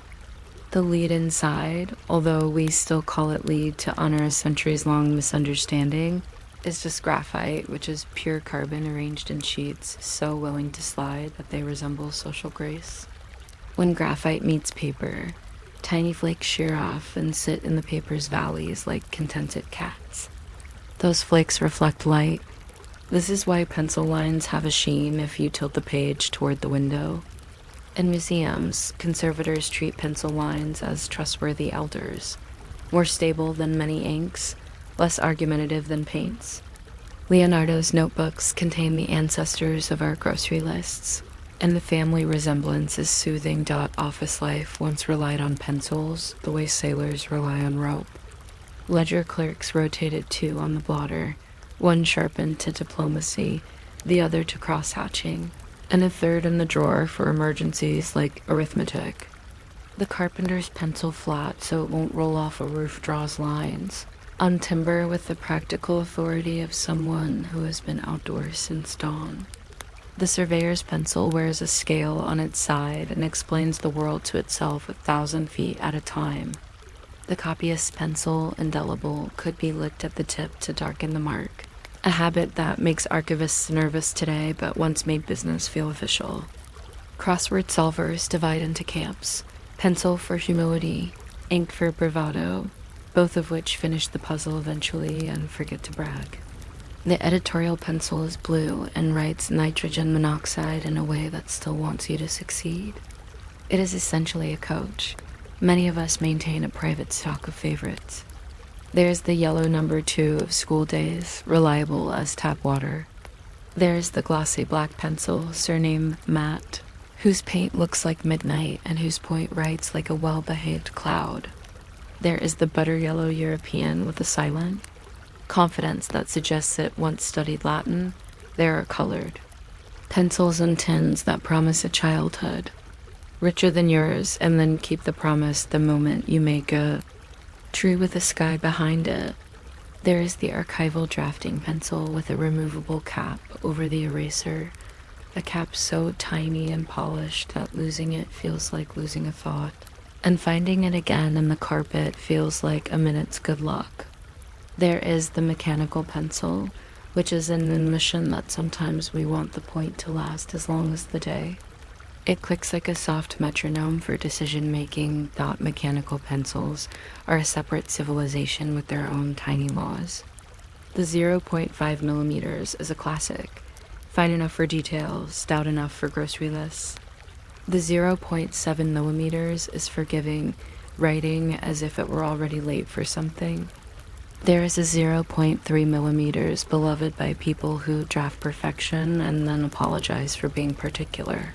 The lead inside, although we still call it lead to honor a centuries-long misunderstanding, is just graphite, which is pure carbon arranged in sheets so willing to slide that they resemble social grace. When graphite meets paper, tiny flakes shear off and sit in the paper's valleys like contented cats. Those flakes reflect light. This is why pencil lines have a sheen if you tilt the page toward the window. In museums, conservators treat pencil lines as trustworthy elders, more stable than many inks, less argumentative than paints. Leonardo's notebooks contain the ancestors of our grocery lists, and the family resemblance is soothing. Office life once relied on pencils the way sailors rely on rope. Ledger clerks rotated two on the blotter, one sharpened to diplomacy, the other to cross-hatching, and a third in the drawer for emergencies like arithmetic. The carpenter's pencil flat so it won't roll off a roof draws lines, on timber with the practical authority of someone who has been outdoors since dawn. The surveyor's pencil wears a scale on its side and explains the world to itself 1,000 feet at a time. The copyist's pencil, indelible, could be licked at the tip to darken the mark, a habit that makes archivists nervous today but once made business feel official. Crossword solvers divide into camps: pencil for humility, ink for bravado, both of which finish the puzzle eventually and forget to brag. The editorial pencil is blue and writes nitrogen monoxide in a way that still wants you to succeed. It is essentially a coach. Many of us maintain a private stock of favorites. There's the yellow number 2 of school days, reliable as tap water. There's the glossy black pencil, surname Matt, whose paint looks like midnight and whose point writes like a well-behaved cloud. There is the butter yellow European with a silent confidence that suggests it once studied Latin. There are colored pencils and tins that promise a childhood, richer than yours, and then keep the promise the moment you make a tree with a sky behind it. There is the archival drafting pencil with a removable cap over the eraser, a cap so tiny and polished that losing it feels like losing a thought, and finding it again in the carpet feels like a minute's good luck. There is the mechanical pencil, which is an admission that sometimes we want the point to last as long as the day. It clicks like a soft metronome for decision-making. Mechanical pencils are a separate civilization with their own tiny laws. The 0.5 millimeters is a classic, fine enough for detail, stout enough for grocery lists. The 0.7 millimeters is forgiving, writing as if it were already late for something. There is a 0.3 millimeters beloved by people who draft perfection and then apologize for being particular.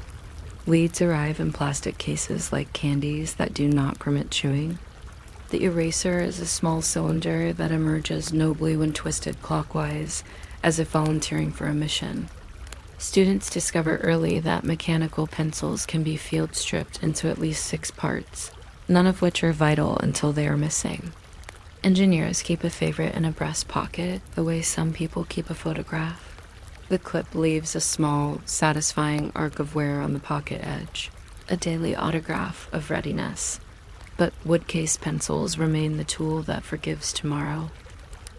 Leads arrive in plastic cases like candies that do not permit chewing. The eraser is a small cylinder that emerges nobly when twisted clockwise, as if volunteering for a mission. Students discover early that mechanical pencils can be field stripped into at least 6 parts, none of which are vital until they are missing. Engineers keep a favorite in a breast pocket, the way some people keep a photograph. The clip leaves a small, satisfying arc of wear on the pocket edge, a daily autograph of readiness. But wood-case pencils remain the tool that forgives tomorrow.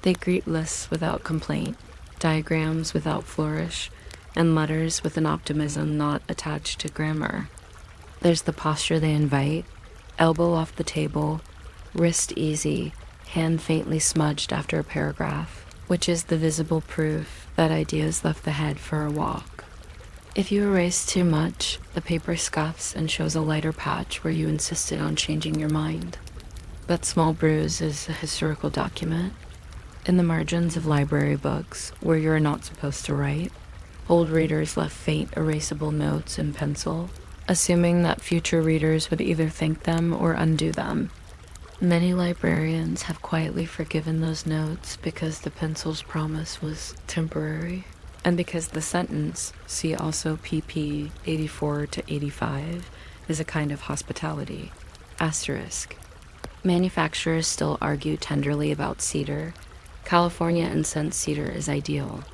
They greet lists without complaint, diagrams without flourish, and letters with an optimism not attached to grammar. There's the posture they invite: elbow off the table, wrist easy, hand faintly smudged after a paragraph, which is the visible proof that ideas left the head for a walk. If you erase too much, the paper scuffs and shows a lighter patch where you insisted on changing your mind. That small bruise is a historical document. In the margins of library books, where you are not supposed to write, old readers left faint erasable notes in pencil, assuming that future readers would either thank them or undo them. Many librarians have quietly forgiven those notes because the pencil's promise was temporary, and because the sentence, see also pp. 84 to 85, is a kind of hospitality. Asterisk. Manufacturers still argue tenderly about cedar. California incense cedar is ideal,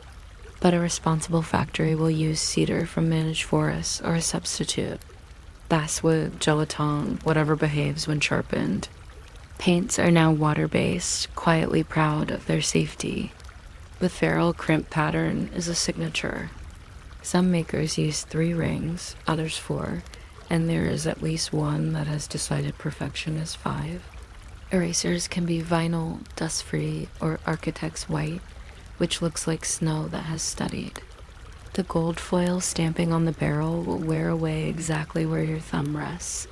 but a responsible factory will use cedar from managed forests or a substitute. Basswood, gelaton, whatever behaves when sharpened. Paints are now water-based, quietly proud of their safety. The ferrule crimp pattern is a signature. Some makers use 3 rings, others 4, and there is at least one that has decided perfection is 5. Erasers can be vinyl, dust-free, or architect's white, which looks like snow that has studied. The gold foil stamping on the barrel will wear away exactly where your thumb rests,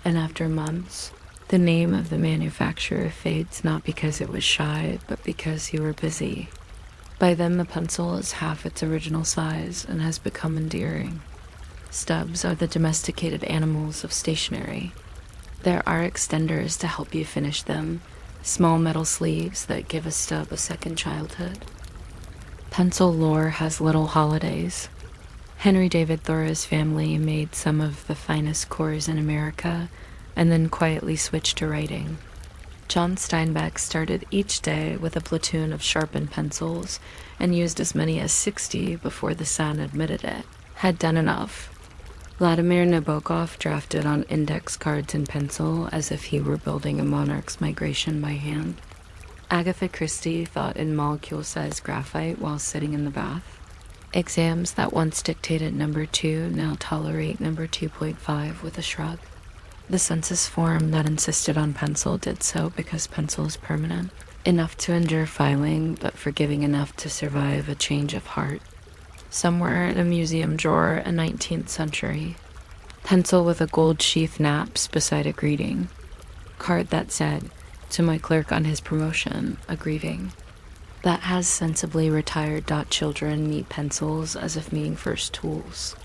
and after months, the name of the manufacturer fades not because it was shy, but because you were busy. By then, the pencil is half its original size and has become endearing. Stubs are the domesticated animals of stationery. There are extenders to help you finish them, small metal sleeves that give a stub a second childhood. Pencil lore has little holidays. Henry David Thoreau's family made some of the finest cores in America and then quietly switched to writing. John Steinbeck started each day with a platoon of sharpened pencils and used as many as 60 before the Sun admitted it had done enough. Vladimir Nabokov drafted on index cards in pencil as if he were building a monarch's migration by hand. Agatha Christie thought in molecule-sized graphite while sitting in the bath. Exams that once dictated number 2 now tolerate number 2.5 with a shrug. The census form that insisted on pencil did so because pencil is permanent, enough to endure filing, but forgiving enough to survive a change of heart. Somewhere in a museum drawer, a 19th century. Pencil with a gold sheath naps beside a greeting. Card that said, to my clerk on his promotion, a grieving. That has sensibly retired children meet pencils as if meeting first tools.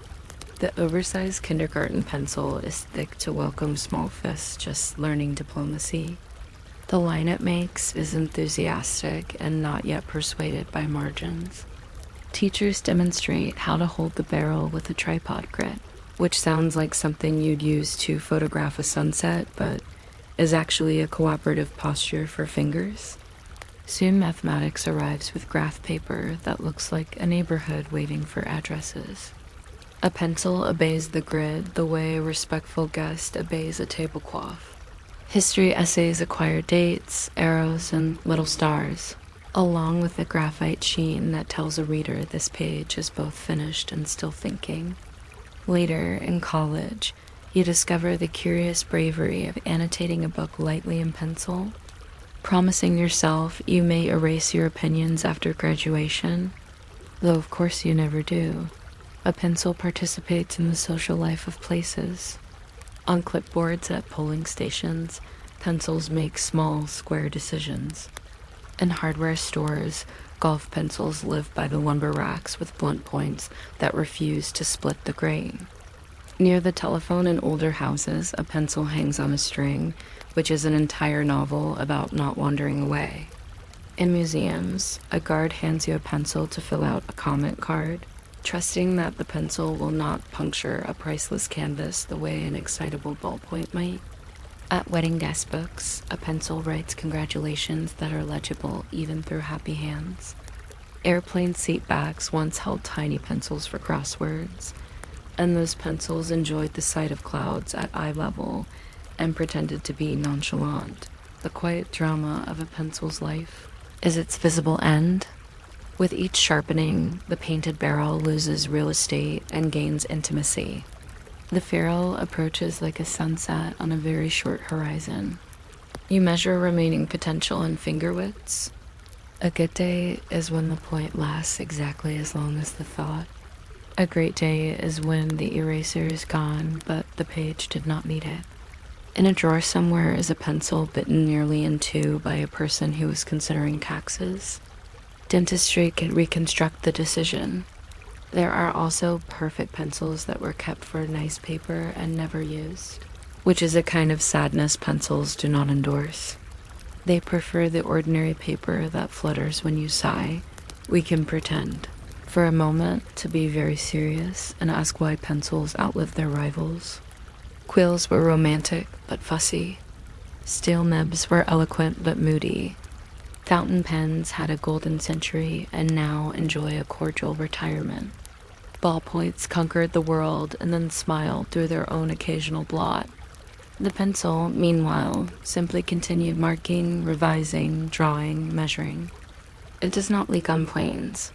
The oversized kindergarten pencil is thick to welcome small fists just learning diplomacy. The line it makes is enthusiastic and not yet persuaded by margins. Teachers demonstrate how to hold the barrel with a tripod grit, which sounds like something you'd use to photograph a sunset, but is actually a cooperative posture for fingers. Soon mathematics arrives with graph paper that looks like a neighborhood waiting for addresses. A pencil obeys the grid the way a respectful guest obeys a tablecloth. History essays acquire dates, arrows, and little stars, along with the graphite sheen that tells a reader this page is both finished and still thinking. Later, in college, you discover the curious bravery of annotating a book lightly in pencil, promising yourself you may erase your opinions after graduation, though of course you never do. A pencil participates in the social life of places. On clipboards at polling stations, pencils make small, square decisions. In hardware stores, golf pencils live by the lumber racks with blunt points that refuse to split the grain. Near the telephone in older houses, a pencil hangs on a string, which is an entire novel about not wandering away. In museums, a guard hands you a pencil to fill out a comment card, trusting that the pencil will not puncture a priceless canvas the way an excitable ballpoint might. At wedding guest books, a pencil writes congratulations that are legible even through happy hands. Airplane seat backs once held tiny pencils for crosswords, and those pencils enjoyed the sight of clouds at eye level and pretended to be nonchalant. The quiet drama of a pencil's life is its visible end. With each sharpening, the painted barrel loses real estate and gains intimacy. The ferrule approaches like a sunset on a very short horizon. You measure remaining potential in finger widths. A good day is when the point lasts exactly as long as the thought. A great day is when the eraser is gone, but the page did not need it. In a drawer somewhere is a pencil bitten nearly in two by a person who was considering taxes. Dentistry can reconstruct the decision. There are also perfect pencils that were kept for nice paper and never used, which is a kind of sadness pencils do not endorse. They prefer the ordinary paper that flutters when you sigh. We can pretend, for a moment, to be very serious and ask why pencils outlive their rivals. Quills were romantic but fussy. Steel nibs were eloquent but moody. Fountain pens had a golden century and now enjoy a cordial retirement. Ballpoints conquered the world and then smiled through their own occasional blot. The pencil, meanwhile, simply continued marking, revising, drawing, measuring. It does not leak on planes.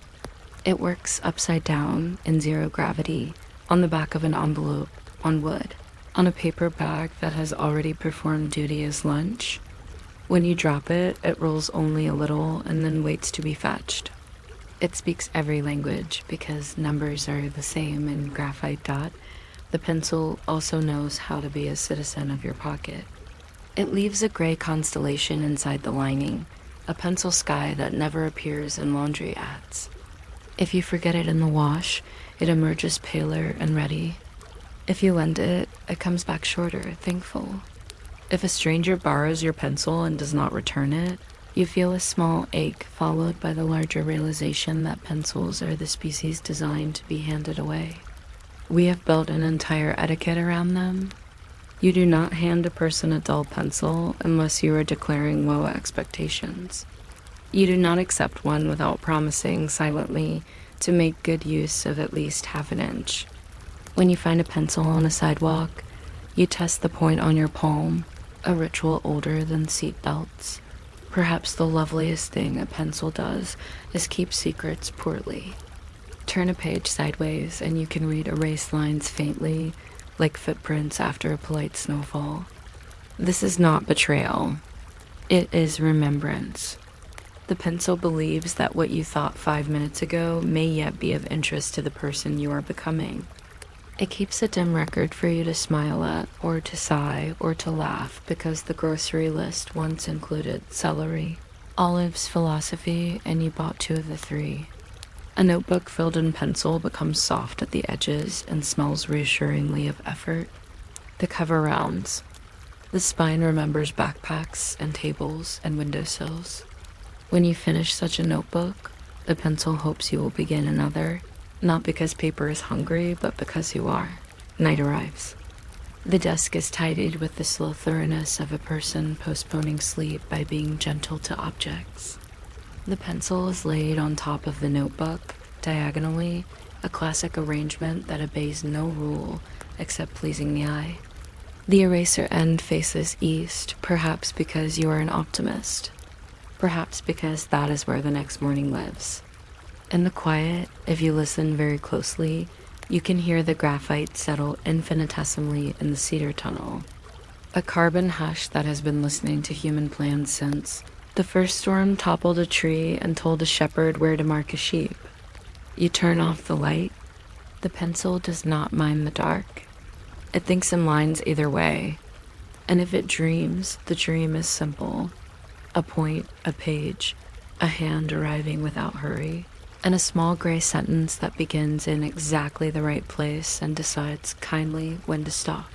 It works upside down in zero gravity, on the back of an envelope, on wood, on a paper bag that has already performed duty as lunch. When you drop it, it rolls only a little and then waits to be fetched. It speaks every language because numbers are the same in graphite dot. The pencil also knows how to be a citizen of your pocket. It leaves a gray constellation inside the lining, a pencil sky that never appears in laundry ads. If you forget it in the wash, it emerges paler and ready. If you lend it, it comes back shorter, thankful. If a stranger borrows your pencil and does not return it, you feel a small ache followed by the larger realization that pencils are the species designed to be handed away. We have built an entire etiquette around them. You do not hand a person a dull pencil unless you are declaring low expectations. You do not accept one without promising silently to make good use of at least half an inch. When you find a pencil on a sidewalk, you test the point on your palm, a ritual older than seat belts. Perhaps the loveliest thing a pencil does is keep secrets poorly. Turn a page sideways and you can read erased lines faintly, like footprints after a polite snowfall. This is not betrayal. It is remembrance. The pencil believes that what you thought 5 minutes ago may yet be of interest to the person you are becoming. It keeps a dim record for you to smile at, or to sigh, or to laugh because the grocery list once included celery, olives, philosophy, and you bought 2 of the 3. A notebook filled in pencil becomes soft at the edges and smells reassuringly of effort. The cover rounds. The spine remembers backpacks and tables and windowsills. When you finish such a notebook, the pencil hopes you will begin another. Not because paper is hungry, but because you are. Night arrives. The desk is tidied with the slow thoroughness of a person postponing sleep by being gentle to objects. The pencil is laid on top of the notebook, diagonally, a classic arrangement that obeys no rule except pleasing the eye. The eraser end faces east, perhaps because you are an optimist. Perhaps because that is where the next morning lives. In the quiet, if you listen very closely, you can hear the graphite settle infinitesimally in the cedar tunnel. A carbon hush that has been listening to human plans since the first storm toppled a tree and told a shepherd where to mark a sheep. You turn off the light. The pencil does not mind the dark. It thinks in lines either way. And if it dreams, the dream is simple. A point, a page, a hand arriving without hurry, and a small gray sentence that begins in exactly the right place and decides kindly when to stop.